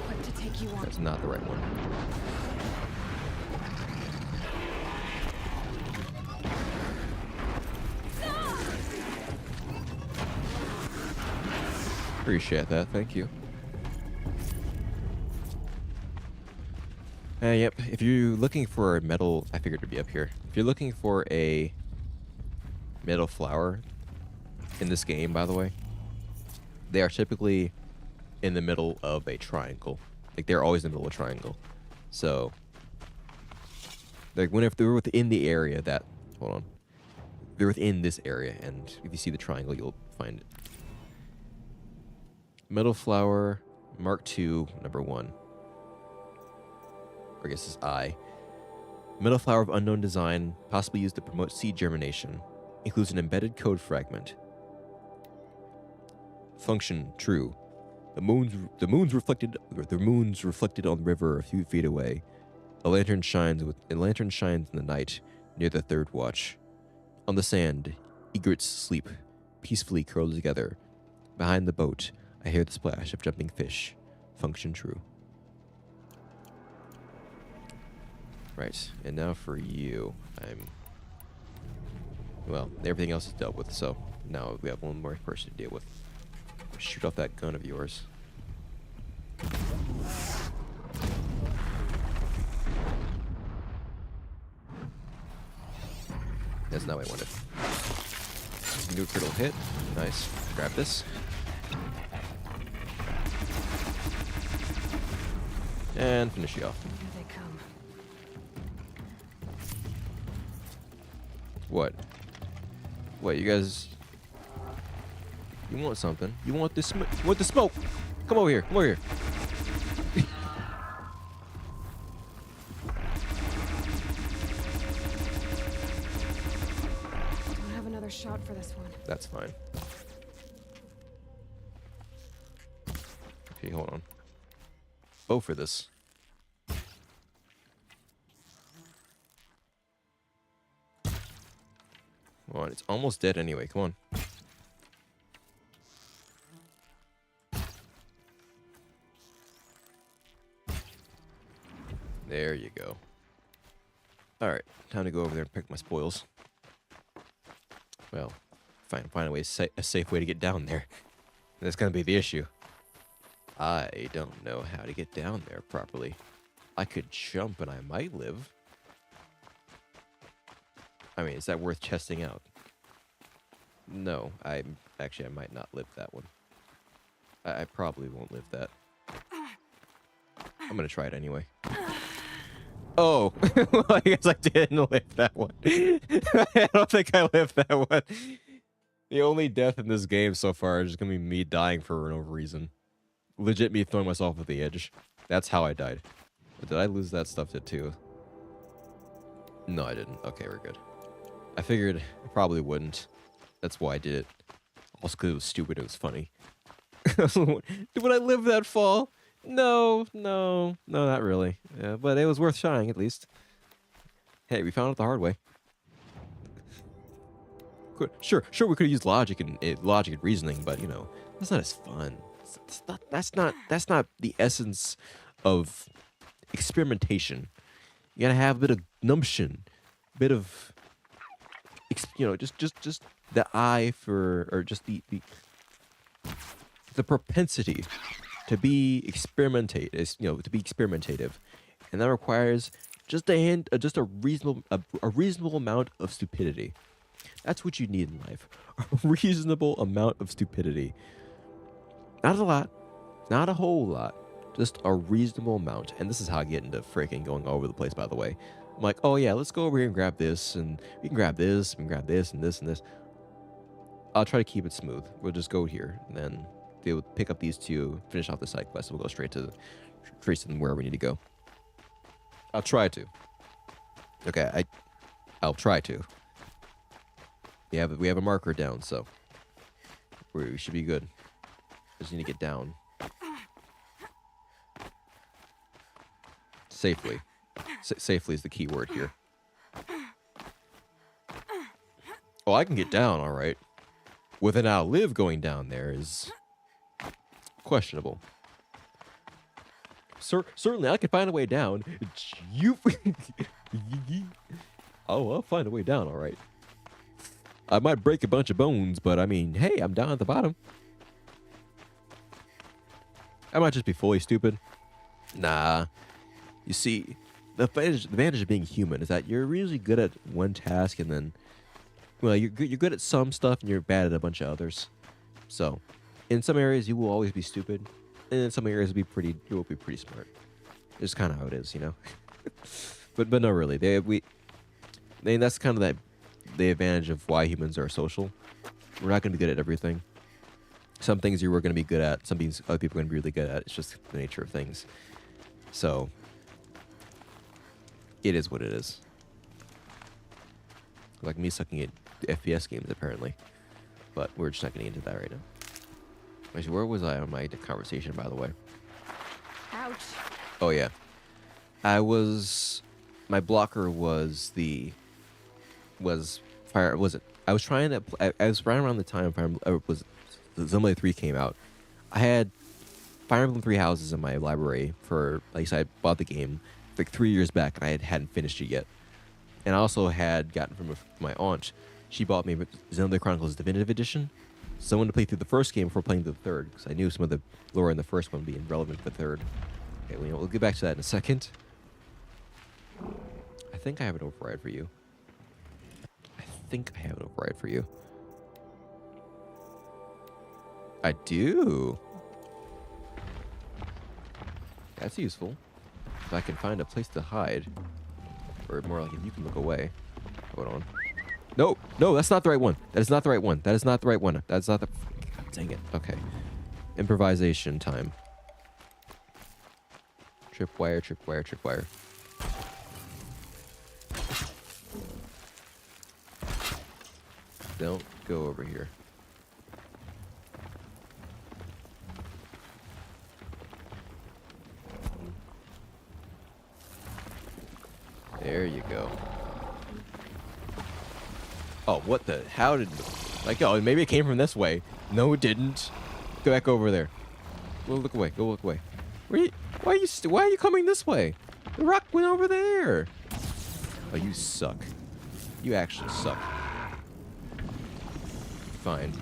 What to take you on? That's not the right one. Appreciate that, thank you. Yep, if you're looking for a metal... I figured it'd be up here. If you're looking for a metal flower in this game, by the way, they are typically in the middle of a triangle. Like, they're always in the middle of a triangle. So, like, if they're within the area that... Hold on. They're within this area, and if you see the triangle, you'll find it. Metal flower, Mark II, number 1. I guess it's I. Metal flower of unknown design, possibly used to promote seed germination. Includes an embedded code fragment. Function true. The moon's reflected on the river a few feet away. A lantern shines in the night near the third watch. On the sand, egrets sleep, peacefully curled together. Behind the boat, I hear the splash of jumping fish. Function true. Right, and now for you. Well, everything else is dealt with, so now we have one more person to deal with. Shoot off that gun of yours. That's not what I wanted. New critical hit. Nice. Grab this. And finish you off. Here they come. What? What, you guys... You want something? You want this? You want the smoke? Come over here. Come over here. Don't have another shot for this one. That's fine. Okay, hold on. Bow for this. Come on, it's almost dead anyway. Come on. There you go. Alright, time to go over there and pick my spoils. Well, find a way, a safe way to get down there. That's gonna be the issue. I don't know how to get down there properly. I could jump and I might live. I mean, is that worth testing out? No, I might not live that one. I probably won't live that. I'm gonna try it anyway. Oh, well, I guess I didn't live that one. I don't think I lived that one. The only death in this game so far is just gonna be me dying for no reason. Legit me throwing myself off the edge. That's how I died. But did I lose that stuff too? No, I didn't. Okay, we're good. I figured I probably wouldn't. That's why I did it. Also because it was stupid, it was funny. Would I live that fall? No, not really. Yeah, but it was worth trying, at least. Hey, we found it the hard way. Sure, we could have used logic and reasoning, but you know, that's not as fun. That's not the essence of experimentation. You gotta have a bit of gumption, bit of, you know, just the eye for, or just the propensity to be experimentative, and that requires just a reasonable amount of stupidity. That's what you need in life, a reasonable amount of stupidity. Not a lot, not a whole lot, just a reasonable amount. And this is how I get into freaking going all over the place. By the way, I'm like, oh yeah, let's go over here and grab this, and we can grab this, and grab this, and this, and this. I'll try to keep it smooth. We'll just go here, and then they'll pick up these two, finish off the side quest, and we'll go straight to where we need to go. I'll try to. Okay, I'll try to. We have a marker down, so we should be good. Just need to get down safely. Safely is the key word here. Oh, I can get down, all right. Whether or not I'll live going down there is questionable. Certainly, I can find a way down. I'll find a way down, all right. I might break a bunch of bones, but I mean, hey, I'm down at the bottom. I might just be fully stupid. Nah. You see, the advantage of being human is that you're really good at one task, and then, well, you're good at some stuff and you're bad at a bunch of others. So, in some areas you will always be stupid, and in some areas you will be pretty smart. It's kind of how it is, you know. but no, really, that's kind of the advantage of why humans are social. We're not going to be good at everything. Some things you were going to be good at, some things other people are going to be really good at. It's just the nature of things. So, it is what it is. Like me sucking at FPS games, apparently. But we're just not getting into that right now. Actually, where was I on my conversation, by the way? Ouch. Oh, yeah. My blocker was fire. Was it? I was trying to. I was right around the time Xenoblade 3 came out. I had Fire Emblem Three Houses in my library for, like I said, I bought the game like 3 years back, and I hadn't finished it yet. And I also had gotten from my aunt. She bought me Xenoblade Chronicles Definitive Edition. So I wanted to play through the first game before playing the third, because I knew some of the lore in the first one would be relevant for the third. Okay, we'll get back to that in a second. I think I have an override for you. I do. That's useful. If I can find a place to hide. Or more like if you can look away. Hold on. No, that's not the right one. That is not the right one. That's not the... God, dang it. Okay. Improvisation time. Tripwire. Don't go over here. There you go. Oh, what the? How did... Like, oh, maybe it came from this way. No, it didn't. Go back over there. Go look away. Why are you coming this way? The rock went over there. Oh, you suck. You actually suck. Fine.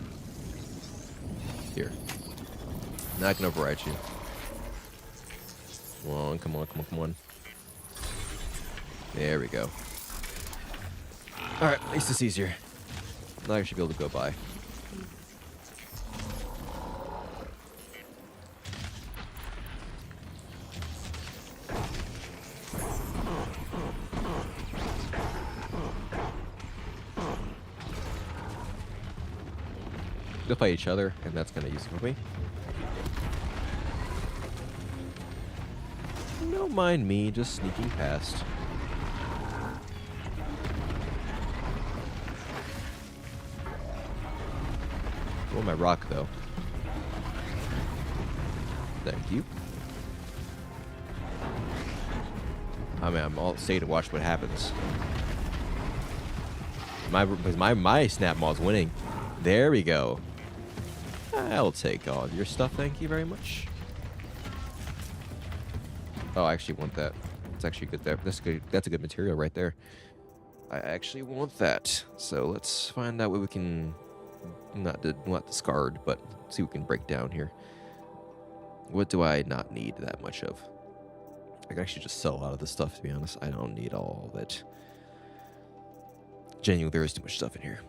Here. Now I can override you. Come on. There we go. Alright, at least it's easier. Now I should be able to go by. They'll fight each other, and that's kind of useful for me. Don't mind me just sneaking past. Oh, my rock, though. Thank you. I mean, I'm all stay to watch what happens. My snap maw's winning. There we go. I'll take all of your stuff, thank you very much. Oh, I actually want that. It's actually good there. That's good. That's a good material right there. I actually want that. So let's find out what we can not discard, but see what we can break down here. What do I not need that much of? I can actually just sell a lot of this stuff, to be honest. I don't need all of it. Genuinely, there is too much stuff in here.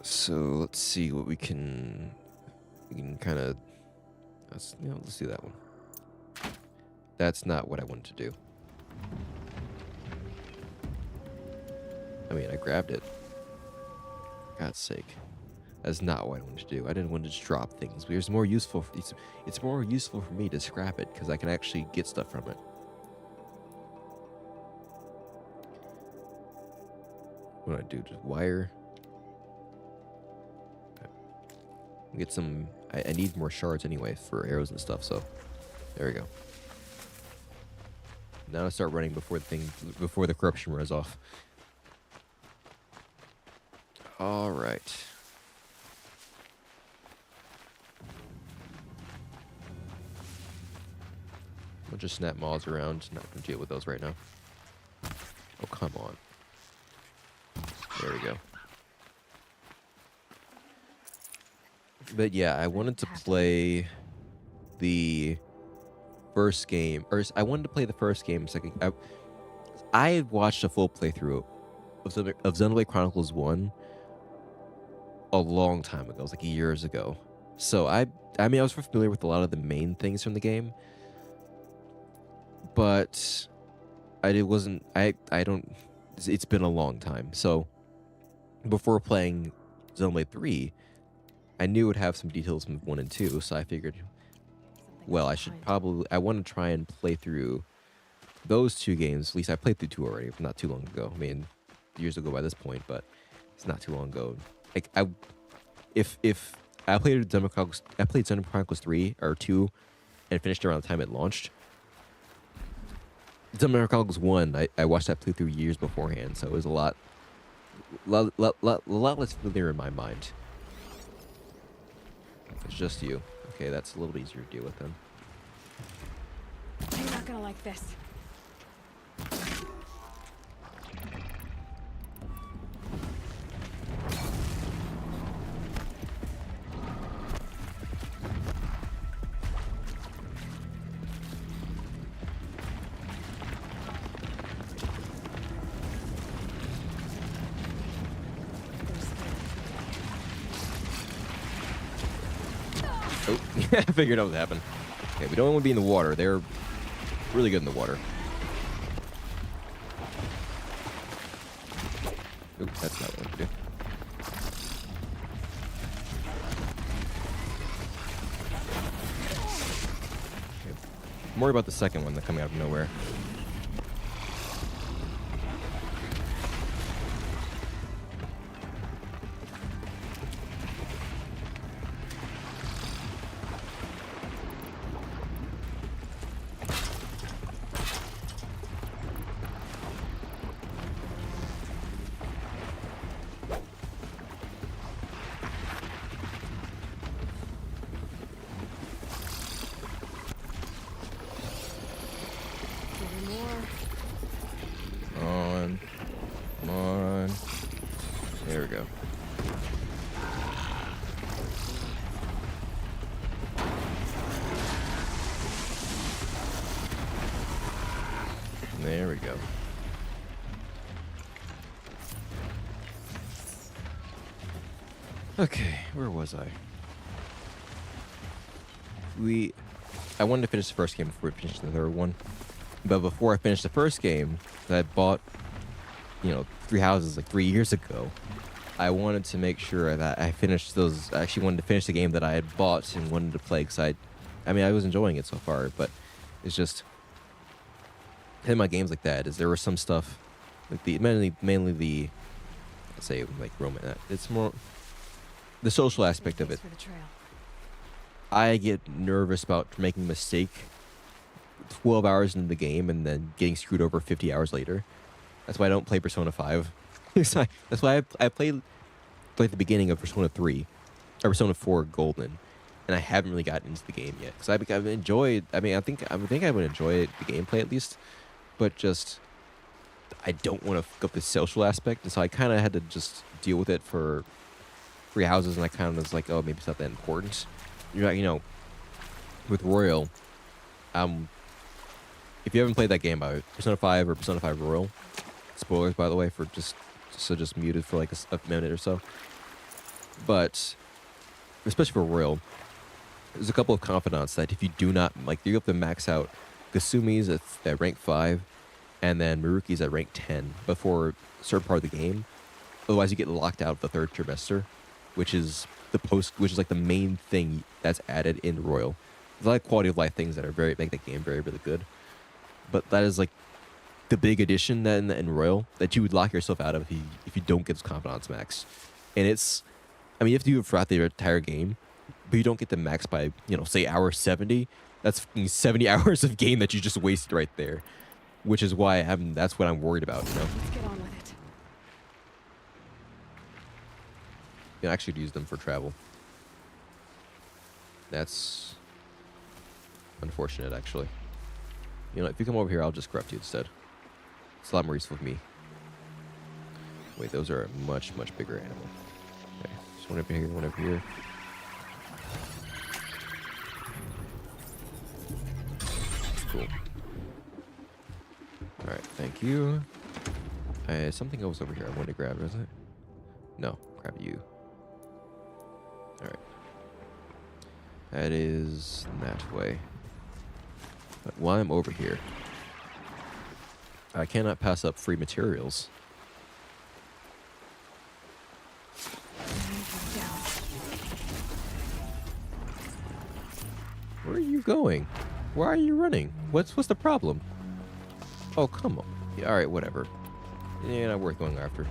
So let's see what we can kind of... let's do that one. That's not what I wanted to do. I mean, I grabbed it. God's sake. That's not what I wanted to do. I didn't want to just drop things. It's more useful. It's more useful for me to scrap it because I can actually get stuff from it. What do I do? Just wire. Okay. Get some. I need more shards anyway for arrows and stuff. So there we go. Now I start running before the corruption wears off. All right. Bunch of snap maws around. Not gonna deal with those right now. Oh, come on. There we go. But yeah, I wanted to play the first game, or I wanted to play the first game second. I had watched a full playthrough of Xenoblade Chronicles 1 a long time ago. It was like years ago. So I mean, I was familiar with a lot of the main things from the game, but it's been a long time. So before playing Xenoblade 3, I knew it would have some details from 1 and 2, so I figured, well, I want to try and play through those two games. At least I played through 2 already, not too long ago. I mean, years ago by this point, but it's not too long ago. Like, if I played Xenoblade Chronicles 3 or 2 and finished around the time it launched, Dungeon Chronicles 1, I watched that playthrough years beforehand, so it was a lot less familiar in my mind. It's just you. Okay, that's a little easier to deal with then. You're not gonna like this. Oh, I figured out what happened. Okay, we don't want to be in the water. They're really good in the water. Oop, that's not what I want to do. Okay. I'm worried about the second one that's coming out of nowhere. Come on. There we go. There we go. Okay, where was I? I wanted to finish the first game before I finished the third one. But before I finished the first game that I bought, 3 houses like 3 years ago, I wanted to make sure that I finished those. I actually wanted to finish the game that I had bought and wanted to play because I was enjoying it so far, but it's just in my games like that is there was some stuff like mainly the, let's say like romance. It's more the social aspect of it. For the trail. I get nervous about making a mistake 12 hours into the game and then getting screwed over 50 hours later. That's why I don't play Persona 5. That's why I played like the beginning of Persona 3 or Persona 4 Golden, and I haven't really gotten into the game yet because I've enjoyed. I think I would enjoy the gameplay at least, but just I don't want to fuck up the social aspect, and so I kind of had to just deal with it for 3 houses, and I kind of was like, oh, maybe it's not that important. You're like, with Royal, if you haven't played that game by Persona 5 or Persona 5 Royal, spoilers by the way for just muted for like a minute or so. But especially for Royal, there's a couple of confidants that if you do not you have to max out Kasumi's at rank 5, and then Miruki's at rank 10 before a certain part of the game. Otherwise, you get locked out of the third trimester, which is like the main thing that's added in Royal. There's a lot of quality of life things that are make the game very, really good. But that is like the big addition that in Royal that you would lock yourself out of if you don't get those confidants max. And you have to do it throughout the entire game, but you don't get the max by, say hour 70. That's 70 hours of game that you just wasted right there. Which is why that's what I'm worried about, Let's get on with it. You can actually use them for travel. That's unfortunate, actually. If you come over here, I'll just corrupt you instead. It's a lot more useful for me. Wait, those are a much, much bigger animal. Okay, just one over here, one over here. Cool. Alright, thank you. Something else over here I wanted to grab, isn't it? No, grab you. Alright. That is that way. But while I'm over here, I cannot pass up free materials. Where are you going? Why are you running? What's the problem? Oh, come on. Yeah, alright, whatever. Yeah, not worth going after.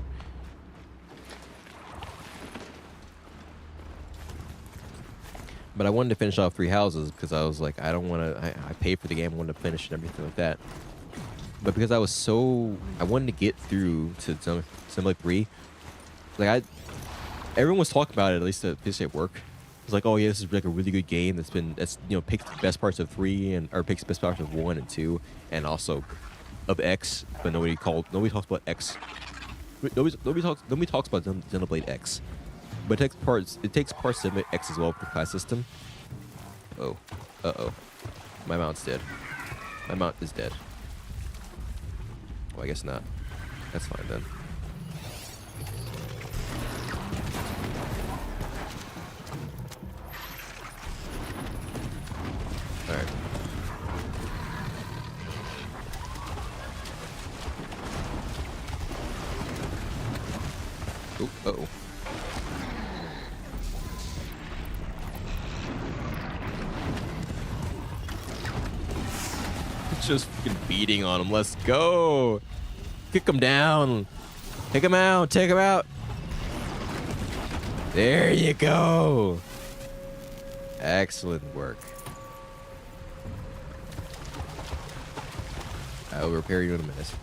But I wanted to finish off 3 houses because I was like, I don't want to. I paid for the game, I wanted to finish and everything like that. but because I wanted to get through to Assembly 3. Like everyone was talking about it, at least at work. It's like, oh yeah, this is like a really good game that's picked the best parts of 3 or picks the best parts of 1 and 2 and also of X, but nobody talks about X. Nobody talks about Xenoblade X. But it takes parts of X as well for the class system. Oh. Uh-oh. My mount's dead. My mount is dead. Well, I guess not. That's fine then. Alright. Oh, uh-oh. Just fucking beating on him. Let's go. Kick him down. Take him out. Take him out. There you go. Excellent work. I will repair you in a minute.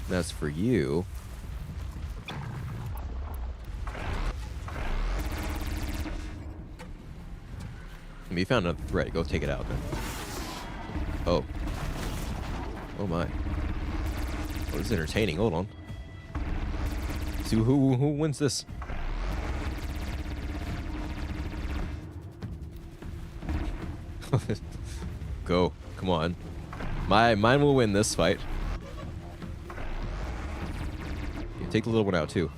That's for you. You found another threat. Go take it out then. Oh. Oh my. Oh, this is entertaining. Hold on. See who wins this. Go. Come on. Mine will win this fight. You take the little one out too.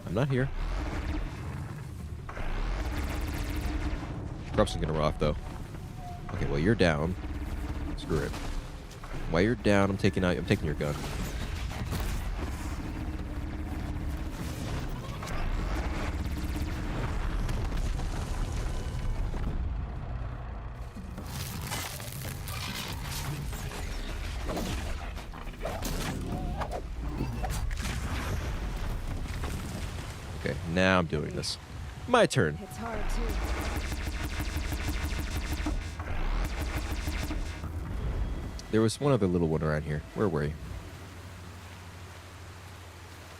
I'm not here. Corruption's gonna rock though. Okay, well you're down. Screw it. While you're down, I'm taking your gun. Okay, now I'm doing this. My turn. It's hard too. There was one other little one around here. Where were you?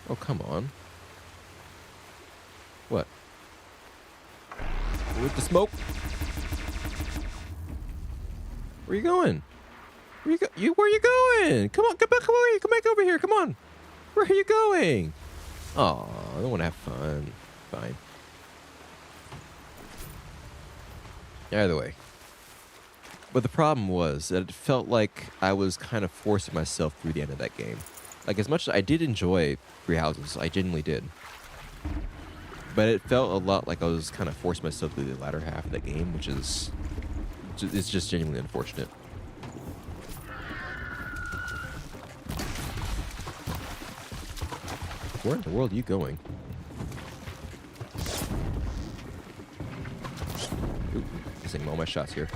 Oh, come on. What? With the smoke? Where you going? Where you going? Come on, come back over here. Come on. Where are you going? Oh, I don't want to have fun. Fine. Either way. But the problem was that it felt like I was kind of forcing myself through the end of that game. Like, as much as I did enjoy Three Houses, I genuinely did. But it felt a lot like I was kind of forcing myself through the latter half of that game, which is... it's just genuinely unfortunate. Where in the world are you going? Ooh, missing all my shots here.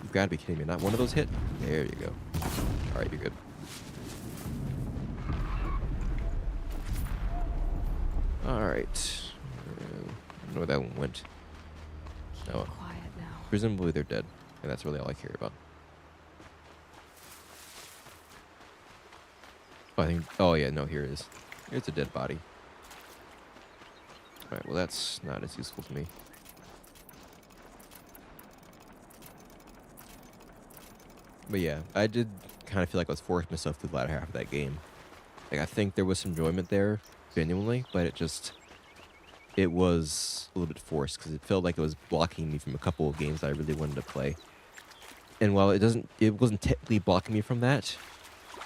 You've got to be kidding me. Not one of those hit? There you go. Alright, you're good. Alright. I don't know where that one went. Keep Oh. quiet now. Presumably they're dead. And that's really all I care about. Oh, I think... oh, yeah, no, here it is. Here's a dead body. Alright, well, that's not as useful to me. But yeah, I did kind of feel like I was forcing myself through the latter half of that game. Like, I think there was some enjoyment there, genuinely, but it just... it was a little bit forced, because it felt like it was blocking me from a couple of games that I really wanted to play. And while it wasn't technically blocking me from that,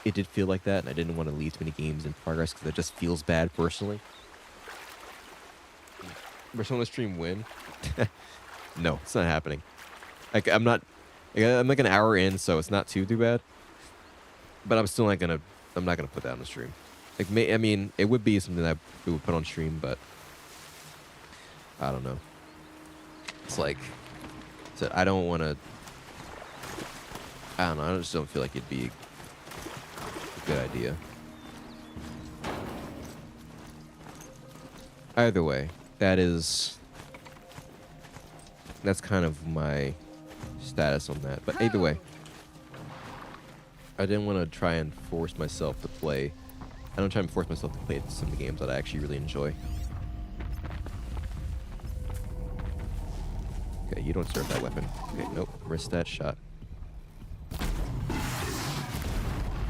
it did feel like that, and I didn't want to leave too many games in progress, because it just feels bad, personally. Will someone on the stream win? No, it's not happening. Like, I'm like an hour in, so it's not too bad. But I'm still not gonna put that on the stream. Like, I mean, it would be something that we would put on stream, but I don't know. It's like, so I don't want to. I don't know. I just don't feel like it'd be a good idea. Either way, that's kind of my status on that. But either way, I didn't want to try and force myself to play. I don't try and force myself to play some of the games that I actually really enjoy. Okay, you don't serve that weapon. Okay, nope, risk that shot.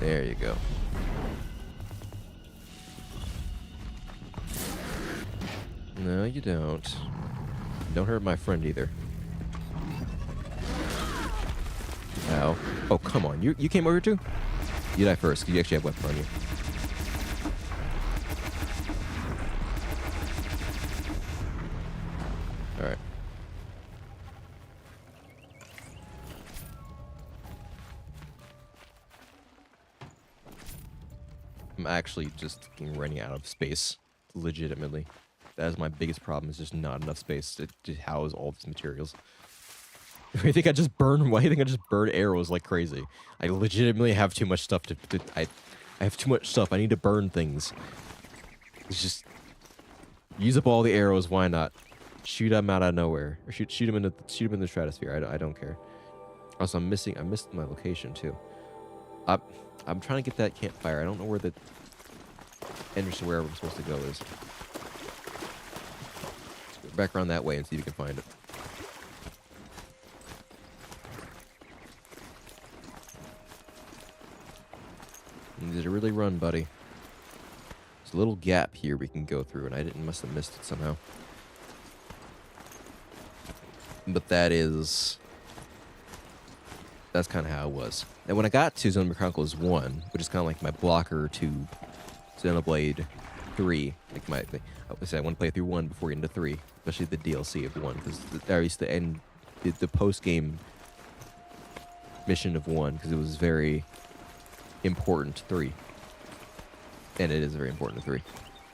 There you go. No, you don't. Don't hurt my friend either. Ow. Oh, come on. You came over too? You die first, because you actually have a weapon on you. Alright. I'm actually just running out of space. Legitimately. That is my biggest problem, is just not enough space to house all these materials. I think I just burn. Why do you think I just burn arrows like crazy? I legitimately have too much stuff I have too much stuff. I need to burn things. It's just use up all the arrows. Why not? Shoot them out of nowhere, or shoot them in the stratosphere. I don't care. Also, I missed my location too. I'm trying to get that campfire. I don't know where the entrance to wherever I'm supposed to go is. Let's go back around that way and see if we can find it. You need to really run, buddy. There's a little gap here we can go through, and I must have missed it somehow. But that's kind of how it was. And when I got to Xenoblade Chronicles 1, which is kind of like my blocker to Xenoblade 3, like I want to play through 1 before getting to 3, especially the DLC of 1, because I used to end the post-game mission of 1, because it was very important to 3. And it is very important to 3,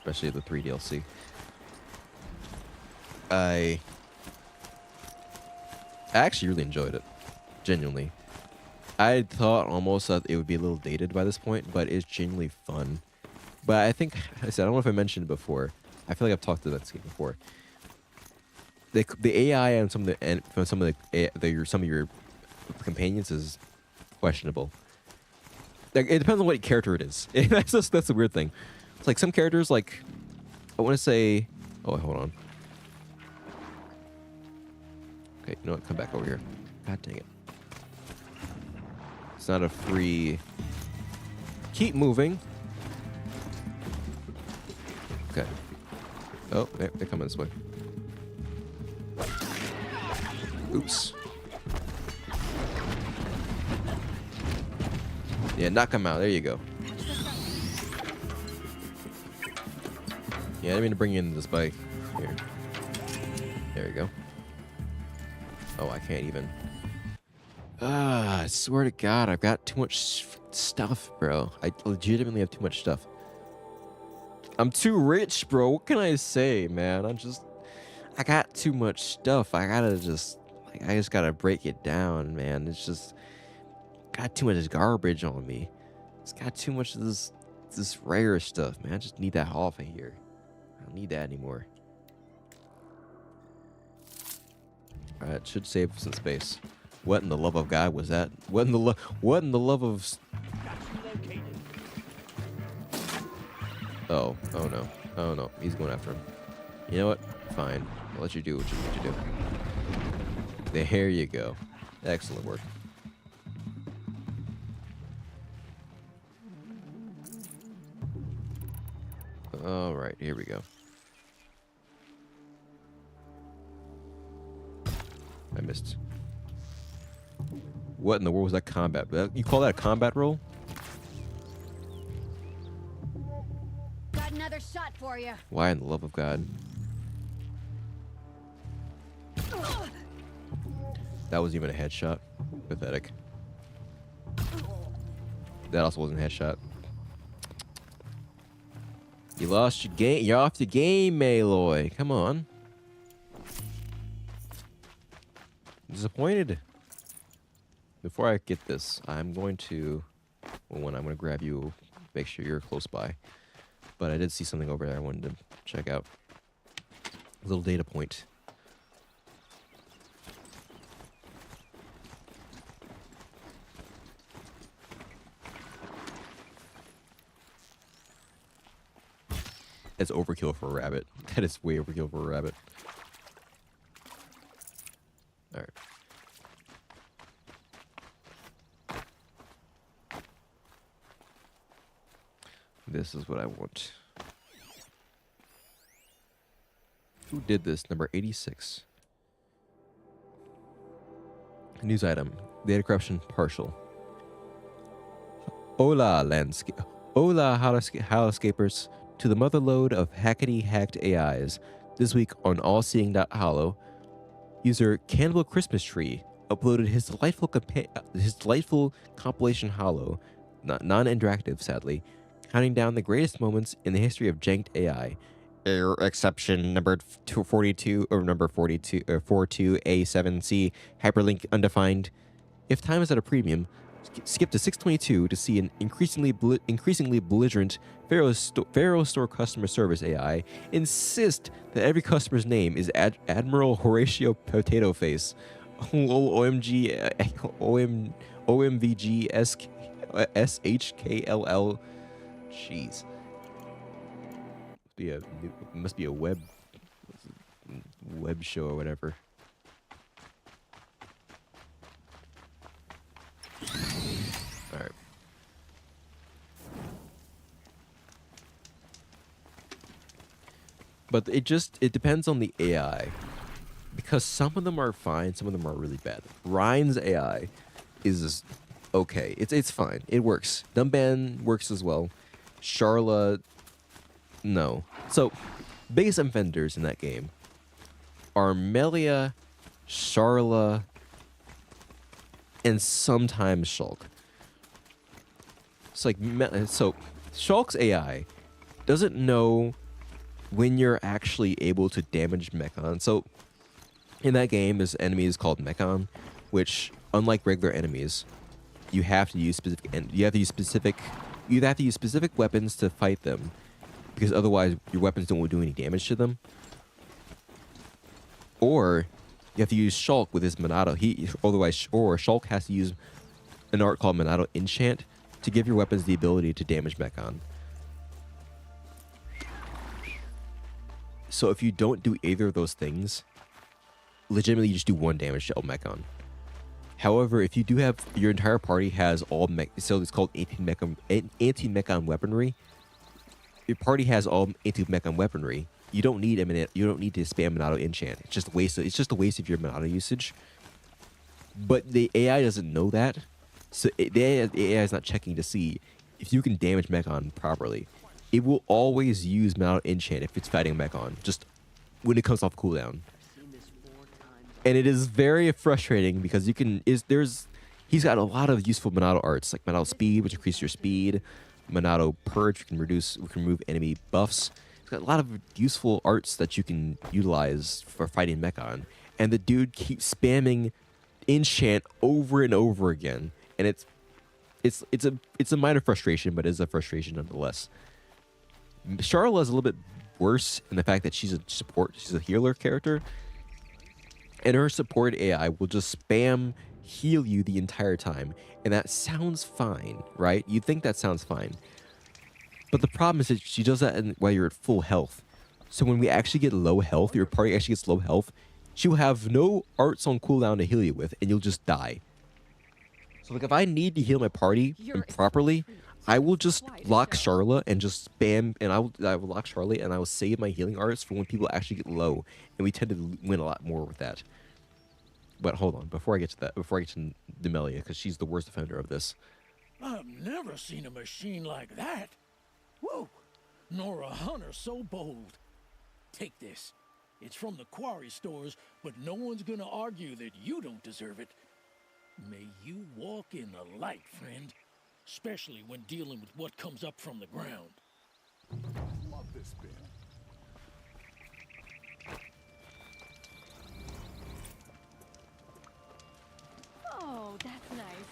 especially the 3 DLC. I actually really enjoyed it, genuinely. I thought almost that it would be a little dated by this point, but it's genuinely fun. But I think, I don't know if I mentioned it before. I feel like I've talked about this game before. The AI and some of your companions is questionable. Like, it depends on what character it is. That's the weird thing. It's like some characters, like, I want to say, oh, hold on. Okay, you know what? Come back over here. God dang it. It's not a free... Keep moving. Okay. Oh, they're coming this way. Oops. Yeah, knock him out. There you go. Yeah, I didn't mean to bring you into this bike. Here. There you go. Oh, I can't even. I swear to God, I've got too much stuff, bro. I legitimately have too much stuff. I'm too rich, bro. What can I say, man? I got too much stuff. I just gotta break it down, man. It's just got too much garbage on me. It's got too much of this rare stuff, man. I just need that off of here. I don't need that anymore. Alright, should save some space. What in the love of God was that? What in the love of... Oh no. Oh no, he's going after him. You know what? Fine. I'll let you do what you need to do. There you go. Excellent work. Alright, here we go. I missed. What in the world was that combat? You call that a combat roll? Got another shot for you. Why in the love of God? That wasn't even a headshot. Pathetic. That also wasn't a headshot. You lost your game. You're off the game, Aloy. Come on. Disappointed. Before I get this, I'm going to... Well, I'm going to grab you. Make sure you're close by. But I did see something over there I wanted to check out. Little data point. That's overkill for a rabbit. That is way overkill for a rabbit. Alright. This is what I want. Who did this? Number 86. News item. Data corruption partial. Hola, landscape. Hola, howlscapers. To the motherlode of hackety-hacked AIs. This week on allseeing.hollow, user Cannibal Christmas Tree uploaded his delightful compilation hollow, non-interactive sadly, counting down the greatest moments in the history of janked AI. Error exception number 242 or number 42 or 42A7C hyperlink undefined. If time is at a premium, skip to 622 to see an increasingly belligerent Pharaoh Store customer service AI insist that every customer's name is Admiral Horatio Potato Face. OMVG SHKLL. Jeez. Must be a web show or whatever. All right. But it depends on the AI, because some of them are fine, some of them are really bad. Ryan's AI is okay. It's fine. It works. Dumban works as well. Charla, no. So, biggest offenders in that game are Melia, Charla, and sometimes Shulk. It's like, so Shulk's AI doesn't know when you're actually able to damage Mechon. So in that game, there's enemies called Mechon, which, unlike regular enemies, you have to use specific weapons to fight them, because otherwise your weapons don't do any damage to them. Or you have to use Shulk with his Monado. Or Shulk has to use an art called Monado Enchant to give your weapons the ability to damage Mechon. So if you don't do either of those things, legitimately you just do 1 damage to Mechon. However, if you do have your entire party has all so it's called anti-Mechon weaponry. Your party has all anti-Mechon weaponry. You don't need to spam Monado Enchant. It's just a waste of your Monado usage. But the AI doesn't know that, so the AI is not checking to see if you can damage Mechon properly. It will always use Monado Enchant if it's fighting Mechon, just when it comes off cooldown. And it is very frustrating because he's got a lot of useful Monado arts, like Monado Speed, which increases your speed, Monado Purge, which can remove enemy buffs. He's got a lot of useful arts that you can utilize for fighting Mechon. And the dude keeps spamming Enchant over and over again. And it's a minor frustration, but it is a frustration nonetheless. Charla is a little bit worse in the fact that she's a healer character. And her support AI will just spam heal you the entire time. And that sounds fine, right? You'd think that sounds fine. But the problem is that she does that while you're at full health. So when we actually get low health, your party actually gets low health, she will have no arts on cooldown to heal you with, and you'll just die. So like if I need to heal my party properly, I will just lock Charla and just spam, and I will lock Charla and I will save my healing arts for when people actually get low, and we tend to win a lot more with that. But hold on, before I get to Demelia, because she's the worst offender of this. I've never seen a machine like that. Whoa! Nor a hunter so bold. Take this. It's from the quarry stores, but no one's gonna argue that you don't deserve it. May you walk in the light, friend. Especially when dealing with what comes up from the ground. Love this bit. Oh, that's nice.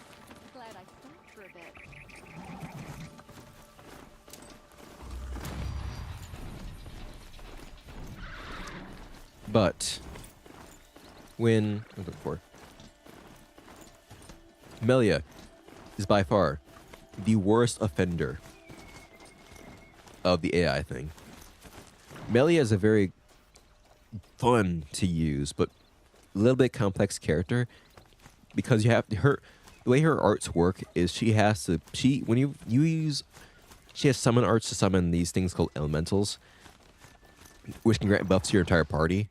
Glad I stopped for a bit. But when Melia is by far the worst offender of the AI thing. Melia is a very fun to use, but a little bit complex character because you have her. The way her arts work is she has summon arts to summon these things called elementals, which can grant buffs to your entire party,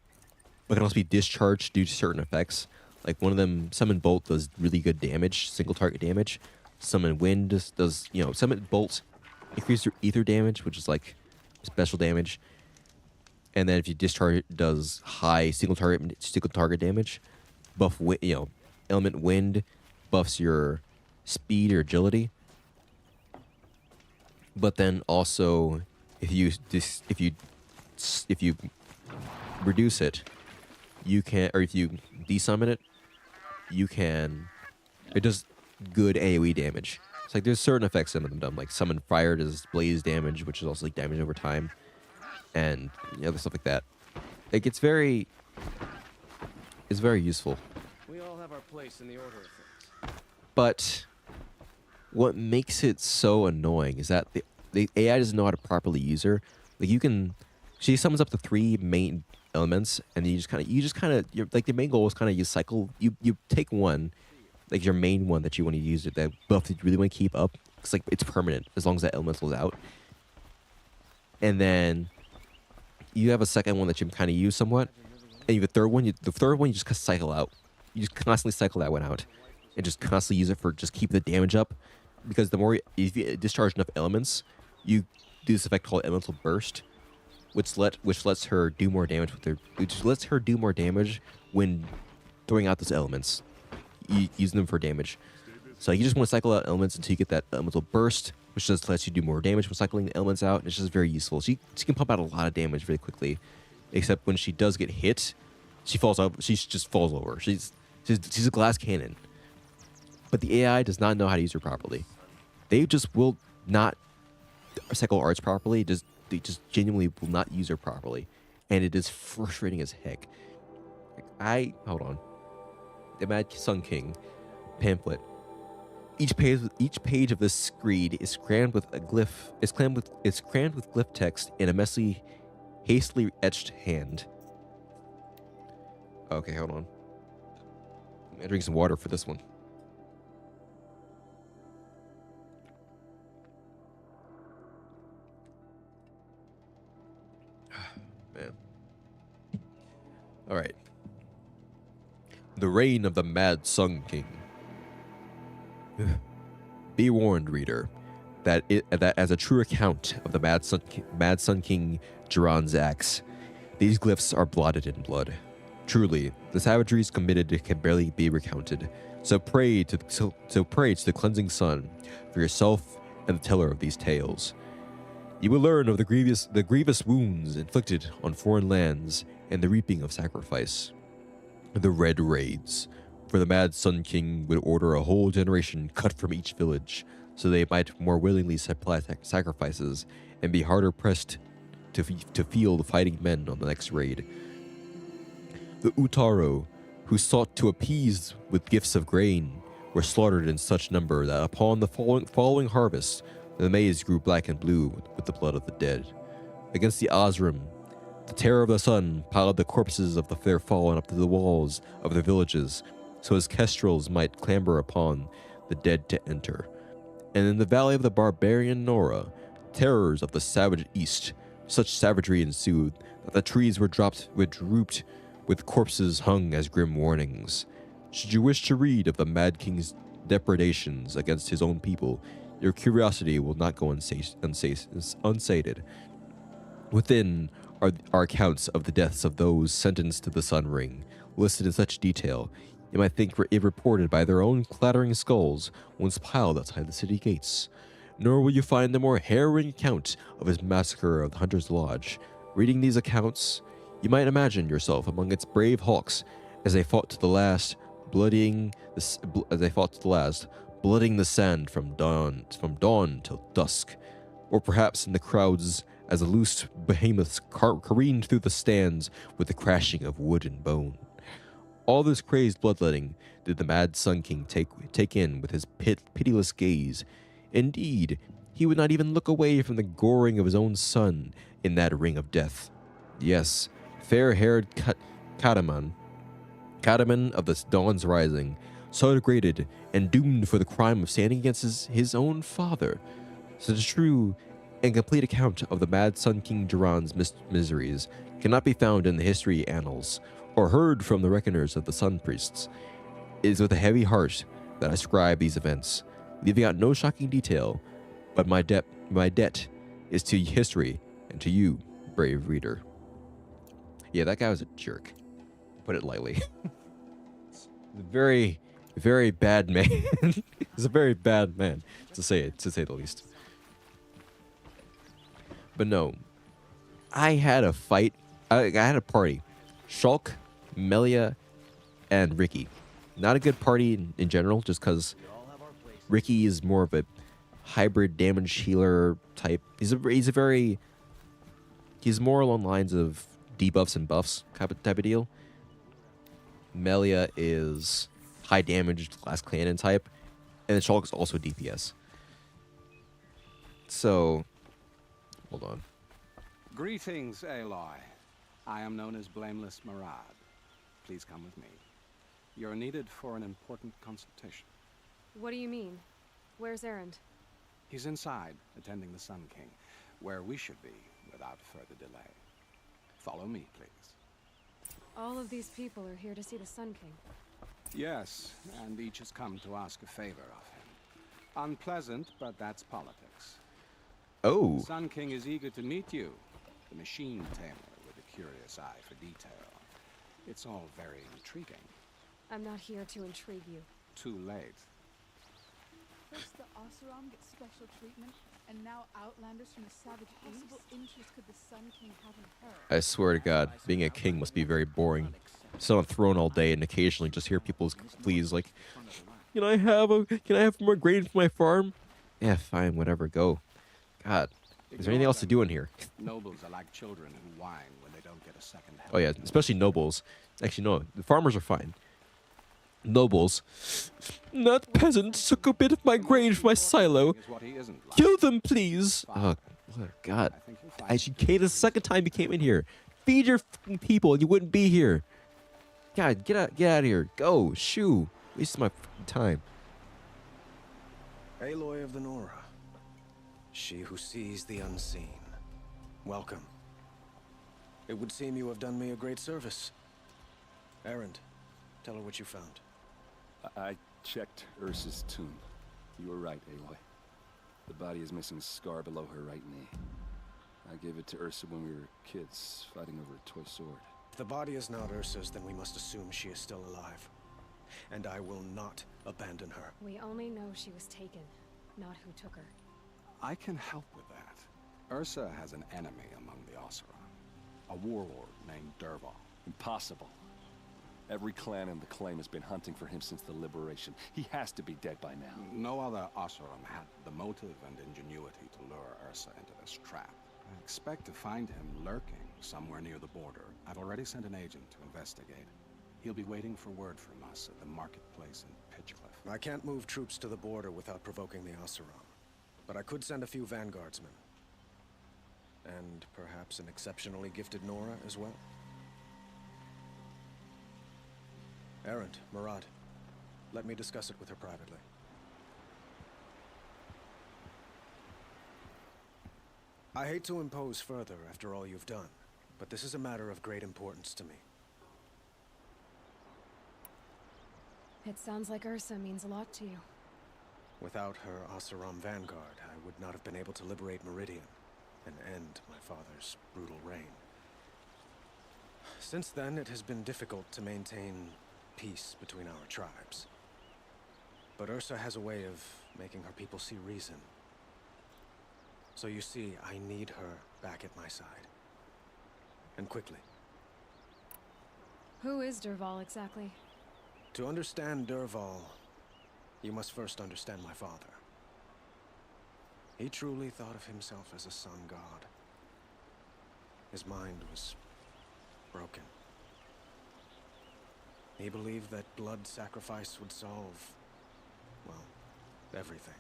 but can also be discharged due to certain effects. Like one of them, Summon Bolt does really good damage, single target damage. Summon Wind does Summon Bolt increase your ether damage, which is like special damage. And then if you discharge it, does high single target damage. Buff Element Wind buffs your speed or agility. But then also if you reduce it, you can, or if you desummon it, it does good AoE damage. It's like there's certain effects some of them done, like Summon Fire does blaze damage, which is also like damage over time, and other stuff like that. Like it's very useful. We all have our place in the order of things. But what makes it so annoying is that the AI doesn't know how to properly use her. Like she summons up the 3 main elements, and you just kind of like the main goal is kind of you take one, like your main one that you want to use it, that buff that you really want to keep up. It's like it's permanent as long as that elemental is out, and then you have a second one that you kind of use somewhat, and you have a third one. The third one you just cycle out. You just constantly cycle that one out, and just constantly use it for just keep the damage up, because the more if you discharge enough elements, you do this effect called Elemental Burst, which lets her do more damage when throwing out those elements, using them for damage. So you just want to cycle out elements until you get that Elemental Burst, which just lets you do more damage when cycling the elements out. And it's just very useful. She can pump out a lot of damage very quickly, except when she does get hit, she falls over. She just falls over. She's a glass cannon. But the AI does not know how to use her properly. They just will not cycle arts properly. They just genuinely will not use her properly, and it is frustrating as heck. Hold on. The Mad Sun King pamphlet. Each page of this screed is crammed with a glyph. It's crammed with glyph text in a messy, hastily etched hand. Okay, hold on. I'm gonna drink some water for this one. Man. All right. The reign of the Mad Sun King. Be warned, reader, that as a true account of the Mad Sun King Jiran's acts, these glyphs are blotted in blood. Truly, the savageries committed can barely be recounted. So pray to the cleansing sun for yourself and the teller of these tales. You will learn of the grievous wounds inflicted on foreign lands and the reaping of sacrifice. The Red Raids, for the Mad Sun King would order a whole generation cut from each village, so they might more willingly supply sacrifices and be harder pressed to field fighting men on the next raid. The Utaro, who sought to appease with gifts of grain, were slaughtered in such number that upon the following harvest, the maize grew black and blue with the blood of the dead. Against the Osram, the Terror of the Sun piled the corpses of their fallen up to the walls of their villages, so as kestrels might clamber upon the dead to enter. And in the valley of the barbarian Nora, terrors of the savage east, such savagery ensued that the trees were drooped with corpses hung as grim warnings. Should you wish to read of the Mad King's depredations against his own people, your curiosity will not go unsated. Within are accounts of the deaths of those sentenced to the Sun Ring, listed in such detail, you might think it reported by their own clattering skulls once piled outside the city gates. Nor will you find a more harrowing account of his massacre of the Hunter's Lodge. Reading these accounts, you might imagine yourself among its brave hawks as they fought to the last, blooding the sand from dawn till dusk, or perhaps in the crowds as the loose behemoths careened through the stands with the crashing of wood and bone. All this crazed bloodletting did the mad Sun King take in with his pitiless gaze. Indeed, he would not even look away from the goring of his own son in that ring of death. Yes, fair-haired Cataman of the Dawn's Rising, so degraded and doomed for the crime of standing against his own father. Such a true and complete account of the mad Sun King Duran's miseries cannot be found in the history annals or heard from the reckoners of the Sun Priests. It is with a heavy heart that I scribe these events, leaving out no shocking detail, but my debt is to history and to you, brave reader. Yeah, that guy was a jerk, to put it lightly. A very, very bad man. He's a very bad man, to say the least. But no, I had a fight. I had a party. Shulk, Melia, and Ricky. Not a good party in general, just because Ricky is more of a hybrid damage healer type. He's more along the lines of debuffs and buffs type of deal. Melia is high damage glass cannon type, and then Shulk is also DPS. So, hold on. Greetings, Aloy. I am known as Blameless Murad. Please come with me. You're needed for an important consultation. What do you mean? Where's Erend? He's inside, attending the Sun King, where we should be without further delay. Follow me, please. All of these people are here to see the Sun King. Yes, and each has come to ask a favor of him. Unpleasant, but that's politics. Oh. The Sun King is eager to meet you, the machine tamer with a curious eye for detail. It's all very intriguing. I'm not here to intrigue you. Too late. First the Oseram gets special treatment, and now outlanders from the savage east. What interest could the Sun King have in her? I swear to God, being a king must be very boring. Sit on a throne all day and occasionally just hear people's pleas like, can I have more grain for my farm? Yeah, fine, whatever, go. God, is there anything else to do in here? Nobles are like children who whine when they don't get a second help. Oh yeah, especially nobles. Actually, no, the farmers are fine. Nobles. That peasant took a bit of my grain from my silo. Kill them, please. Oh, God. She came the second time you came in here. Feed your people and you wouldn't be here. God, get out of here. Go, shoo. Wasting my time. Aloy of the Nora. She who sees the unseen. Welcome. It would seem you have done me a great service. Erend, tell her what you found. I checked Ursa's tomb. You were right, Aloy. The body is missing a scar below her right knee. I gave it to Ursa when we were kids, fighting over a toy sword. If the body is not Ursa's, then we must assume she is still alive. And I will not abandon her. We only know she was taken, not who took her. I can help with that. Ursa has an enemy among the Oseram. A warlord named Dervahl. Impossible. Every clan in the claim has been hunting for him since the liberation. He has to be dead by now. No other Oseram had the motive and ingenuity to lure Ursa into this trap. I expect to find him lurking somewhere near the border. I've already sent an agent to investigate. He'll be waiting for word from us at the marketplace in Pitchcliff. I can't move troops to the border without provoking the Oseram. But I could send a few vanguardsmen. And perhaps an exceptionally gifted Nora as well. Erend, Murad, let me discuss it with her privately. I hate to impose further after all you've done, but this is a matter of great importance to me. It sounds like Ursa means a lot to you. Without her Oseram vanguard, I would not have been able to liberate Meridian and end my father's brutal reign. Since then, it has been difficult to maintain peace between our tribes. But Ursa has a way of making her people see reason. So you see, I need her back at my side. And quickly. Who is Dervahl exactly? To understand Dervahl, you must first understand my father. He truly thought of himself as a sun god, His mind was broken. He believed that blood sacrifice would solve, well, everything.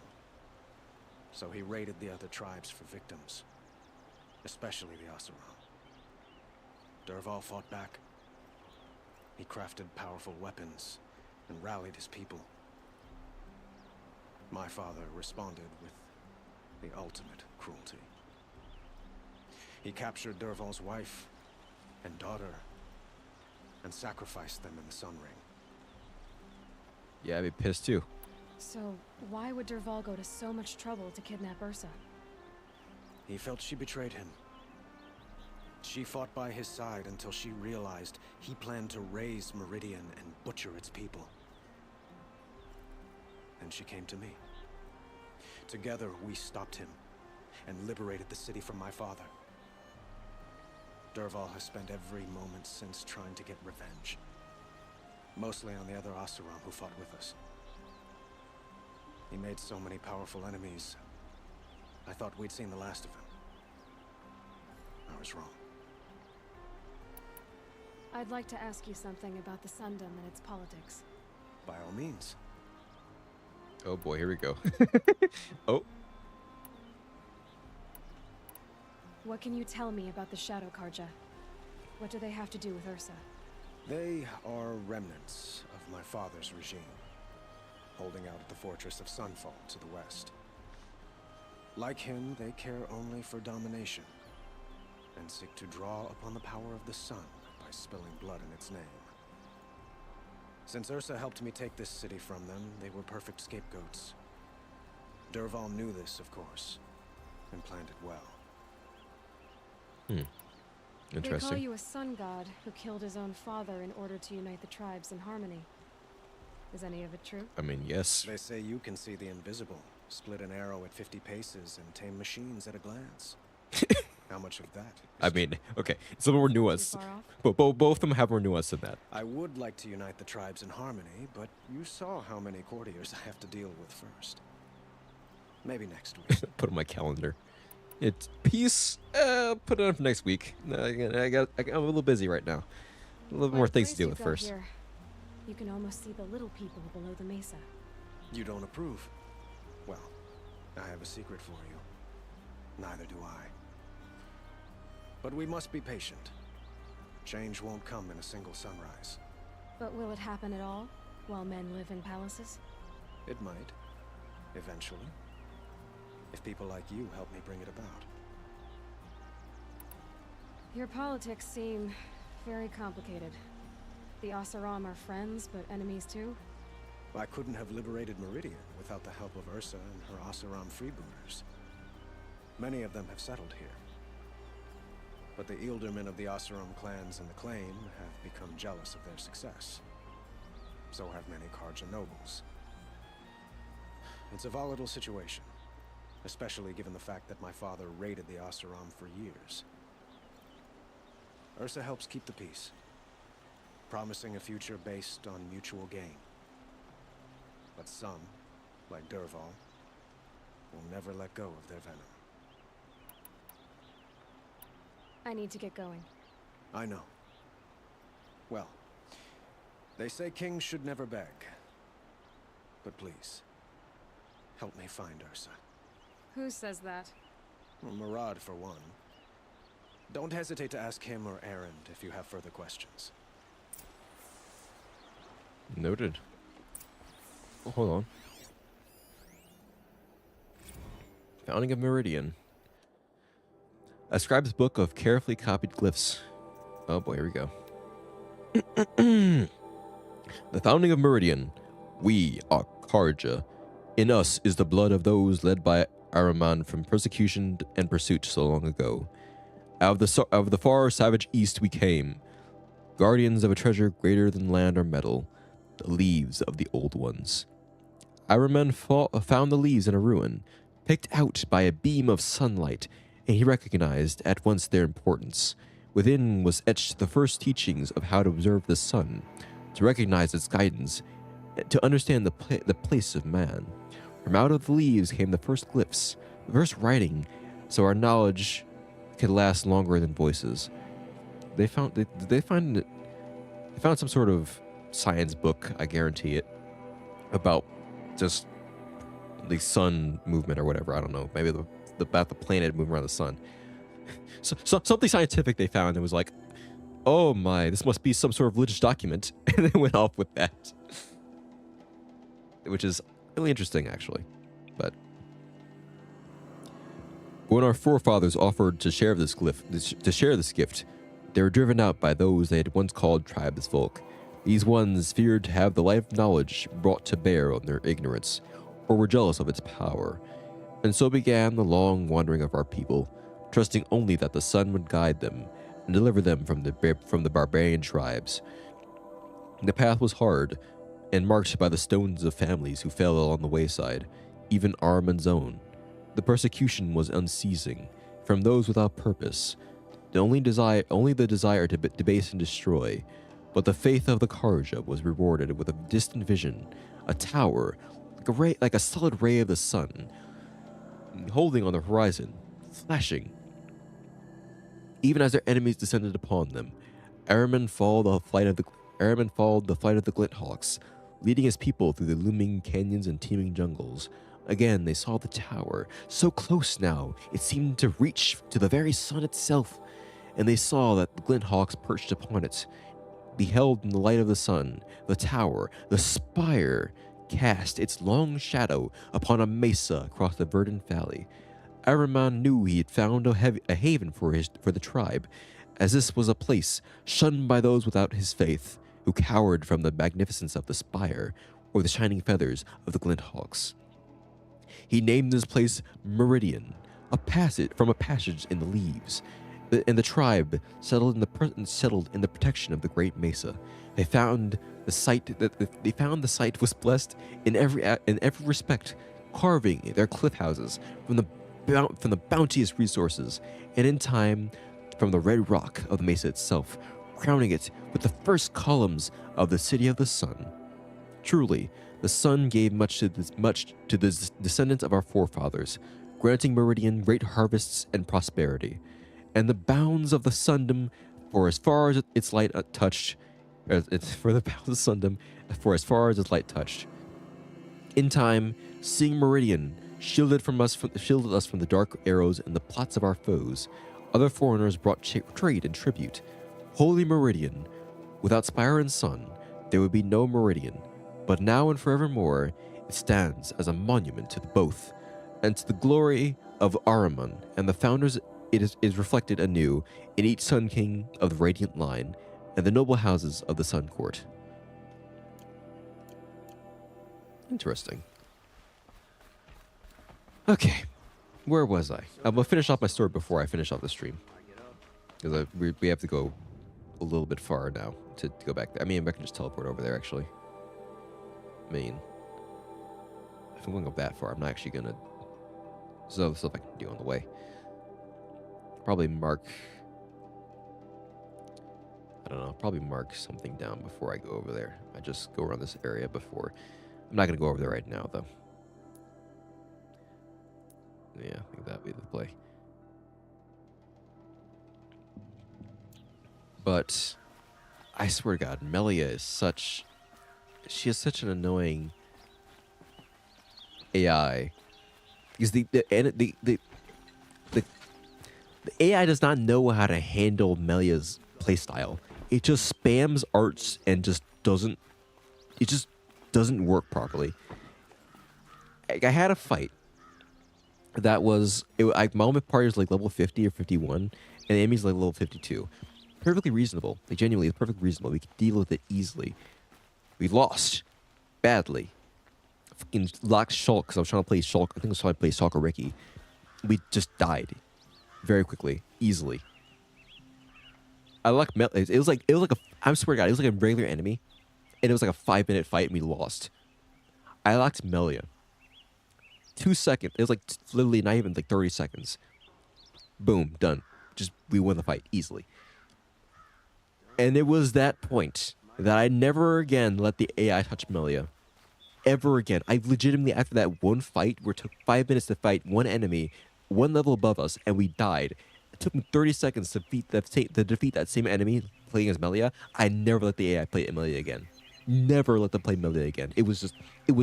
So he raided the other tribes for victims, especially the Oseram. Dervahl fought back. He crafted powerful weapons and rallied his people. My father responded with the ultimate cruelty. He captured Dervahl's wife and daughter and sacrificed them in the Sun Ring. Yeah, I'd be pissed too. So, why would Dervahl go to so much trouble to kidnap Ursa? He felt she betrayed him. She fought by his side until she realized he planned to raise Meridian and butcher its people. And she came to me. Together, we stopped him and liberated the city from my father. Dervahl has spent every moment since trying to get revenge. Mostly on the other Oseram who fought with us. He made so many powerful enemies. I thought we'd seen the last of him. I was wrong. I'd like to ask you something about the Sundom and its politics. By all means. Oh boy, here we go. Oh. What can you tell me about the Shadow Karja? What do they have to do with Ursa? They are remnants of my father's regime, holding out at the fortress of Sunfall to the west. Like him, they care only for domination, and seek to draw upon the power of the sun by spilling blood in its name. Since Ursa helped me take this city from them, they were perfect scapegoats. Dervahl knew this, of course, and planned it well. Interesting. They call you a sun god who killed his own father in order to unite the tribes in harmony. Is any of it true? I mean, yes. They say you can see the invisible, split an arrow at 50 paces, and tame machines at a glance. How much of that? I mean, okay, some more nuance, but both of them have more nuance than that. I would like to unite the tribes in harmony, but you saw how many courtiers I have to deal with first. Maybe next week. Put on my calendar. It's peace. Put it on for next week. I'm a little busy right now. A little more things to deal with first. Here, you can almost see the little people below the mesa. You don't approve? Well, I have a secret for you. Neither do I. But we must be patient. Change won't come in a single sunrise. But will it happen at all, while men live in palaces? It might. Eventually. If people like you help me bring it about. Your politics seem very complicated. The Oseram are friends, but enemies too? I couldn't have liberated Meridian without the help of Ursa and her Oseram freebooters. Many of them have settled here. But the Ealdormen of the Oseram clans in the Claim have become jealous of their success. So have many Karja nobles. It's a volatile situation, especially given the fact that my father raided the Oseram for years. Ursa helps keep the peace, promising a future based on mutual gain. But some, like Dervahl, will never let go of their venom. I need to get going. I know. Well, they say kings should never beg. But please, help me find Ursa. Who says that? Well, Murad, for one. Don't hesitate to ask him or Erend if you have further questions. Noted. Oh, hold on. Founding of Meridian. A scribe's book of carefully copied glyphs. Oh boy, here we go. The founding of Meridian. We are Karja. In us is the blood of those led by Ahriman from persecution and pursuit so long ago. Out of the far savage east we came, guardians of a treasure greater than land or metal, the leaves of the old ones. Ahriman found the leaves in a ruin, picked out by a beam of sunlight, and he recognized at once their importance. Within was etched the first teachings of how to observe the sun, to recognize its guidance, to understand the place of man. From out of the leaves came the first glyphs, the first writing, so our knowledge could last longer than voices. They found some sort of science book, I guarantee it, about just the sun movement or whatever. I don't know. Maybe about the planet moving around the sun. So something scientific they found and was like, oh my, this must be some sort of religious document, and they went off with that, which is really interesting actually. But when our forefathers offered to share this gift, they were driven out by those they had once called tribes folk. These ones feared to have the light of knowledge brought to bear on their ignorance, or were jealous of its power. And so began the long wandering of our people, trusting only that the sun would guide them and deliver them from the barbarian tribes. The path was hard, and marked by the stones of families who fell along the wayside, even Armin's own. The persecution was unceasing, from those without purpose, only the desire to debase and destroy. But the faith of the Kharja was rewarded with a distant vision, a tower, like a solid ray of the sun, holding on the horizon, flashing. Even as their enemies descended upon them, Ahriman followed the flight of the Glinthawks, leading his people through the looming canyons and teeming jungles. Again, they saw the tower, so close now, it seemed to reach to the very sun itself, and they saw that the Glinthawks perched upon it, beheld in the light of the sun, the tower, the spire, cast its long shadow upon a mesa across the verdant valley. Ahriman knew he had found a haven for the tribe, as this was a place shunned by those without his faith, who cowered from the magnificence of the spire or the shining feathers of the Glinthawks. He named this place Meridian, a passage in the leaves, and the tribe settled in the protection of the great mesa. They found the site was blessed in every respect, carving their cliff houses from the bounteous resources, and in time from the red rock of the mesa itself, crowning it with the first columns of the city of the sun. Truly, the sun gave much to the descendants of our forefathers, granting Meridian great harvests and prosperity, and the bounds of the sundom for as far as its light touched. In time, seeing Meridian shielded us from the dark arrows and the plots of our foes, other foreigners brought trade and tribute. Holy Meridian, without spire and sun, there would be no Meridian, but now and forevermore, it stands as a monument to both, and to the glory of Ahriman and the founders. It is reflected anew in each Sun King of the Radiant Line and the noble houses of the Sun Court. Interesting. Okay, where was I? I'm gonna finish off my story before I finish off the stream, because we have to go a little bit far now to go back there. I mean, I can just teleport over there. Actually, I mean, if I'm gonna go that far, I'm not actually gonna. There's other stuff I can do on the way. Probably mark something down before I go over there. I just go around this area before. I'm not gonna go over there right now though. Yeah, I think that'd be the play. But I swear to God, Melia is such an annoying AI. Because the AI does not know how to handle Melia's playstyle. It just spams arts and just doesn't work properly. I had a fight that was my ultimate party was like level 50 or 51, and the enemy's like level 52. Perfectly reasonable. Like genuinely, it's perfectly reasonable. We could deal with it easily. We lost badly. Fucking locked Shulk because I was trying to play Shulk. I think I was trying to play Shulk or Ricky. We just died very quickly, easily. I lucked Melia. It was like I swear to God, it was like a regular enemy, and it was like a 5-minute fight, and we lost. I locked Melia. 2 seconds. It was like literally not even like 30 seconds. Boom, done. Just we won the fight easily. And it was that point that I never again let the AI touch Melia. Ever again. I legitimately, after that one fight, where it took 5 minutes to fight one enemy, one level above us, and we died. took me 30 seconds to defeat that same enemy playing as Melia, I never let the AI play Melia again. Never let them play Melia again. It was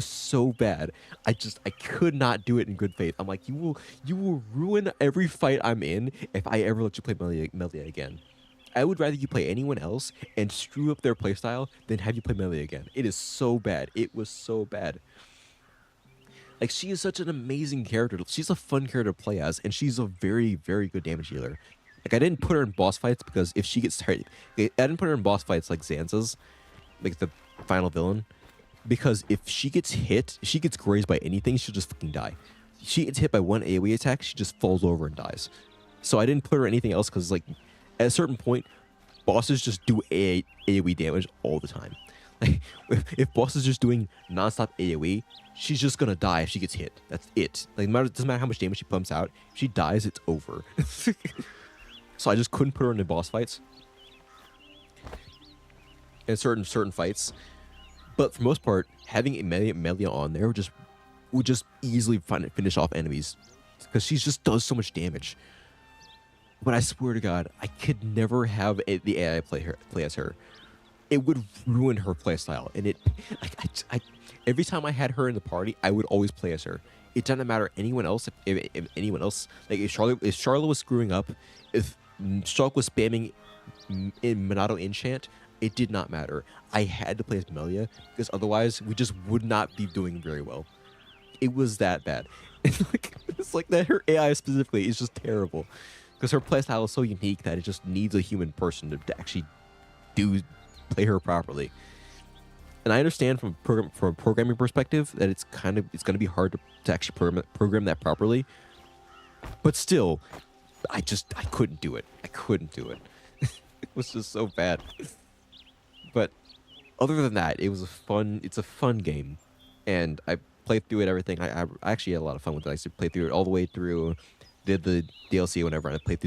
so bad. I could not do it in good faith. I'm like, you will ruin every fight I'm in if I ever let you play Melia again. I would rather you play anyone else and screw up their playstyle than have you play Melia again. It is so bad. It was so bad. Like, she is such an amazing character. She's a fun character to play as, and she's a very, very good damage dealer. Like, I didn't put her in boss fights because if she gets tired, I didn't put her in boss fights like Zanza's, like the final villain, because if she gets hit, she gets grazed by anything, she'll just fucking die. She gets hit by one AoE attack, she just falls over and dies. So I didn't put her anything else because, like, at a certain point, bosses just do AoE damage all the time. Like, if boss is just doing nonstop AoE, she's just gonna die if she gets hit. That's it. Like, it doesn't matter how much damage she pumps out. If she dies, it's over. So I just couldn't put her in the boss fights. In certain fights. But for the most part, having a Melia on there would just easily finish off enemies. Because she just does so much damage. But I swear to God, I could never have the AI play as her. It would ruin her playstyle, and every time I had her in the party, I would always play as her. It doesn't matter anyone else. If anyone else, like if Charlotte was screwing up, if Shulk was spamming in Monado enchant, it did not matter. I had to play as Melia because otherwise we just would not be doing very well. It was that bad. It's like that. Her AI specifically is just terrible because her playstyle is so unique that it just needs a human person to actually play her properly. And I understand from a programming perspective that it's going to be hard to actually program that properly. But still, I couldn't do it. I couldn't do it. It was just so bad. But other than that, it's a fun game, and I played through it. Everything. I actually had a lot of fun with it. I used to play through it all the way through. Did the DLC whenever, and I played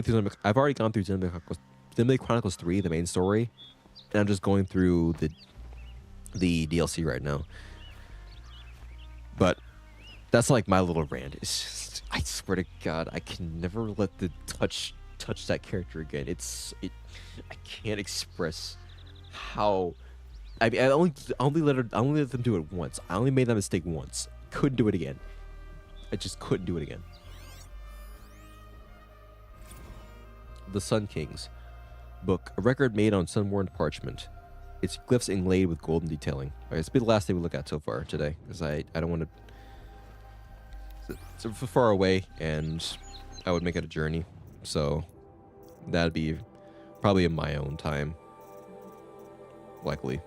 through I've already gone through Xenoblade Chronicles 3, the main story, and I'm just going through the DLC right now. But that's like my little rant. It's just, I swear to God, I can never let the touch that character again. I can't express how. I only let them do it once. I only made that mistake once. Couldn't do it again. I just couldn't do it again. The Sun Kings book, a record made on sun-worn parchment. Its glyphs inlaid with golden detailing. All right, it's been the last thing we look at so far today, because I don't want to. It's far away, and I would make it a journey, so that'd be probably in my own time, likely.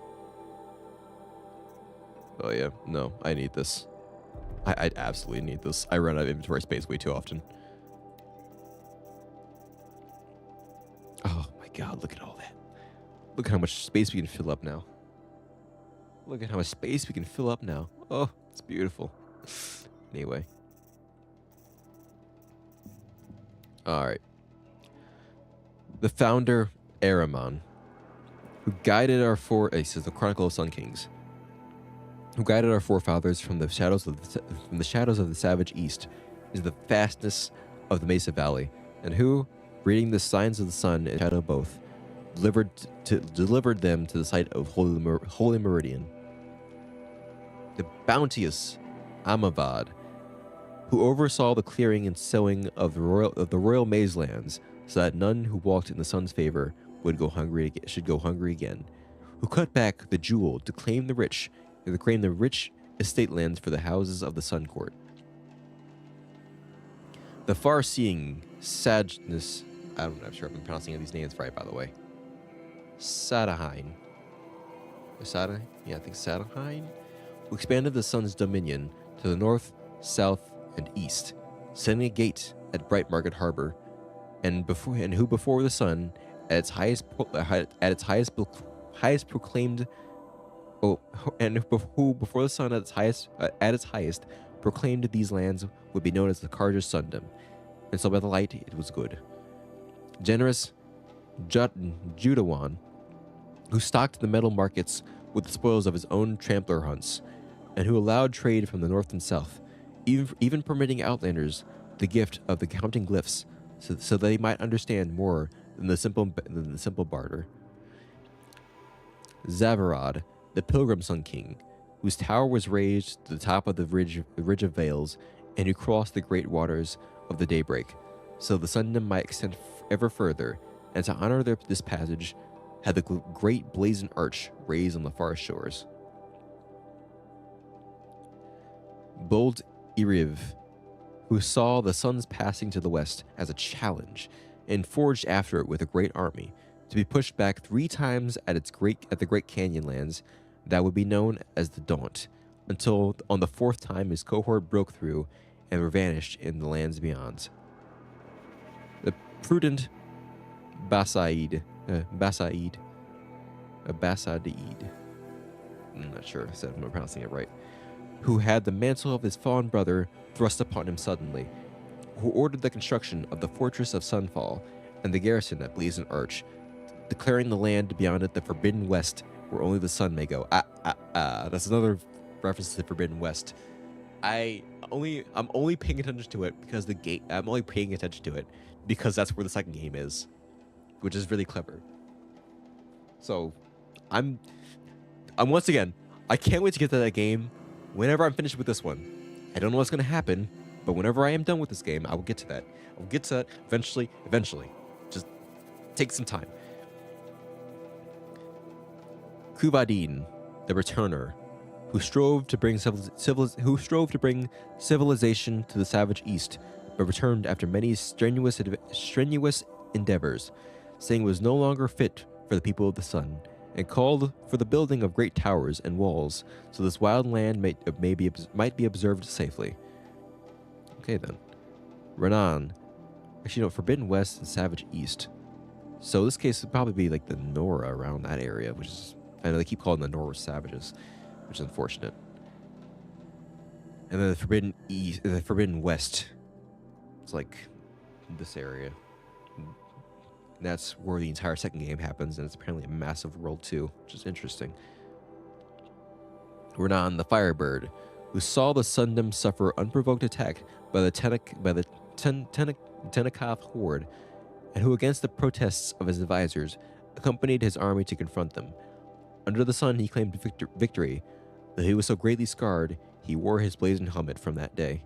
Oh yeah, no, I need this. I absolutely need this. I run out of inventory space way too often. Oh my God, look at all that. Look at how much space we can fill up now. Look at how much space we can fill up now. Oh, it's beautiful. Anyway. Alright. The founder, Ahriman, who guided our this is the Chronicle of Sun Kings, who guided our forefathers from the shadows of the savage east, is the fastness of the Mesa Valley, and who, reading the signs of the sun and shadow both, delivered them to the site of Holy Meridian. The bounteous Amavad, who oversaw the clearing and sowing of the royal maize lands, so that none who walked in the sun's favor should go hungry again, who cut back the jewel to claim the rich estate lands for the houses of the Sun Court. The far-seeing Sadness, I'm not sure if I'm pronouncing these names right, by the way. Sadahine. Yeah, I think Sadahine, who expanded the sun's dominion to the north, south, and east, setting a gate at Bright Market Harbor, and who before the sun, at its highest proclaimed. Oh, and who before the sun at its highest proclaimed these lands would be known as the Carter's Sundom, and so by the light it was good. Generous Judawan, who stocked the metal markets with the spoils of his own trampler hunts, and who allowed trade from the north and south, even permitting outlanders the gift of the counting glyphs, so they might understand more than the simple barter. Zavarad, the Pilgrim Sun King, whose tower was raised to the top of the ridge of Vales, and who crossed the great waters of the daybreak, so the Sundom might extend ever further, and to honor this passage, had the great blazoned arch raised on the far shores. Bold Iriv, who saw the suns passing to the west as a challenge, and forged after it with a great army, to be pushed back 3 times at the Great Canyon lands that would be known as the Daunt, until on the 4th time his cohort broke through and were vanished in the lands beyond. The prudent Basaid, I'm not sure if I'm pronouncing it right, who had the mantle of his fallen brother thrust upon him suddenly, who ordered the construction of the fortress of Sunfall and the garrison at Blazon Arch, declaring the land beyond it the Forbidden West, where only the sun may go. That's another reference to the Forbidden West. I'm only paying attention to it because I'm only paying attention to it because that's where the second game is, which is really clever. So, I'm once again, I can't wait to get to that game. Whenever I'm finished with this one, I don't know what's gonna happen, but whenever I am done with this game, I will get to that. I will get to that eventually. Just take some time. Kuvadin, the Returner, who strove to bring civilization to the savage east, but returned after many strenuous endeavors, saying it was no longer fit for the people of the sun, and called for the building of great towers and walls, so this wild land might be observed safely. Okay then. Renan. Actually, no, Forbidden West and Savage East. So this case would probably be like the Nora around that area, which is, I know they keep calling the Nora savages, which is unfortunate. And then the Forbidden East, the Forbidden West. It's like this area. And that's where the entire second game happens, and it's apparently a massive world too, which is interesting. Renan, the Firebird, who saw the Sundom suffer unprovoked attack by the Tenakov horde, and who, against the protests of his advisors, accompanied his army to confront them. Under the sun, he claimed victory, though he was so greatly scarred, he wore his blazoned helmet from that day.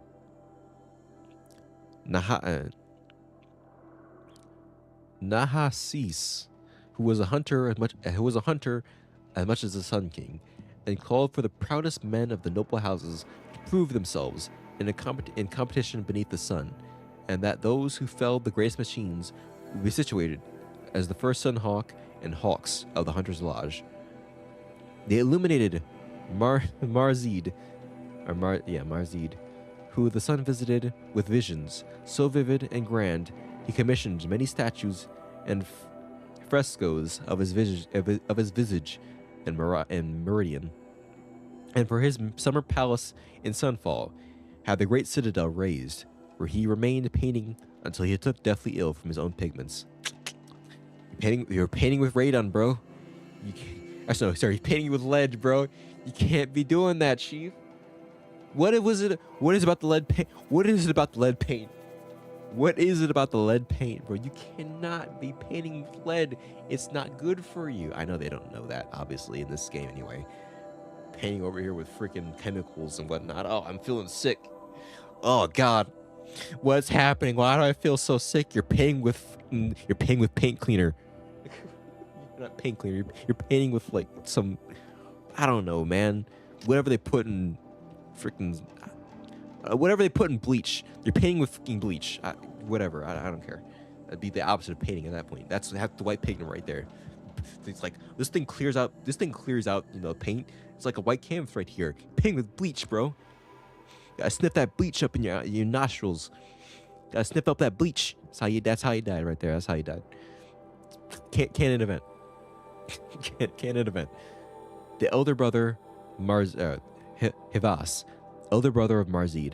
Nahasis, who was a hunter as much as the Sun King, and called for the proudest men of the noble houses to prove themselves in competition beneath the sun, and that those who felled the greatest machines would be situated as the first Sun Hawk and Hawks of the Hunter's Lodge. They illuminated Marzid, who the sun visited with visions so vivid and grand, he commissioned many statues and frescoes of his visage and meridian, and for his summer palace in Sunfall had the great citadel raised, where he remained painting until he took deathly ill from his own pigments. You're painting with radon, bro. You're painting with lead, bro. You can't be doing that, Chief. What is it about the lead paint? What is it about the lead paint? What is it about the lead paint, bro? You cannot be painting with lead. It's not good for you. I know they don't know that, obviously, in this game anyway. Painting over here with freaking chemicals and whatnot. Oh, I'm feeling sick. Oh, God. What's happening? Why do I feel so sick? You're painting with paint cleaner. Not paint cleaner. You're painting with, like, some... I don't know, man. Whatever they put in... freaking... whatever they put in bleach, you're painting with fucking bleach. Whatever, I don't care. That'd be the opposite of painting at that point. That's the white pigment right there. It's like this thing clears out, paint. It's like a white canvas right here. Painting with bleach, bro. Gotta sniff that bleach up in your nostrils. Gotta sniff up that bleach. That's how you died right there. That's how you died. Canon event. Canon event. The elder brother, Hivas, elder brother of Marzid,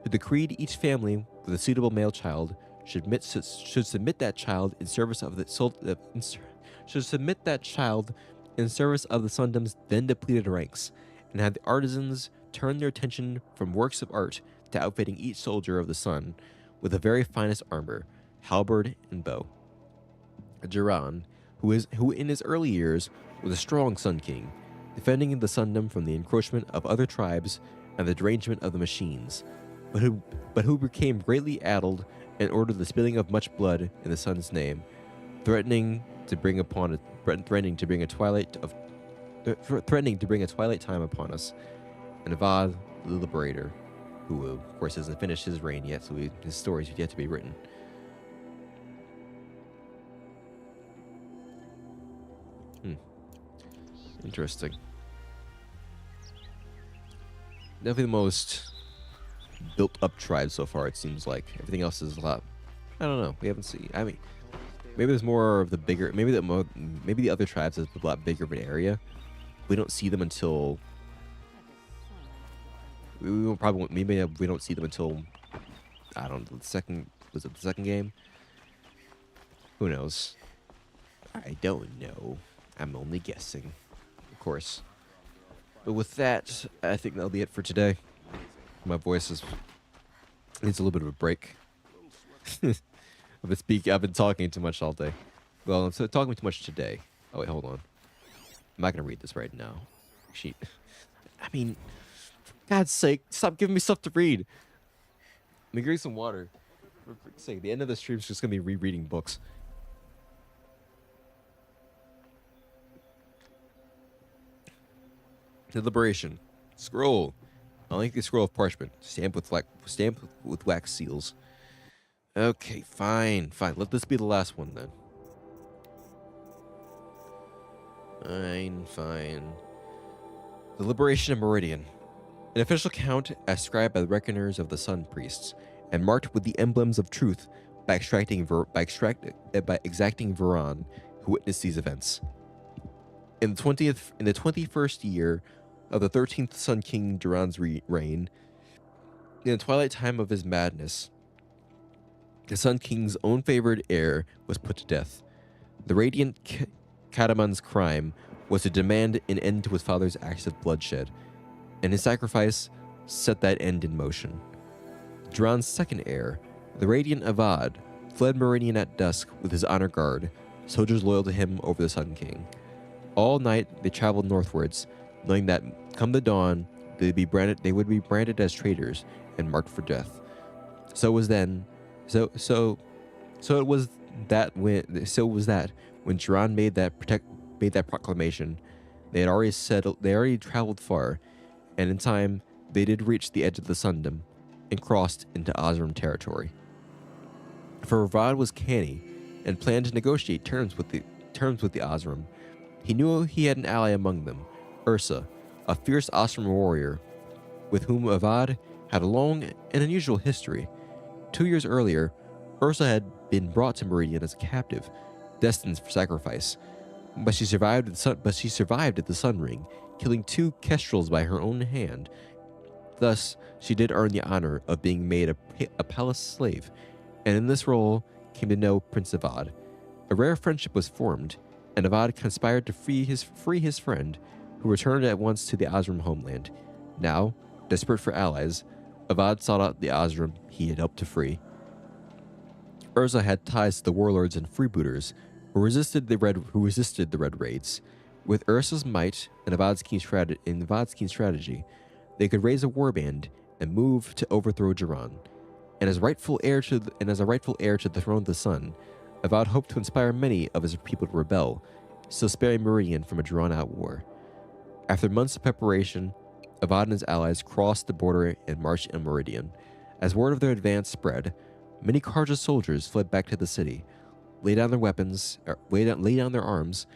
who decreed each family with a suitable male child should submit that child in service of the Sundom's then depleted ranks, and had the artisans turn their attention from works of art to outfitting each soldier of the sun with the very finest armor, halberd and bow. Jiran, who in his early years was a strong Sun King, defending the Sundom from the encroachment of other tribes and the derangement of the machines, but who became greatly addled and ordered the spilling of much blood in the Sun's name, threatening to bring a twilight time upon us. And Avad, the Liberator, who of course hasn't finished his reign yet, so his stories have yet to be written. Interesting. Definitely the most built-up tribe so far, it seems like. Everything else is a lot... I don't know. We haven't seen... I mean, maybe there's more of the bigger... Maybe the other tribes have a lot bigger of an area. We don't see them until... Maybe we don't see them until... I don't know, the second... Was it the second game? Who knows? I don't know. I'm only guessing. Of course. But with that, I think that'll be it for today. My voice needs a little bit of a break. I've been talking too much all day. Well, I'm talking too much today. Oh wait, hold on. I'm not gonna read this right now. Sheet. I mean, for God's sake, stop giving me stuff to read. Let me drink some water. For God's sake, the end of the stream is just gonna be rereading books. The Liberation. Scroll. I like the scroll of parchment. Stamped with wax seals. Okay, fine. Let this be the last one then. Fine. The Liberation of Meridian. An official count ascribed by the reckoners of the Sun Priests, and marked with the emblems of truth by exacting Veran, who witnessed these events. In the 21st year of the 13th Sun King Duran's reign, in the twilight time of his madness, the Sun King's own favored heir was put to death. The radiant Kataman's crime was to demand an end to his father's acts of bloodshed, and his sacrifice set that end in motion. Duran's second heir, the radiant Avad, fled Meridian at dusk with his honor guard, soldiers loyal to him over the Sun King. All night they traveled northwards, knowing that come the dawn, they would be branded as traitors and marked for death. So it was that when Duran made that proclamation, they had already traveled far, and in time they did reach the edge of the Sundom and crossed into Osram territory. For Avad was canny and planned to negotiate terms with the Osram. He knew he had an ally among them, Ursa, a fierce Osram warrior, with whom Avad had a long and unusual history. 2 years earlier, Ursa had been brought to Meridian as a captive, destined for sacrifice, but she survived at the Sun Ring, killing 2 kestrels by her own hand. Thus, she did earn the honor of being made a palace slave, and in this role came to know Prince Avad. A rare friendship was formed, and Avad conspired to free his friend, who returned at once to the Osram homeland. Now, desperate for allies, Avad sought out the Osram he had helped to free. Urza had ties to the warlords and freebooters who resisted the Red Raids. With Ursa's might and Avad's keen strategy, they could raise a warband and move to overthrow Duran. And as a rightful heir to the throne of the Sun, Avad hoped to inspire many of his people to rebel, still sparing Meridian from a drawn-out war. After months of preparation, Avad and his allies crossed the border and marched in Meridian. As word of their advance spread, many Karja soldiers fled back to the city, laid down their arms,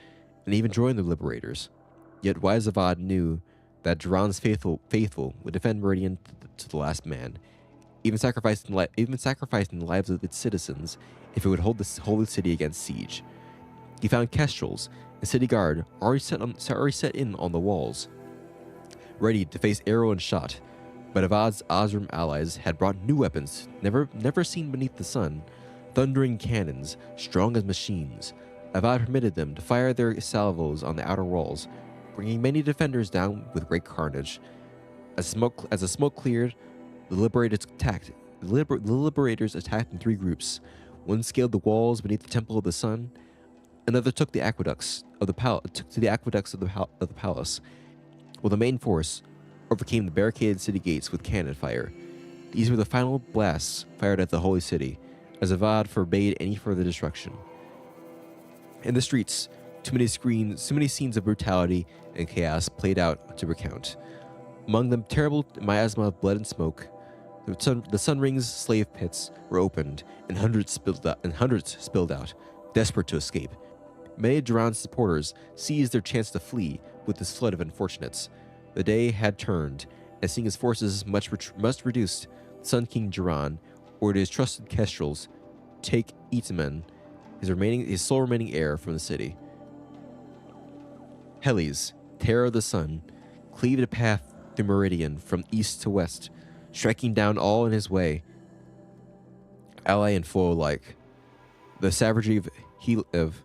and even joined the liberators. Yet wise Avad knew that Duran's faithful would defend Meridian to the last man, even sacrificing the lives of its citizens if it would hold the holy city against siege. He found kestrels and city guard already set in on the walls, ready to face arrow and shot. But Avad's Osram allies had brought new weapons never seen beneath the sun, thundering cannons, strong as machines. Avad permitted them to fire their salvos on the outer walls, bringing many defenders down with great carnage. As the smoke cleared, the liberators the liberators attacked in 3 groups. One scaled the walls beneath the Temple of the Sun. Another took the aqueducts of the palace, while the main force overcame the barricaded city gates with cannon fire. These were the final blasts fired at the holy city, as Avad forbade any further destruction. In the streets, too many scenes of brutality and chaos played out to recount. Among them, terrible miasma of blood and smoke. The Sun Ring's slave pits were opened, and hundreds spilled out, desperate to escape. Many of Duran's supporters seized their chance to flee with this flood of unfortunates. The day had turned, and seeing his forces much reduced, Sun King Duran ordered his trusted kestrels take Itamen, his sole remaining heir, from the city. Heles, terror of the sun, cleaved a path through Meridian from east to west, striking down all in his way, ally and foe alike. The savagery of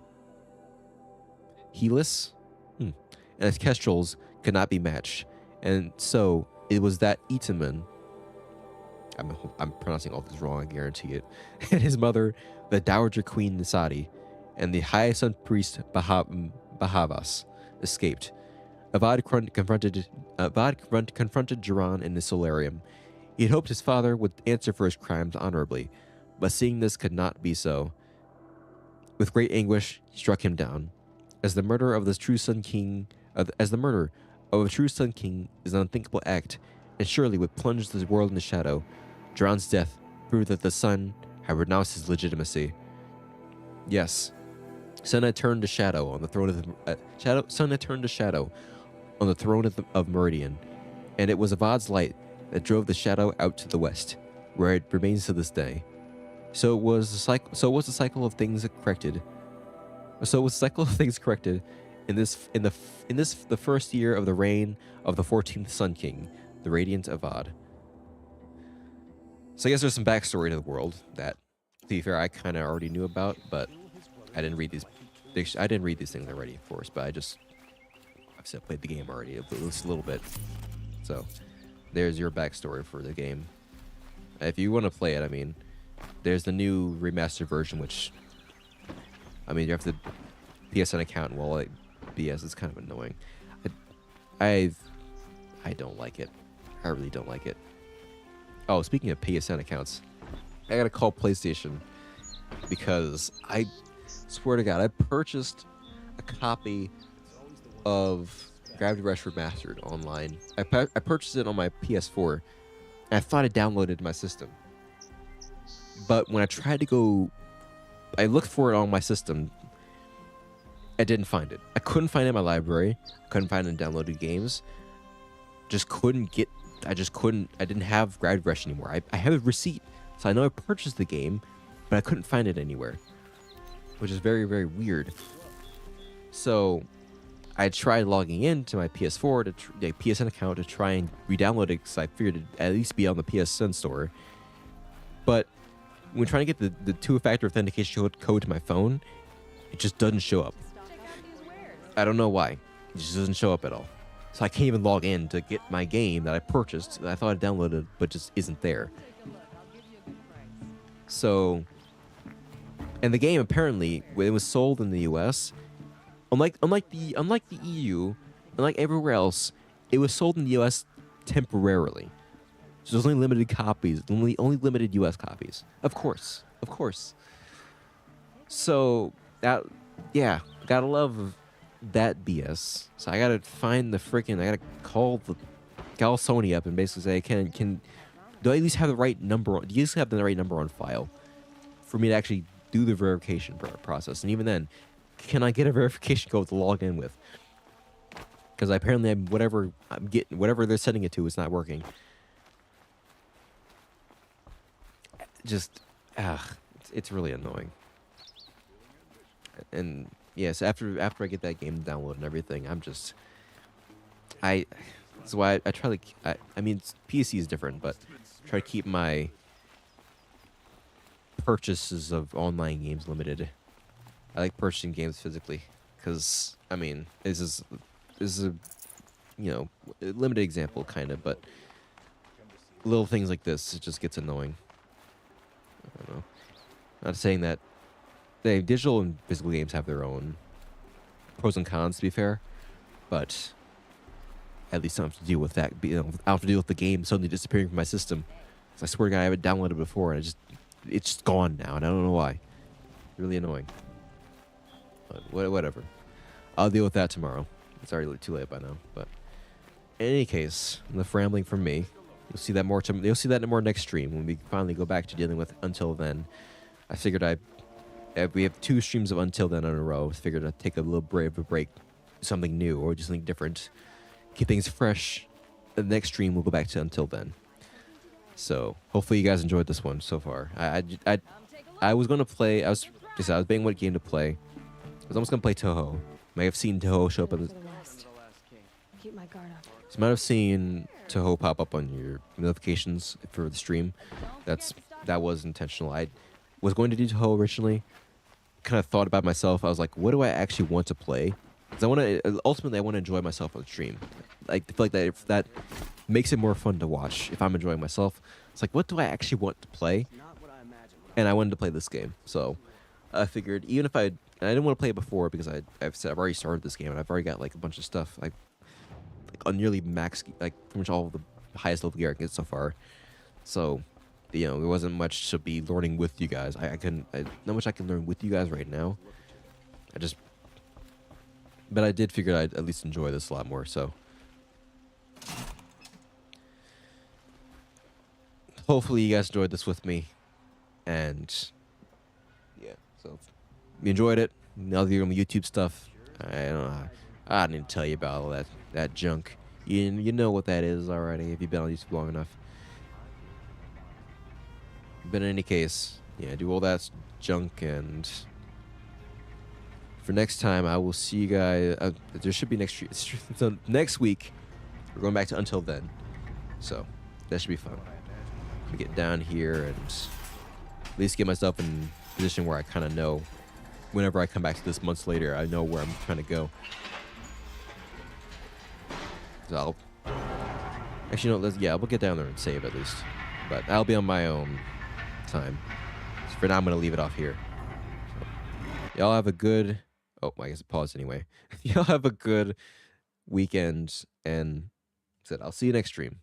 Helis and his kestrels could not be matched, and so it was that Itamen, I'm pronouncing all this wrong, I guarantee it, and his mother, the Dowager Queen Nisadi, and the High Sun Priest Bahavas escaped. Avad confronted Duran in the solarium. He had hoped his father would answer for his crimes honorably, but seeing this could not be so. With great anguish, he struck him down. As the murder of a true Sun King is an unthinkable act, and surely would plunge the world into shadow, Duran's death proved that the sun had renounced his legitimacy. Yes, sun had turned to shadow on the throne of Meridian, and it was Avad's light that drove the shadow out to the west, where it remains to this day. So was the cycle of things corrected in the first year of the reign of the 14th Sun King, the Radiant Avad. So I guess there's some backstory to the world that, to be fair, I kind of already knew about, but I didn't read these things already, of course. But I've played the game already, at least a little bit. So there's your backstory for the game. If you want to play it, I mean, there's the new remastered version, which, I mean, you have to PSN account, and while BS is kind of annoying. I don't like it. I really don't like it. Oh, speaking of PSN accounts, I gotta call PlayStation because I swear to God, I purchased a copy of Gravity Rush Remastered online. I purchased it on my PS4, and I thought I downloaded it to my system. But when I tried to go, I looked for it on my system. I didn't find it. I couldn't find it in my library. I couldn't find it in downloaded games. I didn't have Gravity Rush anymore. I have a receipt, so I know I purchased the game, but I couldn't find it anywhere, which is very, very weird. So I tried logging into my PS4, PSN account, to try and re-download it, because I figured it'd at least be on the PSN store. But when trying to get the two-factor authentication code to my phone, it just doesn't show up. I don't know why. It just doesn't show up at all. So I can't even log in to get my game that I purchased, that I thought I downloaded, but just isn't there. So, and the game, apparently, when it was sold in the US, unlike the EU, unlike everywhere else, it was sold in the US temporarily. So there's only limited copies, only limited US copies. Of course. So yeah, gotta love that BS. So I gotta find I gotta call Sony up and basically say, do I at least have the right number? Do you just have the right number on file for me to actually do the verification process? And even then, can I get a verification code to log in with? Because apparently whatever they're setting it to is not working. Just, it's really annoying. And yes, after I get that game downloaded and everything, that's why I try to. I mean, PC is different, but try to keep my purchases of online games limited. I like purchasing games physically, because I mean, this is a limited example kind of, but little things like this, it just gets annoying. I don't know. Not saying that digital and physical games have their own pros and cons, to be fair, but at least I don't have to deal with that. I don't have to deal with the game suddenly disappearing from my system. I swear to God, I haven't downloaded it before, and it's just gone now, and I don't know why. Really annoying. But whatever. I'll deal with that tomorrow. It's already too late by now. But in any case, enough rambling from me. You'll see that more. You'll see that more next stream when we finally go back to dealing with Until Then. I figured we have 2 streams of Until Then in a row. I figured I'd take a little brave of a break, do something new or do something different, keep things fresh. The next stream we'll go back to Until Then. So hopefully you guys enjoyed this one so far. I was gonna play. I was debating what game to play. I was almost gonna play Toho. You may have seen Toho show up on the. Keep my guard up. So you might have seen Toho pop up on your notifications for the stream. That was intentional. I was going to do Toho originally. Kind of thought about myself. I was like, what do I actually want to play? Because ultimately I want to enjoy myself on the stream. I feel like that makes it more fun to watch if I'm enjoying myself. It's like, what do I actually want to play? And I wanted to play this game, so I figured even if I didn't want to play it before because I've already started this game and I've already got like a bunch of stuff like on nearly max, like pretty much all of the highest level gear I can get so far. So there wasn't much to be learning with you guys. Not much I can learn with you guys right now. But I did figure I'd at least enjoy this a lot more. So hopefully you guys enjoyed this with me, and yeah. So if you enjoyed it, now that you're on the YouTube stuff, I don't need to tell you about all that junk. You know what that is already if you've been on YouTube long enough. But in any case, yeah, do all that junk, and for next time, I will see you guys. There should be so next week. We're going back to Until Then, so that should be fun. To get down here and at least get myself in a position where I kind of know. Whenever I come back to this months later, I know where I'm trying to go. So we'll get down there and save at least, but I'll be on my own time. So for now, I'm gonna leave it off here. So, y'all have a good. Oh, I guess it paused anyway. Y'all have a good weekend, and I'll see you next stream.